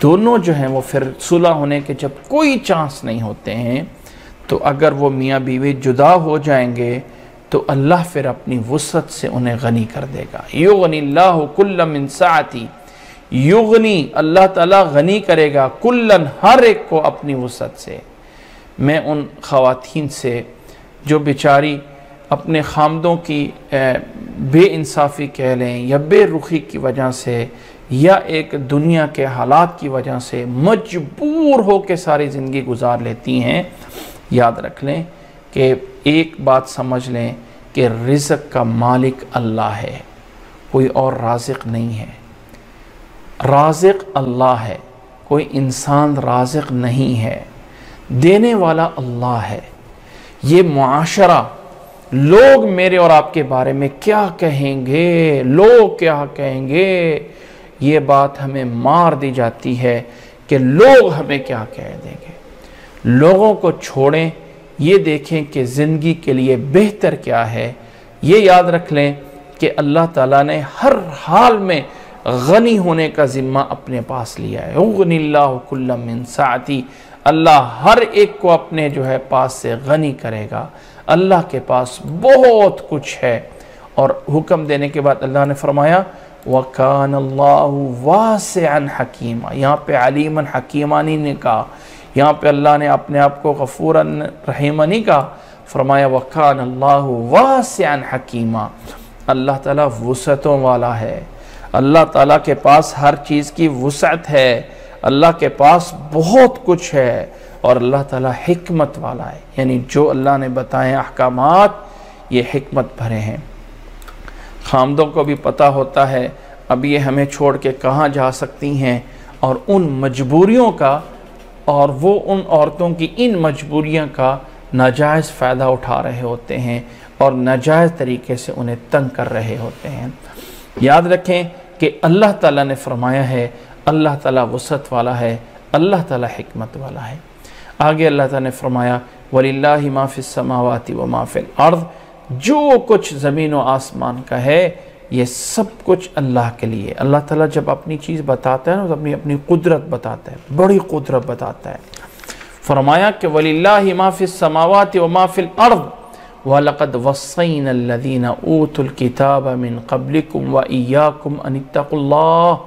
دونوں جو ہیں وہ پھر صلح ہونے کے جب کوئی چانس نہیں ہوتے ہیں تو اگر وہ میاں بیوی جدا ہو جائیں گے تو اللہ پھر اپنی وسعت سے انہیں غنی کر دے گا۔ یغنی اللہ کل من سعتی، یغنی اللہ تعالیٰ غنی کرے گا کلن ہر ایک کو اپنی وسعت سے۔ میں ان خواتین سے جو بیچاری اپنے خامدوں کی بے انصافی کہہ لیں یا بے رخی کی وجہ سے یا ایک دنیا کے حالات کی وجہ سے مجبور ہو کے ساری زندگی گزار لیتی ہیں، یاد رکھ لیں کہ ایک بات سمجھ لیں کہ رزق کا مالک اللہ ہے، کوئی اور رازق نہیں ہے۔ رازق اللہ ہے، کوئی انسان رازق نہیں ہے، دینے والا اللہ ہے۔ یہ معاشرہ، لوگ میرے اور آپ کے بارے میں کیا کہیں گے، لوگ کیا کہیں گے، یہ بات ہمیں مار دی جاتی ہے کہ لوگ ہمیں کیا کہہ دیں گے۔ لوگوں کو چھوڑیں، یہ دیکھیں کہ زندگی کے لیے بہتر کیا ہے۔ یہ یاد رکھ لیں کہ اللہ تعالیٰ نے ہر حال میں غنی ہونے کا ذمہ اپنے پاس لیا ہے۔ اغنی اللہ کل من سعتی، اللہ ہر ایک کو اپنے جو ہے پاس سے غنی کرے گا۔ اللہ کے پاس بہت کچھ ہے۔ اور حکم دینے کے بعد اللہ نے فرمایا وَكَانَ اللَّهُ وَاسِعًا حَكِيمًا، یہاں پہ علیمًا حکیمًا نہیں کہا، یہاں پہ اللہ نے اپنے آپ کو غفوراً رحیمًا نہیں کہا، فرمایا وَكَانَ اللَّهُ وَاسِعًا حَكِيمًا، اللہ تعالیٰ وسعتوں والا ہے، اللہ تعالیٰ کے پاس ہر چیز کی وسعت ہے، اللہ کے پاس بہت کچھ ہے اور اللہ تعالیٰ حکمت والا ہے، یعنی جو اللہ نے بتائے احکامات یہ حکمت بھرے ہیں۔ خامدوں کو بھی پتہ ہوتا ہے اب یہ ہمیں چھوڑ کے کہاں جا سکتی ہیں، اور ان مجبوریوں کا اور وہ ان عورتوں کی ان مجبوریوں کا ناجائز فائدہ اٹھا رہے ہوتے ہیں اور ناجائز طریقے سے انہیں تنگ کر رہے ہوتے ہیں۔ یاد رکھیں کہ اللہ تعالیٰ نے فرمایا ہے اللہ تعالیٰ وسعت والا ہے، اللہ تعالیٰ حکمت والا ہے۔ آگے اللہ تعالیٰ نے فرمایا وَلِلَّهِ مَا فِي السَّمَاوَاتِ وَمَا فِي الْأَرْضِ، جو کچھ زمین و آسمان کا ہے یہ سب کچھ اللہ کے لیے۔ اللہ تعالیٰ جب اپنی چیز بتاتا ہے تو اپنی قدرت بتاتا ہے، بڑی قدرت بتاتا ہے۔ فرمایا کہ وَلِلَّهِ مَا فِي السَّمَاوَاتِ وَمَا فِي الْأَرْضِ وَلَقَدْ وَصَّيْنَا الَّذِينَ أُوتُوا الْكِتَابَ مِنْ قَبْلِكُمْ وَإِيَّاكُمْ أَنِ اتَّقُوا اللَّهَ،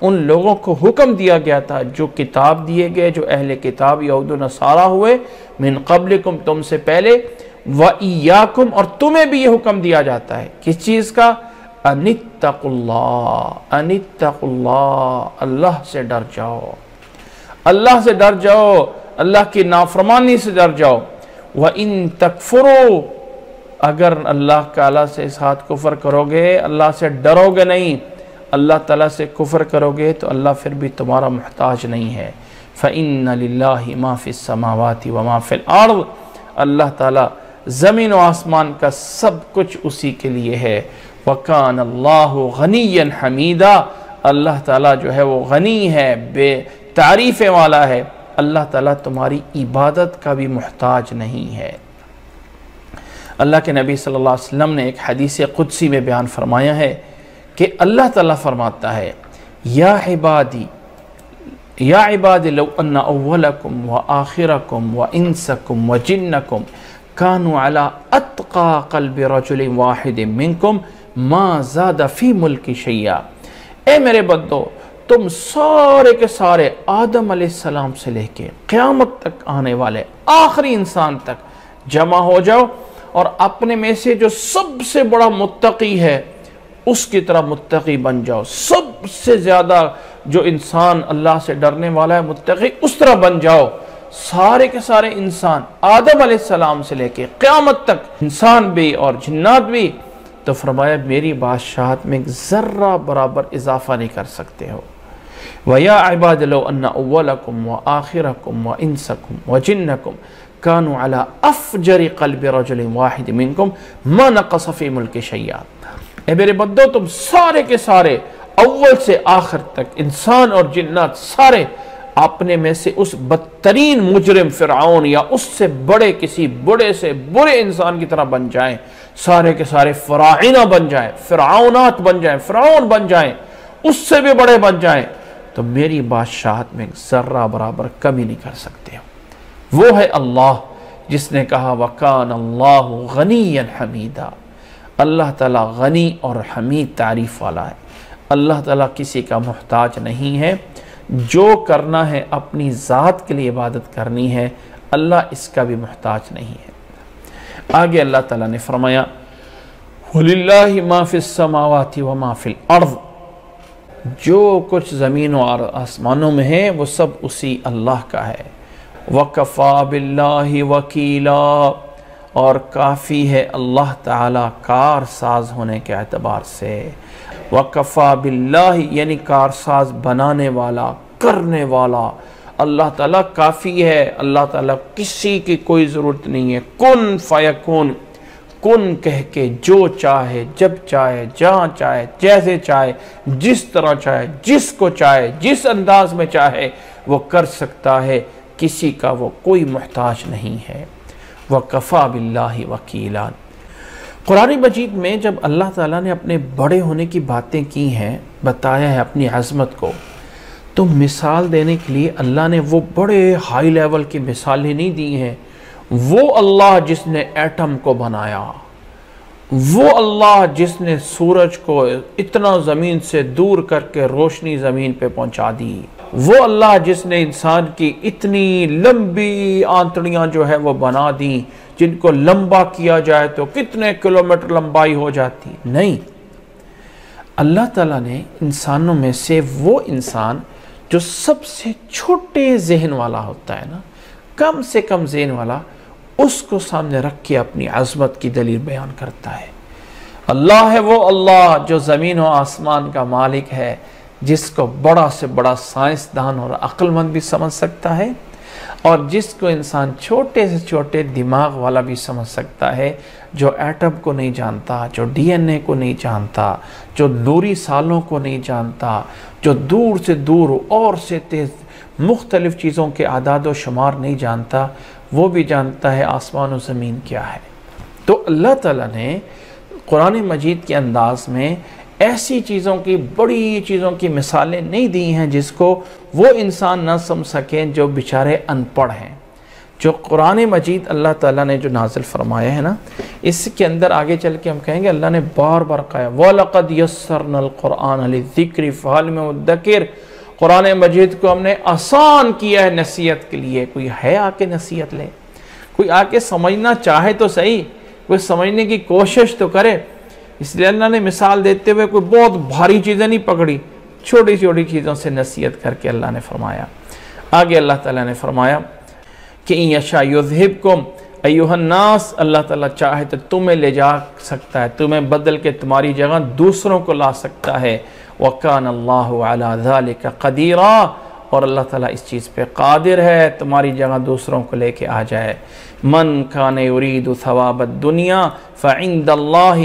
ان لوگوں کو حکم دیا گیا تھا جو کتاب دیے گئے، جو اہل کتاب یہود و نصارہ ہوئے، من قبلکم تم سے پہلے، وَإِيَّاكُمْ اور تمہیں بھی یہ حکم دیا جاتا ہے کس چیز کا؟ أَنِ اتَّقُوا اللَّهَ، أَنِ اتَّقُوا اللَّهَ، اللہ سے ڈر جاؤ، اللہ سے ڈر جاؤ، اللہ کی نافرمانی سے ڈر جاؤ۔ وَإِن تَكْفُرُوا، اگر اللہ تعالیٰ سے اس ہاتھ کفر کرو گے، اللہ سے ڈرو گے نہیں، اللہ تعالیٰ سے کفر کرو گے تو اللہ پھر بھی تمہارا محتاج نہیں ہے۔ فَإِنَّ لِلَّهِ مَا فِي السَّمَاوَاتِ وَمَا فِي الْأَرْضِ، اللہ تعالیٰ زمین و آسمان کا سب کچھ اسی کے لیے ہے۔ وَكَانَ اللَّهُ غَنِيًّا حَمِيدًا، اللہ تعالیٰ جو ہے وہ غنی ہے، بے تعریفیں والا ہے، اللہ تعالیٰ تمہاری عبادت کا بھی محتاج نہیں ہے۔ اللہ کے نبی صلی اللہ علیہ وسلم نے ایک حدیث قدسی میں بیان فرمایا ہے کہ اللہ تعالیٰ فرماتا ہے یا عبادی لو ان اولکم و آخرکم و انسکم و جنکم کانوا علی اتقى قلب رجل واحد منکم ما زاد فی ملک شیئا، اے میرے بندو تم سارے کے سارے آدم علیہ السلام سے لے کے قیامت تک آنے والے آخری انسان تک جمع ہو جاؤ اور اپنے میں سے جو سب سے بڑا متقی ہے اس کی طرح متقی بن جاؤ، سب سے زیادہ جو انسان اللہ سے ڈرنے والا ہے متقی اس طرح بن جاؤ، سارے کے سارے انسان آدم علیہ السلام سے لے کے قیامت تک انسان بھی اور جنات بھی، تو فرمایا میری بادشاہت میں ایک ذرہ برابر اضافہ نہیں کر سکتے ہو۔ وَيَا عِبَادِ لَوْ أَنَّ أَوَّلَكُمْ وَآخِرَكُمْ وَإِنسَكُمْ وَجِنَّكُمْ كَانُوا عَلَىٰ أَفْجَرِ قَلْبِ رَجُلٍ وَاحِدٍ مِّنكُمْ مَا نَقَصَ فِي مُلْكِ شَيْئًا، اے میرے بندو تم سارے کے سارے اول سے آخر تک انسان اور جنات سارے اپنے میں سے اس بدترین مجرم فرعون یا اس سے بڑے کسی بڑے سے برے انسان کی طرح بن جائیں، سارے کے سارے فراعنہ بن جائیں، فرعونات بن جائیں، فرعون بن جائیں، اس سے بھی بڑے بن جائیں، تو میری بادشاہت میں ذرہ برابر کمی نہیں کر سکتے ہو۔ وہ ہے اللہ جس نے کہا وَكَانَ اللَّهُ غَنِيًّا حَمِيدًا، اللہ تعالیٰ غنی اور حمید تعریف والا ہے، اللہ تعالیٰ کسی کا محتاج نہیں ہے، جو کرنا ہے اپنی ذات کے لیے عبادت کرنی ہے، اللہ اس کا بھی محتاج نہیں ہے۔ آگے اللہ تعالیٰ نے فرمایا وَلِلَّهِ مَا فِي السَّمَاوَاتِ وَمَا فِي الْأَرْضِ، جو کچھ زمین و آسمانوں میں ہے وہ سب اسی اللہ کا ہے۔ وَكَفَى بِاللَّهِ وَكِيلًا، اور کافی ہے اللہ تعالیٰ کارساز ہونے کے اعتبار سے۔ وَكَفَى بِاللَّهِ یعنی کارساز بنانے والا، کرنے والا، اللہ تعالیٰ کافی ہے، اللہ تعالیٰ کسی کی کوئی ضرورت نہیں ہے۔ کن فیکون، کن کہہ کے جو چاہے، جب چاہے، جہاں چاہے، جیسے چاہے، جس طرح چاہے، جس کو چاہے، جس انداز میں چاہے وہ کر سکتا ہے، کسی کا وہ کوئی محتاج نہیں ہے۔ وَكَفَى بِاللَّهِ وَكِيلًا، قرآن مجید میں جب اللہ تعالیٰ نے اپنے بڑے ہونے کی باتیں کی ہیں، بتایا ہے اپنی عظمت کو، تو مثال دینے کے لیے اللہ نے وہ بڑے ہائی لیول کی مثالیں نہیں دی ہیں۔ وہ اللہ جس نے ایٹم کو بنایا، وہ اللہ جس نے سورج کو اتنا زمین سے دور کر کے روشنی زمین پہ پہنچا دی، وہ اللہ جس نے انسان کی اتنی لمبی آنتڑیاں جو ہے وہ بنا دی، جن کو لمبا کیا جائے تو کتنے کلومیٹر لمبائی ہو جاتی۔ نہیں، اللہ تعالیٰ نے انسانوں میں سے وہ انسان جو سب سے چھوٹے ذہن والا ہوتا ہے نا، کم سے کم ذہن والا، اس کو سامنے رکھ کے اپنی عظمت کی دلیل بیان کرتا ہے۔ اللہ ہے وہ اللہ جو زمین و آسمان کا مالک ہے، جس کو بڑا سے بڑا سائنسدان اور عقل مند بھی سمجھ سکتا ہے، اور جس کو انسان چھوٹے سے چھوٹے دماغ والا بھی سمجھ سکتا ہے، جو ایٹم کو نہیں جانتا، جو ڈی این اے کو نہیں جانتا، جو نوری سالوں کو نہیں جانتا، جو دور سے دور اور سے تیز مختلف چیزوں کے اعداد و شمار نہیں جانتا، وہ بھی جانتا ہے آسمان و زمین کیا ہے۔ تو اللہ تعالیٰ نے قرآن مجید کے انداز میں ایسی چیزوں کی، بڑی چیزوں کی مثالیں نہیں دی ہیں جس کو وہ انسان نہ سمجھ سکیں جو بیچارے ان پڑھ ہیں۔ جو قرآن مجید اللہ تعالیٰ نے جو نازل فرمایا ہے نا، اس کے اندر آگے چل کے ہم کہیں گے اللہ نے بار بار کہا وَلَقَدْ يَسَّرْنَا الْقُرْآنَ لِلذِّكْرِ فَهَلْ مِن مُدَّكِرٍ، قرآن مجید کو ہم نے آسان کیا ہے نصیحت کے لیے، کوئی ہے آ کے نصیحت لے، کوئی آ کے سمجھنا چاہے تو صحیح، کوئی سمجھنے کی کوشش تو کرے۔ اس لیے اللہ نے مثال دیتے ہوئے کوئی بہت بھاری چیزیں نہیں پکڑی، چھوٹی چھوٹی چیزوں سے نصیحت کر کے اللہ نے فرمایا۔ آگے اللہ تعالیٰ نے فرمایا کہ اِن یشاء یذھبکم ایھا الناس، اللہ تعالیٰ چاہے تو تمہیں لے جا سکتا ہے، تمہیں بدل کے تمہاری جگہ دوسروں کو لا سکتا ہے۔ وَكَانَ اللَّهُ عَلَى ذَلِكَ قَدِيرًا، اور اللہ تعالیٰ اس چیز پہ قادر ہے تمہاری جگہ دوسروں کو لے کے آ جائے۔ من کان یرید ثواب الدنیا فعند اللہ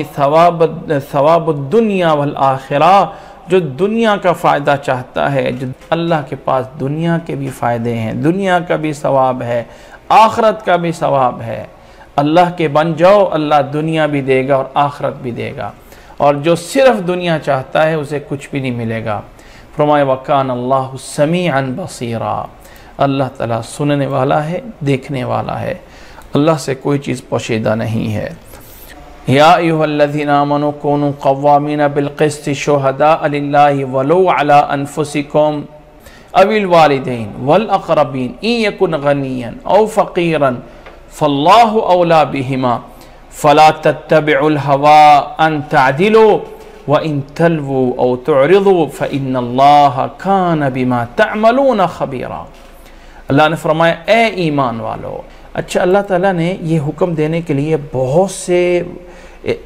ثواب الدنیا والآخرہ، جو دنیا کا فائدہ چاہتا ہے، جو اللہ کے پاس دنیا کے بھی فائدے ہیں، دنیا کا بھی ثواب ہے، آخرت کا بھی ثواب ہے۔ اللہ کے بن جاؤ، اللہ دنیا بھی دے گا اور آخرت بھی دے گا، اور جو صرف دنیا چاہتا ہے اسے کچھ بھی نہیں ملے گا۔ فرمایا وَكَانَ اللَّهُ سَمِيعًا بَصِيرًا، اللہ تعالیٰ سننے والا ہے، دیکھنے والا ہے، اللہ سے کوئی چیز پوشیدہ نہیں ہے۔ یا ایھا الذین آمنوا کونوا قوامین بالقسط شہداء للہ ولو علی انفسکم او الوالدین والاقربین ان یکن غنیا او فقیرا فاللہ اولی بہما فلا تتبعوا الہوى ان تعدلوا وَإِن تَلْوُوا أَوْ تُعْرِضُوا فَإِنَّ اللَّهَ كَانَ بِمَا تَعْمَلُونَ خَبِيرًا۔ اللہ نے فرمایا اے ایمان والو۔ اچھا، اللہ تعالیٰ نے یہ حکم دینے کے لیے بہت سے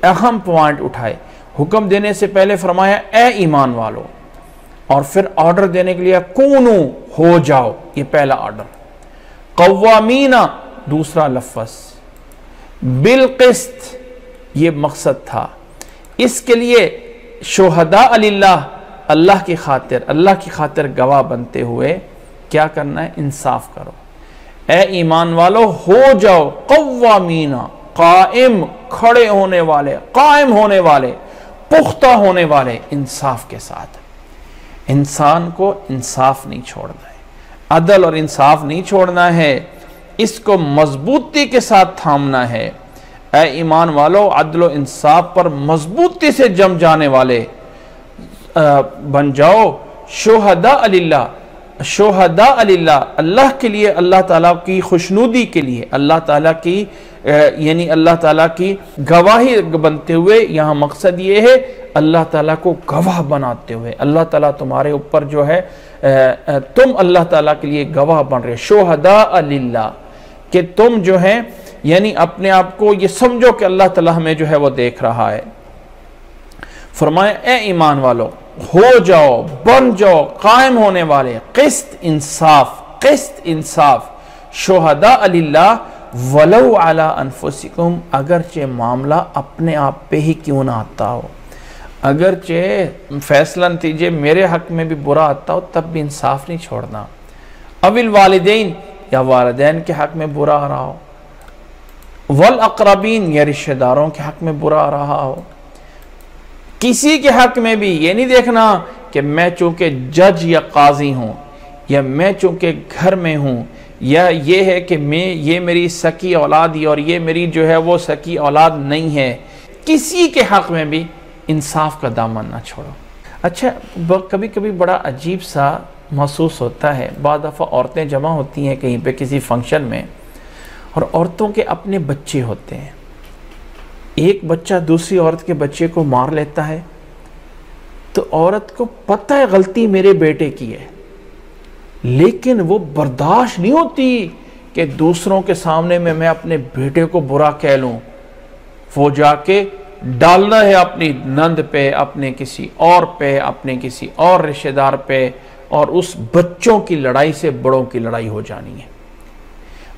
اہم پوائنٹ اٹھائے۔ حکم دینے سے پہلے فرمایا اے ایمان والو، اور پھر آرڈر دینے کے لیے کونو، ہو جاؤ، یہ پہلا آرڈر۔ قوامین دوسرا لفظ، بالقسط یہ مقصد تھا۔ اس کے لیے شہداء للہ، اللہ کی خاطر گواہ بنتے ہوئے کیا کرنا ہے؟ انصاف کرو۔ اے ایمان والو ہو جاؤ قوامین، قائم، کھڑے ہونے والے، قائم ہونے والے، پختہ ہونے والے، انصاف کے ساتھ۔ انسان کو انصاف نہیں چھوڑنا ہے، عدل اور انصاف نہیں چھوڑنا ہے، اس کو مضبوطی کے ساتھ تھامنا ہے۔ اے ایمان والو عدل و انصاف پر مضبوطی سے جم جانے والے بن جاؤ۔ شہداء للہ، شہداء للہ، اللہ کے لیے، اللہ تعالیٰ کی خوشنودی کے لیے، اللہ تعالیٰ کی یعنی اللہ تعالیٰ کی گواہی بنتے ہوئے، یہاں مقصد یہ ہے اللہ تعالیٰ کو گواہ بناتے ہوئے، اللہ تعالیٰ تمہارے اوپر جو ہے تم اللہ تعالیٰ کے لیے گواہ بن رہے، شہداء للہ، کہ تم جو ہیں یعنی اپنے آپ کو یہ سمجھو کہ اللہ تعالیٰ ہمیں جو ہے وہ دیکھ رہا ہے۔ فرمایا اے ایمان والو ہو جاؤ، بن جاؤ قائم ہونے والے، قسط انصاف، شہداء للہ ولو علی انفسکم، اگرچہ معاملہ اپنے آپ پہ ہی کیوں نہ آتا ہو، اگرچہ فیصلہ نتیجے میرے حق میں بھی برا آتا ہو تب بھی انصاف نہیں چھوڑنا۔ او الوالدین، یا والدین کے حق میں برا آ رہا ہو، والاقربین، یا رشتہ داروں کے حق میں برا آ رہا ہو، کسی کے حق میں بھی یہ نہیں دیکھنا کہ میں چونکہ جج یا قاضی ہوں، یا میں چونکہ گھر میں ہوں، یا یہ ہے کہ یہ میری سکی اولاد ہے اور یہ میری جو ہے وہ سکی اولاد نہیں ہے، کسی کے حق میں بھی انصاف کا دامن نہ چھوڑو۔ اچھا، کبھی کبھی بڑا عجیب سا محسوس ہوتا ہے، بعض دفعہ عورتیں جمع ہوتی ہیں کہیں پہ کسی فنکشن میں، اور عورتوں کے اپنے بچے ہوتے ہیں، ایک بچہ دوسری عورت کے بچے کو مار لیتا ہے تو عورت کو پتہ ہے غلطی میرے بیٹے کی ہے، لیکن وہ برداشت نہیں ہوتی کہ دوسروں کے سامنے میں اپنے بیٹے کو برا کہہ لوں. وہ جا کے ڈالنا ہے اپنی نند پہ، اپنے کسی اور پہ، اپنے کسی اور رشتہ دار پہ، اور اس بچوں کی لڑائی سے بڑوں کی لڑائی ہو جانی ہے.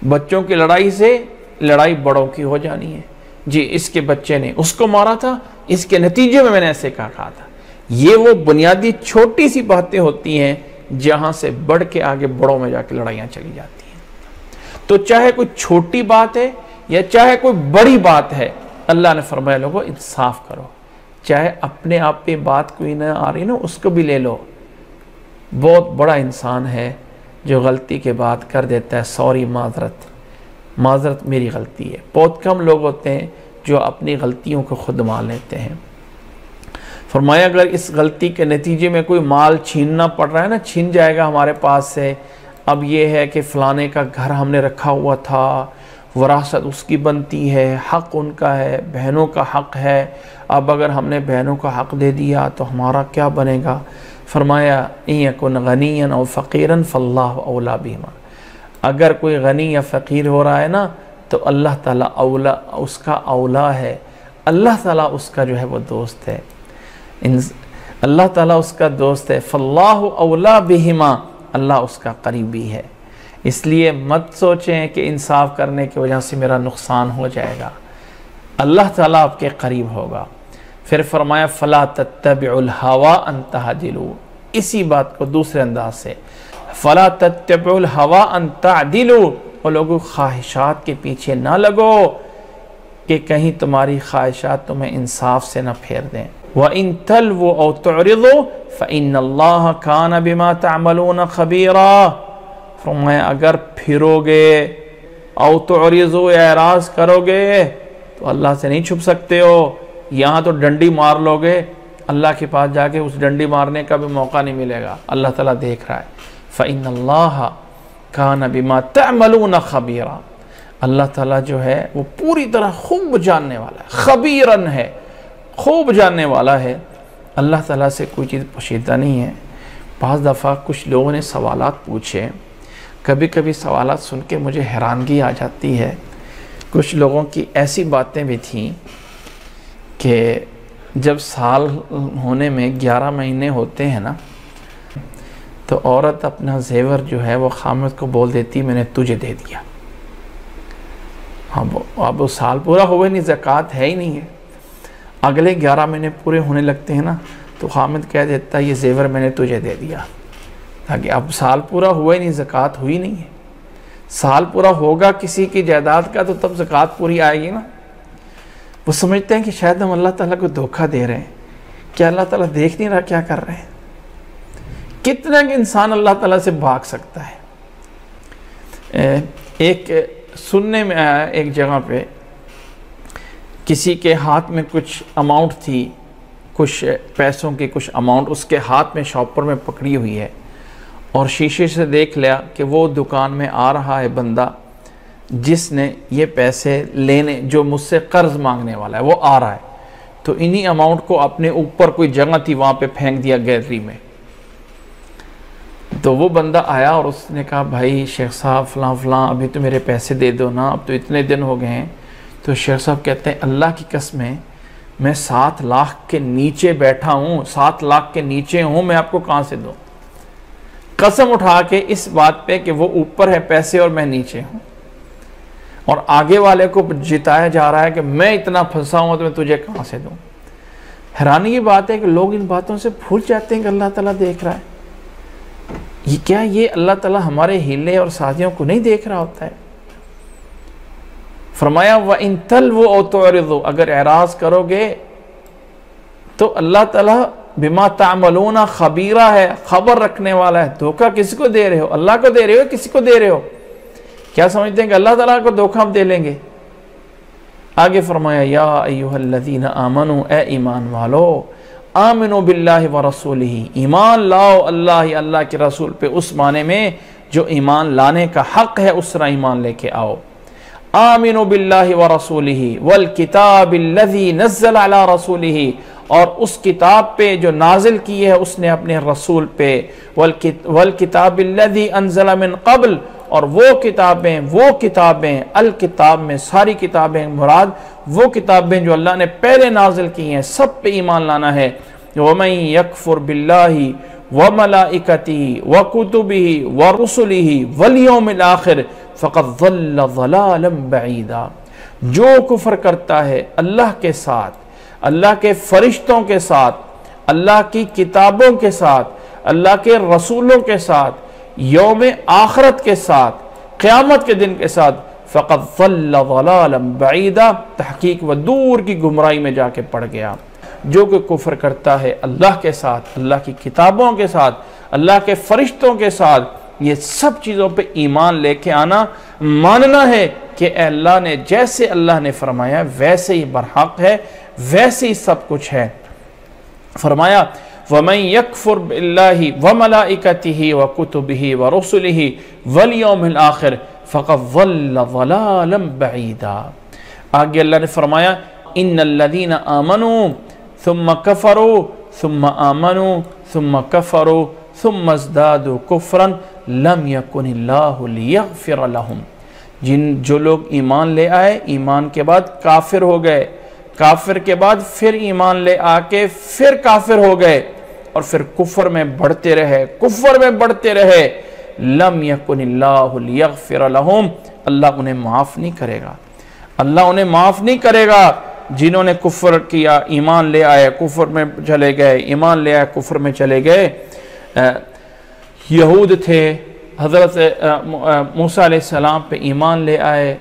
بچوں کی لڑائی سے لڑائی بڑوں کی ہو جانی ہے. جی اس کے بچے نے اس کو مارا تھا، اس کے نتیجے میں نے ایسے کہا تھا. یہ وہ بنیادی چھوٹی سی باتیں ہوتی ہیں جہاں سے بڑھ کے آگے بڑوں میں جا کے لڑائیاں چلی جاتی ہیں. تو چاہے کوئی چھوٹی بات ہے یا چاہے کوئی بڑی بات ہے، اللہ نے فرمایا لوگوں انصاف کرو. چاہے اپنے آپ پہ بات کوئی نہ آ رہی نا، اس کو بھی لے لو. بہت بڑا انسان ہے جو غلطی کے بعد کر دیتا ہے سوری، معذرت میری غلطی ہے. بہت کم لوگ ہوتے ہیں جو اپنی غلطیوں کو خود مان لیتے ہیں. فرمایا اگر اس غلطی کے نتیجے میں کوئی مال چھیننا پڑ رہا ہے نا، چھین جائے گا ہمارے پاس سے. اب یہ ہے کہ فلانے کا گھر ہم نے رکھا ہوا تھا، وراثت اس کی بنتی ہے، حق ان کا ہے، بہنوں کا حق ہے. اب اگر ہم نے بہنوں کا حق دے دیا تو ہمارا کیا بنے گا؟ فرمایا ان یکن غنیا او فقیرا فاللہ اولی بہما. اگر کوئی غنی یا فقیر ہو رہا ہے نا تو اللہ تعالیٰ اولا، اس کا اولا ہے. اللہ تعالیٰ اس کا جو ہے وہ دوست ہے، اللہ تعالیٰ اس کا دوست ہے. فاللہ اولی بہما، اللہ اس کا قریبی ہے. اس لیے مت سوچیں کہ انصاف کرنے کی وجہ سے میرا نقصان ہو جائے گا. اللہ تعالیٰ آپ کے قریب ہوگا. پھر فرمایا فلا تتبعوا الہوی ان تعدلوا. اسی بات کو دوسرے انداز سے فلا تتبعوا الہوی ان تعدلوا. اور لوگوں خواہشات کے پیچھے نہ لگو کہ کہیں تمہاری خواہشات تمہیں انصاف سے نہ پھیر دیں. وَإِن تَلْوُوا أَوْ تُعْرِضُوا فَإِنَّ اللَّهَ كَانَ بِمَا تَعْمَلُونَ خَبِيرًا. فرمایا اگر پھرو گے، او تعرضوا، اعراض کرو گے، تو اللہ سے نہیں چھپ سکتے ہو. یہاں تو ڈنڈی مار لو گے، اللہ کے پاس جا کے اس ڈنڈی مارنے کا بھی موقع نہیں ملے گا. اللہ تعالیٰ دیکھ رہا ہے. فَإِنَّ اللَّهَ كَانَ بِمَا تَعْمَلُونَ خَبِيرًا. اللہ تعالیٰ جو ہے وہ پوری طرح خوب جاننے والا ہے، خبیرن ہے، خوب جاننے والا ہے. اللہ تعالیٰ سے کوئی چیز پوشیدہ نہیں ہے. بعض دفعہ کچھ لوگوں نے سوالات پوچھے، کبھی کبھی سوالات سن کے مجھے حیرانگی آ جاتی ہے. کچھ لوگوں کی ایسی باتیں بھی تھیں کہ جب سال ہونے میں 11 مہینے ہوتے ہیں نا، تو عورت اپنا زیور جو ہے وہ خامد کو بول دیتی میں نے تجھے دے دیا. اب وہ سال پورا ہوئے نہیں، زکوٰۃ ہے ہی نہیں ہے. اگلے 11 مہینے پورے ہونے لگتے ہیں نا تو خامد کہہ دیتا یہ زیور میں نے تجھے دے دیا. تاکہ اب سال پورا ہوا ہی نہیں، زکوٰۃ ہوئی نہیں ہے. سال پورا ہوگا کسی کی جائیداد کا تو تب زکوٰۃ پوری آئے گی نا. وہ سمجھتے ہیں کہ شاید ہم اللہ تعالیٰ کو دھوکہ دے رہے ہیں. کیا اللہ تعالیٰ دیکھ نہیں رہا کیا کر رہے ہیں؟ کتنا کہ انسان اللہ تعالیٰ سے بھاگ سکتا ہے. ایک سننے میں آیا ایک جگہ پہ کسی کے ہاتھ میں کچھ اماؤنٹ تھی، کچھ پیسوں کی کچھ اماؤنٹ اس کے ہاتھ میں شاپر میں پکڑی ہوئی ہے، اور شیشے سے دیکھ لیا کہ وہ دکان میں آ رہا ہے بندہ جس نے یہ پیسے لینے، جو مجھ سے قرض مانگنے والا ہے وہ آ رہا ہے. تو انہی اماؤنٹ کو اپنے اوپر کوئی جگہ تھی وہاں پہ پھینک دیا گیلری میں. تو وہ بندہ آیا اور اس نے کہا بھائی شیخ صاحب فلاں فلاں ابھی تو میرے پیسے دے دو نا، اب تو اتنے دن ہو گئے ہیں. تو شیخ صاحب کہتے ہیں اللہ کی قسم ہے میں 7 لاکھ کے نیچے بیٹھا ہوں، 7 لاکھ کے نیچے ہوں، میں آپ کو کہاں سے دوں؟ قسم اٹھا کے اس بات پہ کہ وہ اوپر ہے پیسے اور میں نیچے ہوں، اور آگے والے کو جتایا جا رہا ہے کہ میں اتنا پھنسا ہوں تو میں تجھے کہاں سے دوں. حیرانی کی بات ہے کہ لوگ ان باتوں سے بھول جاتے ہیں کہ اللہ تعالیٰ دیکھ رہا ہے. کیا یہ اللہ تعالیٰ ہمارے ہیلے اور سازیوں کو نہیں دیکھ رہا ہوتا ہے؟ فرمایا وَإِن تَلْوُوا أَوْ تُعْرِضُوا، اگر اعراض کرو گے تو اللہ تعالیٰ بما تعملون خبیرہ ہے، خبر رکھنے والا ہے. دھوکہ کسی کو دے رہے ہو؟ اللہ کو دے رہے ہو کسی کو دے رہے ہو؟ کیا سمجھتے ہیں کہ اللہ تعالیٰ کو دھوکہ ہم دے لیں گے؟ آگے فرمایا یا ایھا الذین آمنوا، اے ایمان والو، آمنوا باللہ ورسولہ، ایمان لاؤ اللہ کے رسول پہ اس معنی میں جو ایمان لانے کا حق ہے اس طرح ایمان لے کے آؤ. آمنوا باللہ ورسولہ والکتاب الذی نزل علی رسولہ، اور اس کتاب پہ جو نازل کی ہے اس نے اپنے رسول پہ، والکتاب الذی انزل من قبل، اور وہ کتابیں الکتاب میں ساری کتابیں مراد وہ کتابیں جو اللہ نے پہلے نازل کی ہیں، سب پہ ایمان لانا ہے۔ وَمَن يَكْفُرْ بِاللَّهِ وَمَلَائِكَتِهِ وَكُتُبِهِ وَرُسُلِهِ وَالْيَوْمِ الْآخِرِ فَقَدْ ضَلَّ ضَلَالًا بَعِيدًا، جو کفر کرتا ہے اللہ کے ساتھ، اللہ کے فرشتوں کے ساتھ، اللہ کی کتابوں کے ساتھ، اللہ کے رسولوں کے ساتھ، یوم آخرت کے ساتھ، قیامت کے دن کے ساتھ، فَقَدْ ضَلَّ ضَلَالًا بَعِيدًا، تحقیق و دور کی گمراہی میں جا کے پڑ گیا۔ جو کہ کفر کرتا ہے اللہ کے ساتھ، اللہ کی کتابوں کے ساتھ، اللہ کے فرشتوں کے ساتھ، یہ سب چیزوں پہ ایمان لے کے آنا، ماننا ہے کہ اے اللہ نے جیسے اللہ نے فرمایا ویسے ہی برحق ہے، ویسے ہی سب کچھ ہے۔ فرمایا وَمَن يَكْفُرْ بِاللَّهِ وَمَلَائِكَتِهِ وَكُتُبِهِ وَرُسُلِهِ وَالْيَوْمِ الْآخِرِ فَقَدْ ضَلَّ ضَلَالًا بَعِيدًا۔ آگے اللہ نے فرمایا إِنَّ الَّذِينَ آمَنُوا ثُمَّ كَفَرُوا ثُمَّ آمَنُوا ثُمَّ كَفَرُوا ثُمَّ ازْدَادُوا كُفْرًا لَمْ يَكُنِ اللَّهُ لِيَغْفِرَ لَهُمْ، جو لوگ ایمان لے آئے، ایمان کے بعد کافر ہو گئے، کافر کے بعد پھر ایمان لے آ کے پھر کافر ہو گئے اور پھر کفر میں بڑھتے رہے، لم یکن اللہ لیغفر لہم، اللہ انہیں معاف نہیں کرے گا، اللہ انہیں معاف نہیں کرے گا جنہوں نے کفر کیا، ایمان لے آئے کفر میں چلے گئے، ایمان لے آئے کفر میں چلے گئے۔ یہود تھے، حضرت موسیٰ علیہ السلام پہ ایمان لے آئے،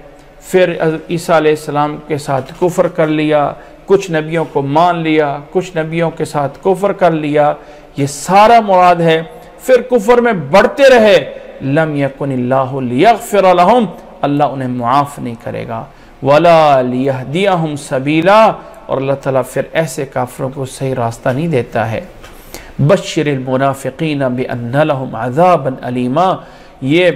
پھر عیسیٰ علیہ السلام کے ساتھ کفر کر لیا، کچھ نبیوں کو مان لیا، کچھ نبیوں کے ساتھ کفر کر لیا، یہ سارا مراد ہے۔ پھر کفر میں بڑھتے رہے، لم یکن اللہ لیغفر لہم، اللہ انہیں معاف نہیں کرے گا، ولا لیہدیہم سبیلا، اور اللہ تعالیٰ پھر ایسے کافروں کو صحیح راستہ نہیں دیتا ہے۔ بشر المنافقین بان لہم عذابا علیما، یہ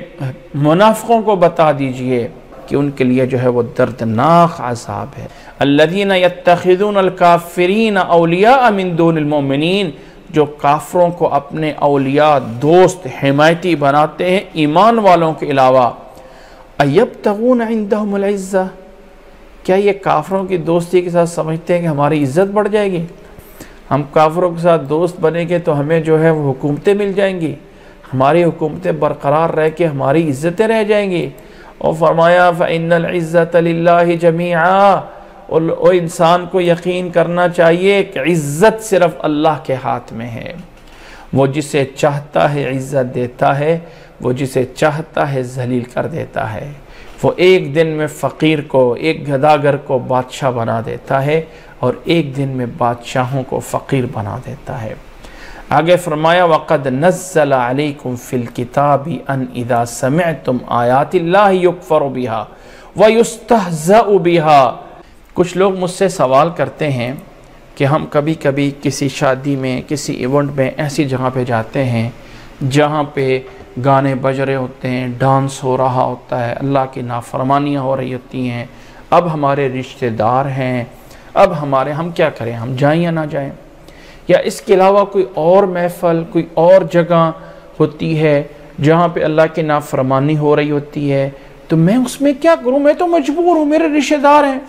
منافقوں کو بتا دیجئے کہ ان کے لیے جو ہے وہ دردناک عذاب ہے۔ الذین یتخذون الکافرین اولیاء من دون المؤمنین، جو کافروں کو اپنے اولیاء، دوست، حمایتی بناتے ہیں ایمان والوں کے علاوہ۔ ایبتغون عندہم العزہ، کیا یہ کافروں کی دوستی کے ساتھ سمجھتے ہیں کہ ہماری عزت بڑھ جائے گی؟ ہم کافروں کے ساتھ دوست بنیں گے تو ہمیں جو ہے وہ حکومتیں مل جائیں گی، ہماری حکومتیں برقرار رہ کے ہماری عزتیں رہ جائیں گی۔ اور فرمایا فَإِنَّ الْعِزَّةَ لِلَّهِ جَمِيعًا، اور انسان کو یقین کرنا چاہیے کہ عزت صرف اللہ کے ہاتھ میں ہے، وہ جسے چاہتا ہے عزت دیتا ہے، وہ جسے چاہتا ہے ذلیل کر دیتا ہے، وہ ایک دن میں فقیر کو، ایک گداگر کو بادشاہ بنا دیتا ہے، اور ایک دن میں بادشاہوں کو فقیر بنا دیتا ہے۔ آگے فرمایا وَقَدْ نَزَّلَ عَلَيْكُمْ فِي الْكِتَابِ أَنْ إِذَا سَمِعْتُمْ آيَاتِ اللَّهِ يُكْفَرُ بِهَا وَيُسْتَهْزَأُ بِهَا۔ کچھ لوگ مجھ سے سوال کرتے ہیں کہ ہم کبھی کبھی کسی شادی میں، کسی ایونٹ میں ایسی جگہ پہ جاتے ہیں جہاں پہ گانے بج رہے ہوتے ہیں، ڈانس ہو رہا ہوتا ہے، اللہ کی نافرمانیاں ہو رہی ہوتی ہیں، اب ہمارے رشتہ دار ہیں، اب ہم کیا کریں، ہم جائیں یا نہ جائیں؟ یا اس کے علاوہ کوئی اور محفل، کوئی اور جگہ ہوتی ہے جہاں پہ اللہ کی نافرمانی ہو رہی ہوتی ہے، تو میں اس میں کیا کروں؟ میں تو مجبور ہوں، میرے رشتہ دار ہیں،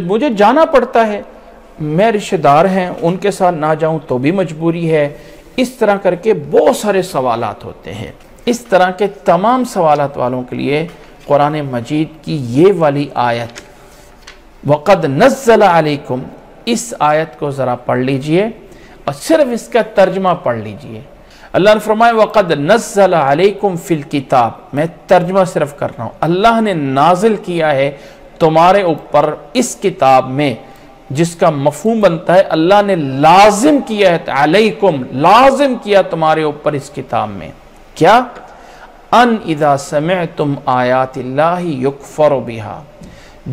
مجھے جانا پڑتا ہے، میں رشتہ دار ہیں، ان کے ساتھ نہ جاؤں تو بھی مجبوری ہے۔ اس طرح کر کے بہت سارے سوالات ہوتے ہیں۔ اس طرح کے تمام سوالات والوں کے لیے قرآن مجید کی یہ والی آیت وَقَدْ نَزَّلَ عَلَيْكُمْ، اس آیت کو ذرا پڑھ لیجئے اور صرف اس کا ترجمہ پڑھ لیجئے۔ اللہ نے فرمایا وَقَدْ نَزَّلَ عَلَيْكُمْ فِي الْكِتَابِ، میں ترجمہ صرف کر رہا ہوں، اللہ نے نازل کیا ہے تمہارے اوپر اس کتاب میں، جس کا مفہوم بنتا ہے اللہ نے لازم کیا ہے، علیکم لازم کیا تمہارے اوپر اس کتاب میں، کیا؟ ان اذا سمعتم آیات اللہ یکفر بہا،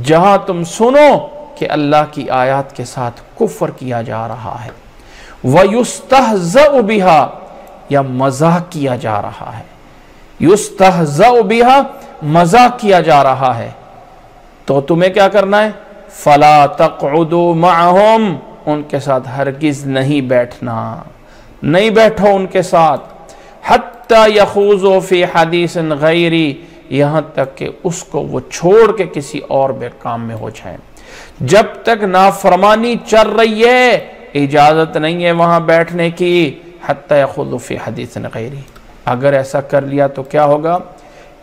جہاں تم سنو کہ اللہ کی آیات کے ساتھ کفر کیا جا رہا ہے، وَيُسْتَهْزَأُ بِهَا، یا مذاق کیا جا رہا ہے، یُسْتَهْزَأُ بِهَا مذاق کیا جا رہا ہے، تو تمہیں کیا کرنا ہے؟ فَلَا تَقْعُدُوا مَعَهُمْ، ان کے ساتھ ہرگز نہیں بیٹھنا، نہیں بیٹھو ان کے ساتھ، حتی یخوضوا فی حدیث غیری، یہاں تک کہ اس کو وہ چھوڑ کے کسی اور بے کام میں ہو جائیں۔ جب تک نافرمانی چل رہی ہے اجازت نہیں ہے وہاں بیٹھنے کی، حتی یخوضوا فی حدیث غیری۔ اگر ایسا کر لیا تو کیا ہوگا؟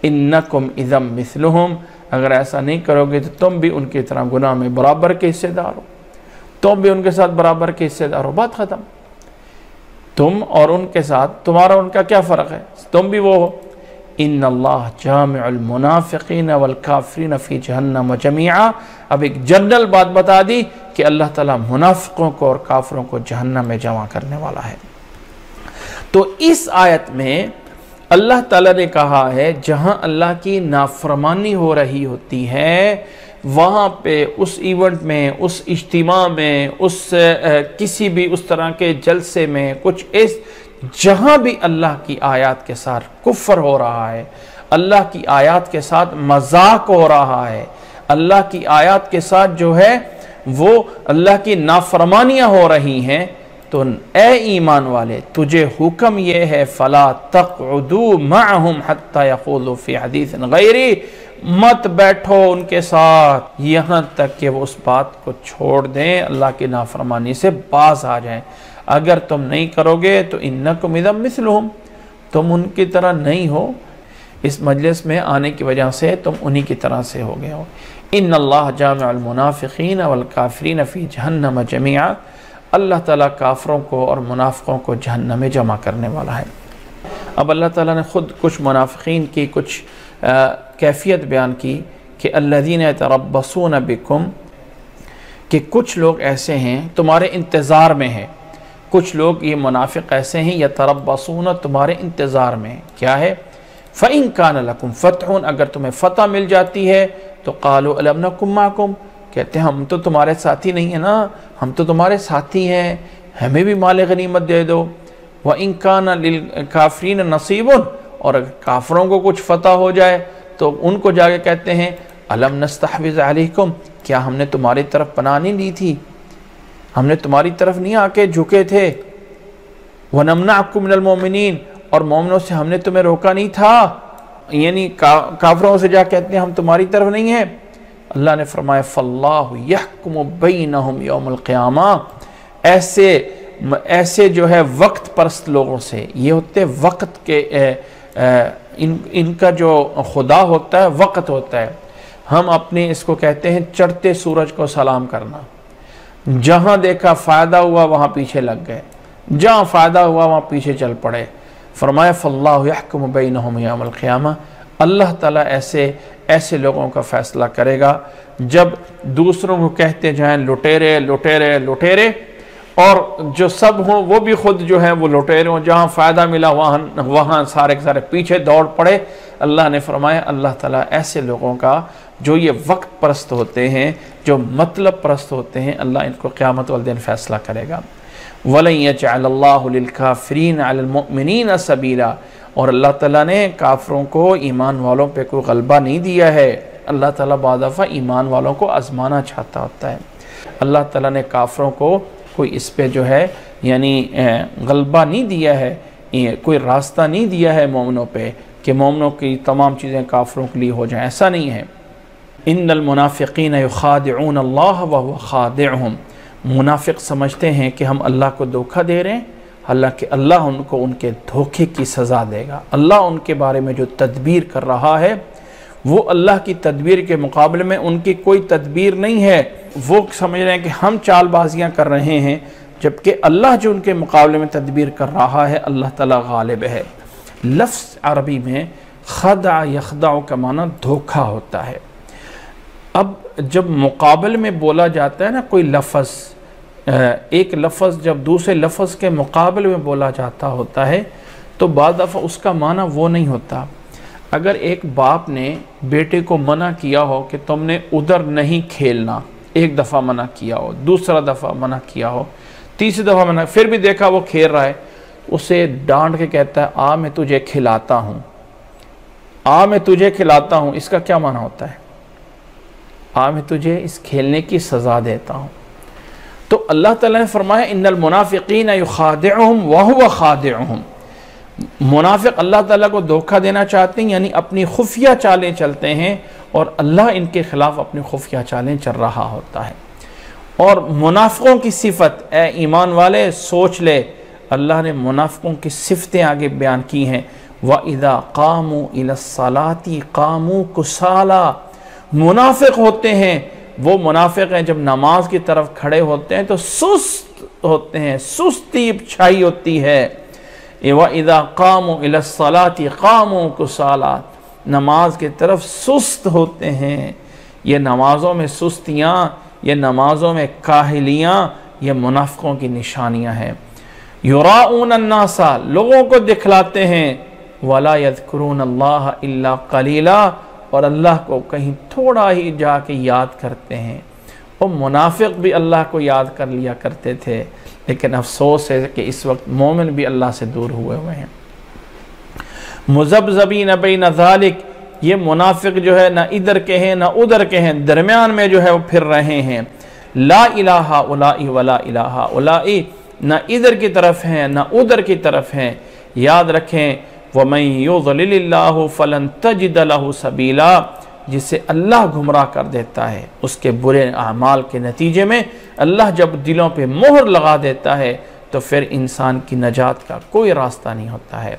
انکم اذا مثلہم، اگر ایسا نہیں کرو گے تو تم بھی ان کی طرح گناہ میں برابر کے حصے دار ہو، تم بھی ان کے ساتھ برابر کے حصے دار ہو، بات ختم۔ تم اور ان کے ساتھ تمہارا ان کا کیا فرق ہے؟ تم بھی وہ ہو۔ ان اللہ جامع المنافقین والکافرین فی جہنم جمیعا، اب ایک جنرل بات بتا دی کہ اللہ تعالیٰ منافقوں کو اور کافروں کو جہنم میں جمع کرنے والا ہے۔ تو اس آیت میں اللہ تعالیٰ نے کہا ہے جہاں اللہ کی نافرمانی ہو رہی ہوتی ہے وہاں پہ اس ایونٹ میں، اس اجتماع میں، کسی بھی اس طرح کے جلسے میں، کچھ اس جہاں بھی اللہ کی آیات کے ساتھ کفر ہو رہا ہے، اللہ کی آیات کے ساتھ مذاق ہو رہا ہے، اللہ کی آیات کے ساتھ جو ہے وہ اللہ کی نافرمانیاں ہو رہی ہیں، تو اے ایمان والے تجھے حکم یہ ہے فَلَا تَقْعُدُوا مَعَهُمْ حَتَّى يَخُوضُوا فِي حَدِيثٍ غَيْرِهِ، مت بیٹھو ان کے ساتھ یہاں تک کہ وہ اس بات کو چھوڑ دیں، اللہ کی نافرمانی سے باز آ جائیں۔ اگر تم نہیں کرو گے تو انکم اذا مثلہم، تم ان کی طرح نہیں ہو، اس مجلس میں آنے کی وجہ سے تم انہی کی طرح سے ہو گئے ہو۔ ان اللہ جامع المنافقین والکافرین فی جہنم جمیعا، اللہ تعالیٰ کافروں کو اور منافقوں کو جہنم میں جمع کرنے والا ہے۔ اب اللہ تعالیٰ نے خود کچھ منافقین کی کچھ کیفیت بیان کی کہ الذین یتربصون بکم، کہ کچھ لوگ ایسے ہیں تمہارے انتظار میں ہیں، کچھ لوگ یہ منافق ایسے ہیں یتربصون تمہارے انتظار میں، کیا ہے؟ فَإِن كَانَ لَكُمْ فَتْحٌ، اگر تمہیں فتح مل جاتی ہے تو قَالُوا أَلَمْ نَكُنْ مَعَكُمْ، کہتے ہیں ہم تو تمہارے ساتھی نہیں ہیں نا، ہم تو تمہارے ساتھی ہیں، ہمیں بھی مال غنیمت دے دو۔ وَإِن كَانَ لِلْكَافِرِينَ نَصِيبٌ، اور اگر کافروں کو کچھ فتح ہو جائے تو ان کو جا کے کہتے ہیں أَلَمْ نَسْتَحْوِذْ عَلَيْكُمْ، کیا ہم نے تمہاری طرف پناہ نہیں لی تھی، ہم نے تمہاری طرف نہیں آ کے جھکے تھے۔ وَنَمْنَعْكُمْ مِنَ الْمُؤْمِنِينَ، اور مومنوں سے ہم نے تمہیں روکا نہیں تھا، یعنی کافروں سے جا کہتے ہیں ہم تمہاری طرف نہیں ہیں۔ اللہ نے فرمایا فَاللَّهُ يَحْكُمُ بَيْنَهُمْ يَوْمَ الْقِيَامَةِ، ایسے جو ہے وقت پرست لوگوں سے، یہ ہوتے وقت کے ان کا جو خدا ہوتا ہے وقت ہوتا ہے، ہم اپنے اس کو کہتے ہیں چڑھتے سورج کو سلام کرنا، جہاں دیکھا فائدہ ہوا وہاں پیچھے لگ گئے، جہاں فائدہ ہوا وہاں پیچھے چل پڑے۔ فرمایا فَاللَّهُ يَحْكُمُ بَيْنَهُمْ يَوْمَ الْقِيَامَةِ، اللہ تعالیٰ ایسے لوگوں کا فیصلہ کرے گا جب دوسروں کو کہتے جائیں لٹیرے لٹیرے لٹیرے، اور جو سب ہوں وہ بھی خود جو ہیں وہ لٹیرے ہوں، جہاں فائدہ ملا وہاں سارے کے سارے پیچھے دوڑ پڑے۔ اللہ نے فرمایا اللہ تعالیٰ ایسے لوگوں کا جو یہ وقت پرست ہوتے ہیں، جو مطلب پرست ہوتے ہیں، اللہ ان کو قیامت والدین فیصلہ کرے گا۔ وَلَن يَجْعَلَ اللَّهُ لِلْكَافِرِينَ عَلَى الْمُؤْمِنِينَ سَبِيلًا، اور اللہ تعالیٰ نے کافروں کو ایمان والوں پہ کوئی غلبہ نہیں دیا ہے۔ اللہ تعالیٰ بعض دفعہ ایمان والوں کو آزمانا چاہتا ہوتا ہے، اللہ تعالیٰ نے کافروں کو کوئی اس پہ جو ہے یعنی غلبہ نہیں دیا ہے، کوئی راستہ نہیں دیا ہے مومنوں پہ کہ مومنوں کی تمام چیزیں کافروں کے لیے ہو جائیں، ایسا نہیں ہے۔ ان المنافقین یخادعون اللہ وهو خادعهم، منافق سمجھتے ہیں کہ ہم اللہ کو دھوکہ دے رہے ہیں، حالانکہ اللہ ان کو ان کے دھوکے کی سزا دے گا۔ اللہ ان کے بارے میں جو تدبیر کر رہا ہے وہ اللہ کی تدبیر کے مقابلے میں ان کی کوئی تدبیر نہیں ہے، وہ سمجھ رہے ہیں کہ ہم چال بازیاں کر رہے ہیں، جبکہ اللہ جو ان کے مقابلے میں تدبیر کر رہا ہے اللہ تعالیٰ غالب ہے۔ لفظ عربی میں خدع یخدع کا معنی دھوکہ ہوتا ہے۔ اب جب مقابل میں بولا جاتا ہے نا کوئی لفظ، ایک لفظ جب دوسرے لفظ کے مقابل میں بولا جاتا ہوتا ہے تو بعض دفعہ اس کا معنی وہ نہیں ہوتا۔ اگر ایک باپ نے بیٹے کو منع کیا ہو کہ تم نے ادھر نہیں کھیلنا، ایک دفعہ منع کیا ہو، دوسرا دفعہ منع کیا ہو، تیسری دفعہ منع، پھر بھی دیکھا وہ کھیل رہا ہے، اسے ڈانٹ کے کہتا ہے آ میں تجھے کھلاتا ہوں، آ میں تجھے کھلاتا ہوں، اس کا کیا معنی ہوتا ہے؟ آ میں تجھے اس کھیلنے کی سزا دیتا ہوں۔ تو اللہ تعالیٰ نے فرمایا ان المنافقین یخادعہم وہو خادعہم، منافق اللہ تعالیٰ کو دھوکہ دینا چاہتے ہیں، یعنی اپنی خفیہ چالیں چلتے ہیں، اور اللہ ان کے خلاف اپنی خفیہ چالیں چل رہا ہوتا ہے۔ اور منافقوں کی صفت، اے ایمان والے سوچ لے، اللہ نے منافقوں کی صفتیں آگے بیان کی ہیں۔ وَإِذَا قَامُوا إِلَى الصَّلَاةِ قَامُوا كُسَالَى، منافق ہوتے ہیں، وہ منافق ہیں جب نماز کی طرف کھڑے ہوتے ہیں تو سست ہوتے ہیں، سستی چھائی ہوتی ہے۔ وَإِذَا قَامُوا إِلَى الصَّلَاةِ قَامُوا كُسَالَى، نماز کی طرف سست ہوتے ہیں۔ یہ نمازوں میں سستیاں، یہ نمازوں میں کاہلیاں، یہ منافقوں کی نشانیاں ہیں۔ یراؤون الناس، لوگوں کو دکھلاتے ہیں، ولا یذکرون اللہ الا قلیلا، اور اللہ کو کہیں تھوڑا ہی جا کے یاد کرتے ہیں۔ وہ منافق بھی اللہ کو یاد کر لیا کرتے تھے، لیکن افسوس ہے کہ اس وقت مومن بھی اللہ سے دور ہوئے ہیں۔ مذبذبین بین ذالک، یہ منافق جو ہے نہ ادھر کے ہیں نہ ادھر کے ہیں، درمیان میں جو ہے وہ پھر رہے ہیں۔ لا الہ اولئک ولا الہ اولئک، نہ ادھر کی طرف ہیں نہ ادھر کی طرف ہیں۔ یاد رکھیں وَمَن يُضْلِلِ اللَّهُ فَلَن تَجِدَ لَهُ سَبِيلًا، جسے اللہ گمراہ کر دیتا ہے، اس کے برے اعمال کے نتیجے میں اللہ جب دلوں پہ مہر لگا دیتا ہے تو پھر انسان کی نجات کا کوئی راستہ نہیں ہوتا ہے۔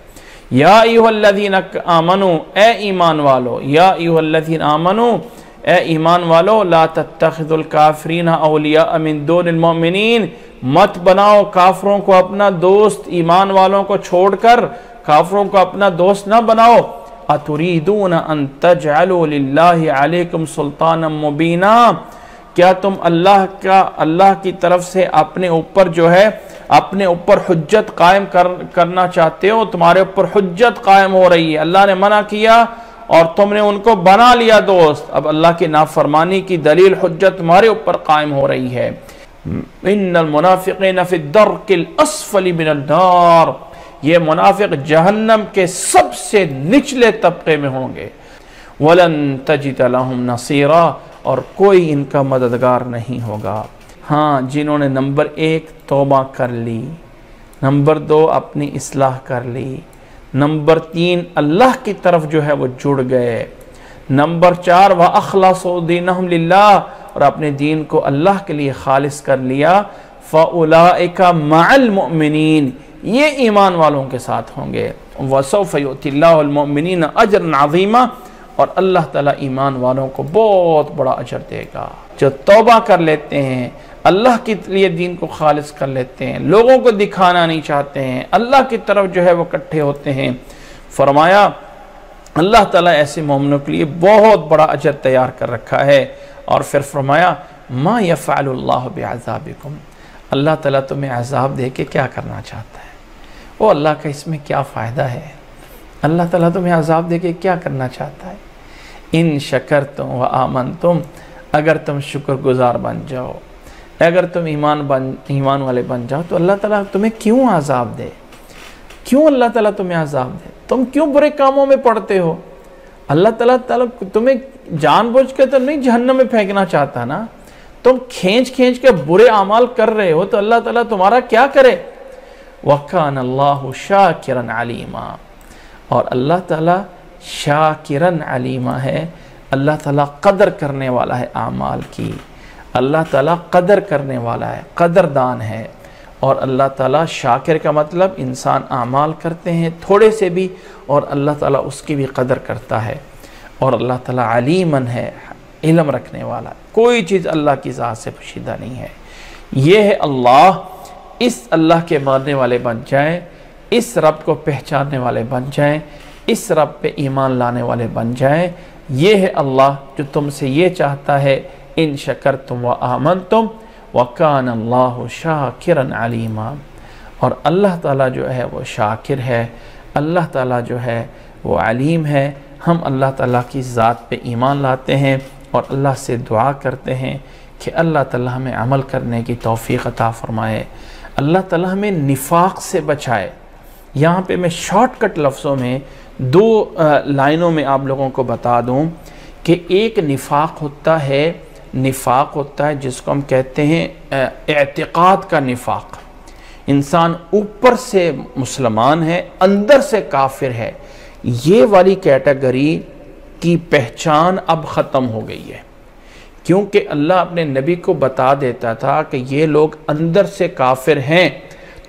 یا ایھا الذین آمنوا، اے ایمان والو، یا ایھا الذین آمنوا، اے ایمان والو، لا تتخذوا الکافرین اولیاء من دون المؤمنین، مت بناؤ کافروں کو اپنا دوست، ایمان والوں کو چھوڑ کر کافروں کو اپنا دوست نہ بناؤ۔ اتریدون ان تجعلوا للہ علیکم سلطانا مبینا، کیا تم اللہ کی طرف سے اپنے اوپر جو ہے اپنے اوپر حجت قائم کرنا چاہتے ہو؟ تمہارے اوپر حجت قائم ہو رہی ہے، اللہ نے منع کیا اور تم نے ان کو بنا لیا دوست، اب اللہ کی نافرمانی کی دلیل حجت تمہارے اوپر قائم ہو رہی ہے۔ ان المنافقین فی الدرک الاسفل من النار، یہ منافق جہنم کے سب سے نچلے طبقے میں ہوں گے۔ وَلَن تَجِدَ لَهُمْ نَصِيرًا، اور کوئی ان کا مددگار نہیں ہوگا۔ ہاں، جنہوں نے نمبر 1 توبہ کر لی، نمبر 2 اپنی اصلاح کر لی، نمبر 3 اللہ کی طرف جو ہے وہ جڑ گئے، نمبر 4 وَأَخْلَصُوا دِينَهُمْ لِلَّهِ، اور اپنے دین کو اللہ کے لیے خالص کر لیا۔ فَأُولَئِكَ مَعَ الْمُؤْمِنِينَ، یہ ایمان والوں کے ساتھ ہوں گے۔ وَسَوْفَ يُؤْتِ اللَّهُ الْمُؤْمِنِينَ أَجْرًا عَظِيمًا، اور اللہ تعالیٰ ایمان والوں کو بہت بڑا اجر دے گا۔ جو توبہ کر لیتے ہیں، اللہ کے لیے دین کو خالص کر لیتے ہیں، لوگوں کو دکھانا نہیں چاہتے ہیں، اللہ کی طرف جو ہے وہ اکٹھے ہوتے ہیں، فرمایا اللہ تعالیٰ ایسے مومنوں کے لیے بہت بڑا اجر تیار کر رکھا ہے۔ اور پھر فرمایا ما یفعل اللہ بعذابکم، اللہ تعالیٰ تمہیں عذاب دے کے کیا کرنا چاہتا ہے؟ وہ اللہ کا اس میں کیا فائدہ ہے؟ اللہ تعالیٰ تمہیں عذاب دے کے کیا کرنا چاہتا ہے؟ ان شکرتم و آمنتم، اگر تم شکر گزار بن جاؤ، اگر تم ایمان والے بن جاؤ تو اللہ تعالیٰ تمہیں کیوں عذاب دے؟ کیوں اللہ تعالیٰ تمہیں عذاب دے؟ تم کیوں برے کاموں میں پڑتے ہو؟ اللہ تعالیٰ تمہیں جان بوجھ کے تو نہیں جہنم میں پھینکنا چاہتا نا، تم کھینچ کے برے اعمال کر رہے ہو تو اللہ تعالیٰ تمہارا کیا کرے؟ وَكَانَ اللَّهُ شَاكِرًا عَلِيمًا، اور اللہ تعالیٰ شاکرن علیمہ ہے، اللہ تعالیٰ قدر کرنے والا ہے اعمال کی، اللہ تعالیٰ قدر کرنے والا ہے، قدردان ہے۔ اور اللہ تعالیٰ شاکر کا مطلب انسان اعمال کرتے ہیں تھوڑے سے بھی اور اللہ تعالیٰ اس کی بھی قدر کرتا ہے، اور اللہ تعالیٰ علیمن ہے، علم رکھنے والا، کوئی چیز اللہ کی ذات سے پوشیدہ نہیں ہے۔ یہ ہے اللہ، اس اللہ کے ماننے والے بن جائیں، اس رب کو پہچاننے والے بن جائیں، اس رب پہ ایمان لانے والے بن جائیں۔ یہ ہے اللہ جو تم سے یہ چاہتا ہے، ان شکرتم و آمنتم وَكَانَ اللَّهُ شَاكِرًا عَلِيمًا، اور اللہ تعالیٰ جو ہے وہ شاکر ہے، اللہ تعالیٰ جو ہے وہ علیم ہے۔ ہم اللہ تعالیٰ کی ذات پہ ایمان لاتے ہیں اور اللہ سے دعا کرتے ہیں کہ اللہ تعالیٰ ہمیں عمل کرنے کی توفیق عطا فرمائے، اللہ تعالیٰ ہمیں نفاق سے بچائے۔ یہاں پہ میں شارٹ کٹ لفظوں میں 2 لائنوں میں آپ لوگوں کو بتا دوں کہ ایک نفاق ہوتا ہے نفاق ہوتا ہے جس کو ہم کہتے ہیں اعتقاد کا نفاق. انسان اوپر سے مسلمان ہے اندر سے کافر ہے. یہ والی کیٹیگری کی پہچان اب ختم ہو گئی ہے، کیونکہ اللہ اپنے نبی کو بتا دیتا تھا کہ یہ لوگ اندر سے کافر ہیں،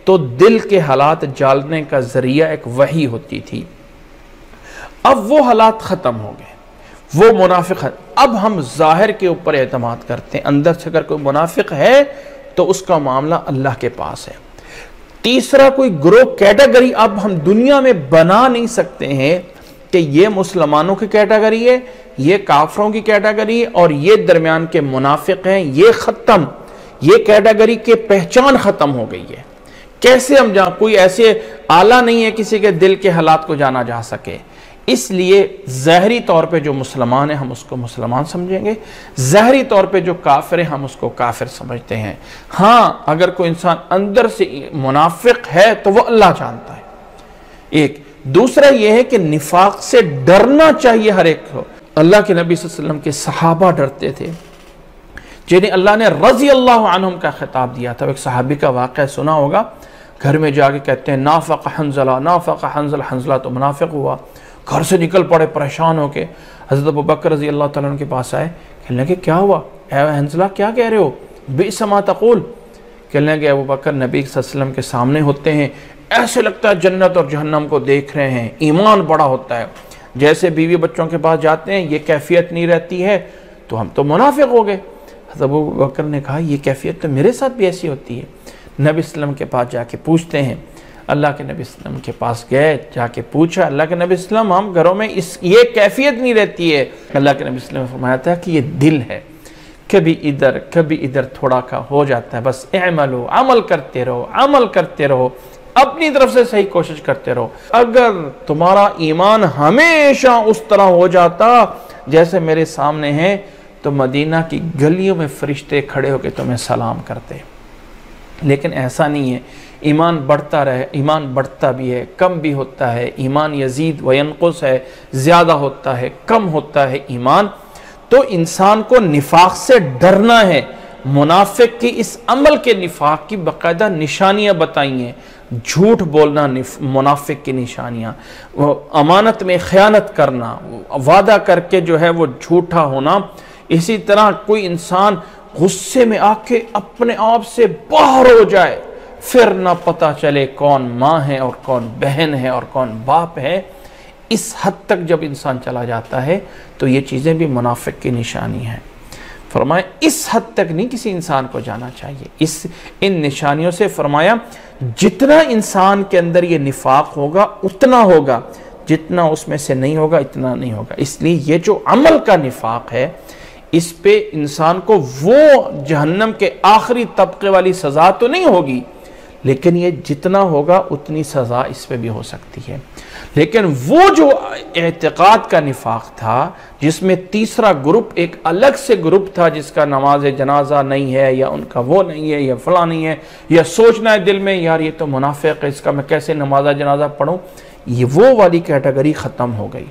تو دل کے حالات جاننے کا ذریعہ ایک وحی ہوتی تھی. اب وہ حالات ختم ہو گئے، وہ منافق ہے. اب ہم ظاہر کے اوپر اعتماد کرتے ہیں، اندر سے اگر کوئی منافق ہے تو اس کا معاملہ اللہ کے پاس ہے. تیسرا کوئی گروہ کیٹیگری اب ہم دنیا میں بنا نہیں سکتے ہیں کہ یہ مسلمانوں کی کیٹیگری ہے، یہ کافروں کی کیٹیگری اور یہ درمیان کے منافق ہیں. یہ ختم، یہ کیٹیگری کے پہچان ختم ہو گئی ہے. کیسے ہم کوئی ایسے آلہ نہیں ہے کسی کے دل کے حالات کو جانا جا سکے. اس لیے ظاہری طور پہ جو مسلمان ہیں ہم اس کو مسلمان سمجھیں گے، ظاہری طور پہ جو کافر ہیں ہم اس کو کافر سمجھتے ہیں. ہاں اگر کوئی انسان اندر سے منافق ہے تو وہ اللہ جانتا ہے. ایک دوسرا یہ ہے کہ نفاق سے ڈرنا چاہیے ہر ایک کو. اللہ کے نبی صلی اللہ علیہ وسلم کے صحابہ ڈرتے تھے جنہیں اللہ نے رضی اللہ عنہم کا خطاب دیا تھا. ایک صحابی کا واقعہ سنا ہوگا، گھر میں جا کے کہتے ہیں نافق حنظلہ، نافق حنظلہ. حنظلہ تو منافق ہوا. گھر سے نکل پڑے پریشان ہو کے، حضرت ابوبکر رضی اللہ تعالیٰ عنہ کے پاس آئے. کہنے لگے کیا ہوا اے حنظلہ، کیا کہہ رہے ہو؟ بئس ما تقول. کہنے لگے ابوبکر نبی صلی اللہ علیہ وسلم کے سامنے ہوتے ہیں، ایسے لگتا ہے جنت اور جہنم کو دیکھ رہے ہیں، ایمان بڑا ہوتا ہے. جیسے بیوی بچوں کے پاس جاتے ہیں یہ کیفیت نہیں رہتی ہے تو ہم تو منافق ہو گئے. حضرت ابوبکر نے کہا یہ کیفیت تو میرے ساتھ بھی ایسی ہوتی ہے. نبی صلی اللہ علیہ وسلم کے پاس جا کے پوچھتے ہیں. اللہ کے نبی صلی اللہ علیہ وسلم کے پاس گئے، جا کے پوچھا. اللہ کے نبی صلی اللہ علیہ وسلم ہم گھروں میں یہ کیفیت نہیں رہتی ہے. اللہ کے نبی صلی اللہ علیہ وسلم نے فرمایا تھا کہ یہ دل ہے، کبھی ادھر تھوڑا کا ہو جاتا ہے. بس اعملو، عمل کرتے رہو، عمل کرتے رہو، اپنی طرف سے صحیح کوشش کرتے رہو. اگر تمہارا ایمان ہمیشہ اس طرح ہو جاتا جیسے میرے سامنے ہے تو مدینہ کی گلیوں میں فرشتے کھڑے ہو کے تمہیں سلام کرتے. لیکن ایسا نہیں ہے. ایمان بڑھتا رہے، ایمان بڑھتا بھی ہے، کم بھی ہوتا ہے. ایمان یزید و ینقص ہے، زیادہ ہوتا ہے، کم ہوتا ہے ایمان. تو انسان کو نفاق سے ڈرنا ہے. منافق کی اس عمل کے نفاق کی باقاعدہ نشانیاں بتائی ہیں. جھوٹ بولنا منافق کی نشانیاں، امانت میں خیانت کرنا، وعدہ کر کے جو ہے وہ جھوٹا ہونا. اسی طرح کوئی انسان غصے میں آ کے اپنے آپ سے باہر ہو جائے، پھر نہ پتہ چلے کون ماں ہے اور کون بہن ہے اور کون باپ ہے. اس حد تک جب انسان چلا جاتا ہے تو یہ چیزیں بھی منافق کی نشانی ہیں. فرمایا اس حد تک نہیں کسی انسان کو جانا چاہیے. ان نشانیوں سے فرمایا جتنا انسان کے اندر یہ نفاق ہوگا اتنا ہوگا، جتنا اس میں سے نہیں ہوگا اتنا نہیں ہوگا. اس لیے یہ جو عمل کا نفاق ہے اس پہ انسان کو وہ جہنم کے آخری طبقے والی سزا تو نہیں ہوگی، لیکن یہ جتنا ہوگا اتنی سزا اس پہ بھی ہو سکتی ہے. لیکن وہ جو اعتقاد کا نفاق تھا جس میں تیسرا گروپ ایک الگ سے گروپ تھا جس کا نماز جنازہ نہیں ہے یا ان کا وہ نہیں ہے یا فلاں نہیں ہے، یا سوچنا ہے دل میں یار یہ تو منافق ہے اس کا میں کیسے نماز جنازہ پڑھوں، یہ وہ والی کیٹیگری ختم ہو گئی.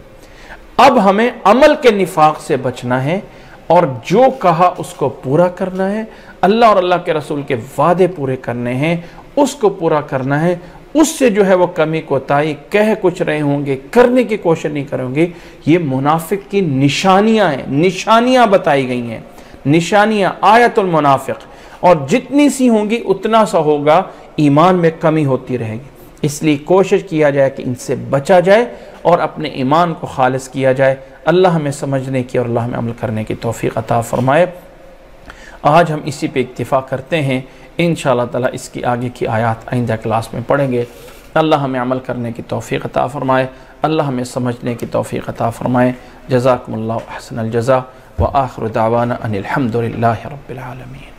اب ہمیں عمل کے نفاق سے بچنا ہے اور جو کہا اس کو پورا کرنا ہے. اللہ اور اللہ کے رسول کے وعدے پورے کرنے ہیں، اس کو پورا کرنا ہے. اس سے جو ہے وہ کمی کوتاہی کہہ کچھ رہے ہوں گے، کرنے کی کوشش نہیں کریں گے. یہ منافق کی نشانیاں ہیں، نشانیاں بتائی گئی ہیں، نشانیاں آیت المنافق. اور جتنی سی ہوں گی اتنا سا ہوگا ایمان میں کمی ہوتی رہے گی. اس لیے کوشش کیا جائے کہ ان سے بچا جائے اور اپنے ایمان کو خالص کیا جائے. اللہ ہمیں سمجھنے کی اور اللہ ہمیں عمل کرنے کی توفیق عطا فرمائے. آج ہم اسی پہ اکتفا کرتے ہیں. انشاءاللہ تعالیٰ اس کی آگے کی آیات آئندہ کلاس میں پڑھیں گے. اللہ ہمیں عمل کرنے کی توفیق عطا فرمائے، اللہ ہمیں سمجھنے کی توفیق عطا فرمائے. جزاکم اللہ احسن الجزا وآخر دعوانا ان الحمد للہ رب العالمین.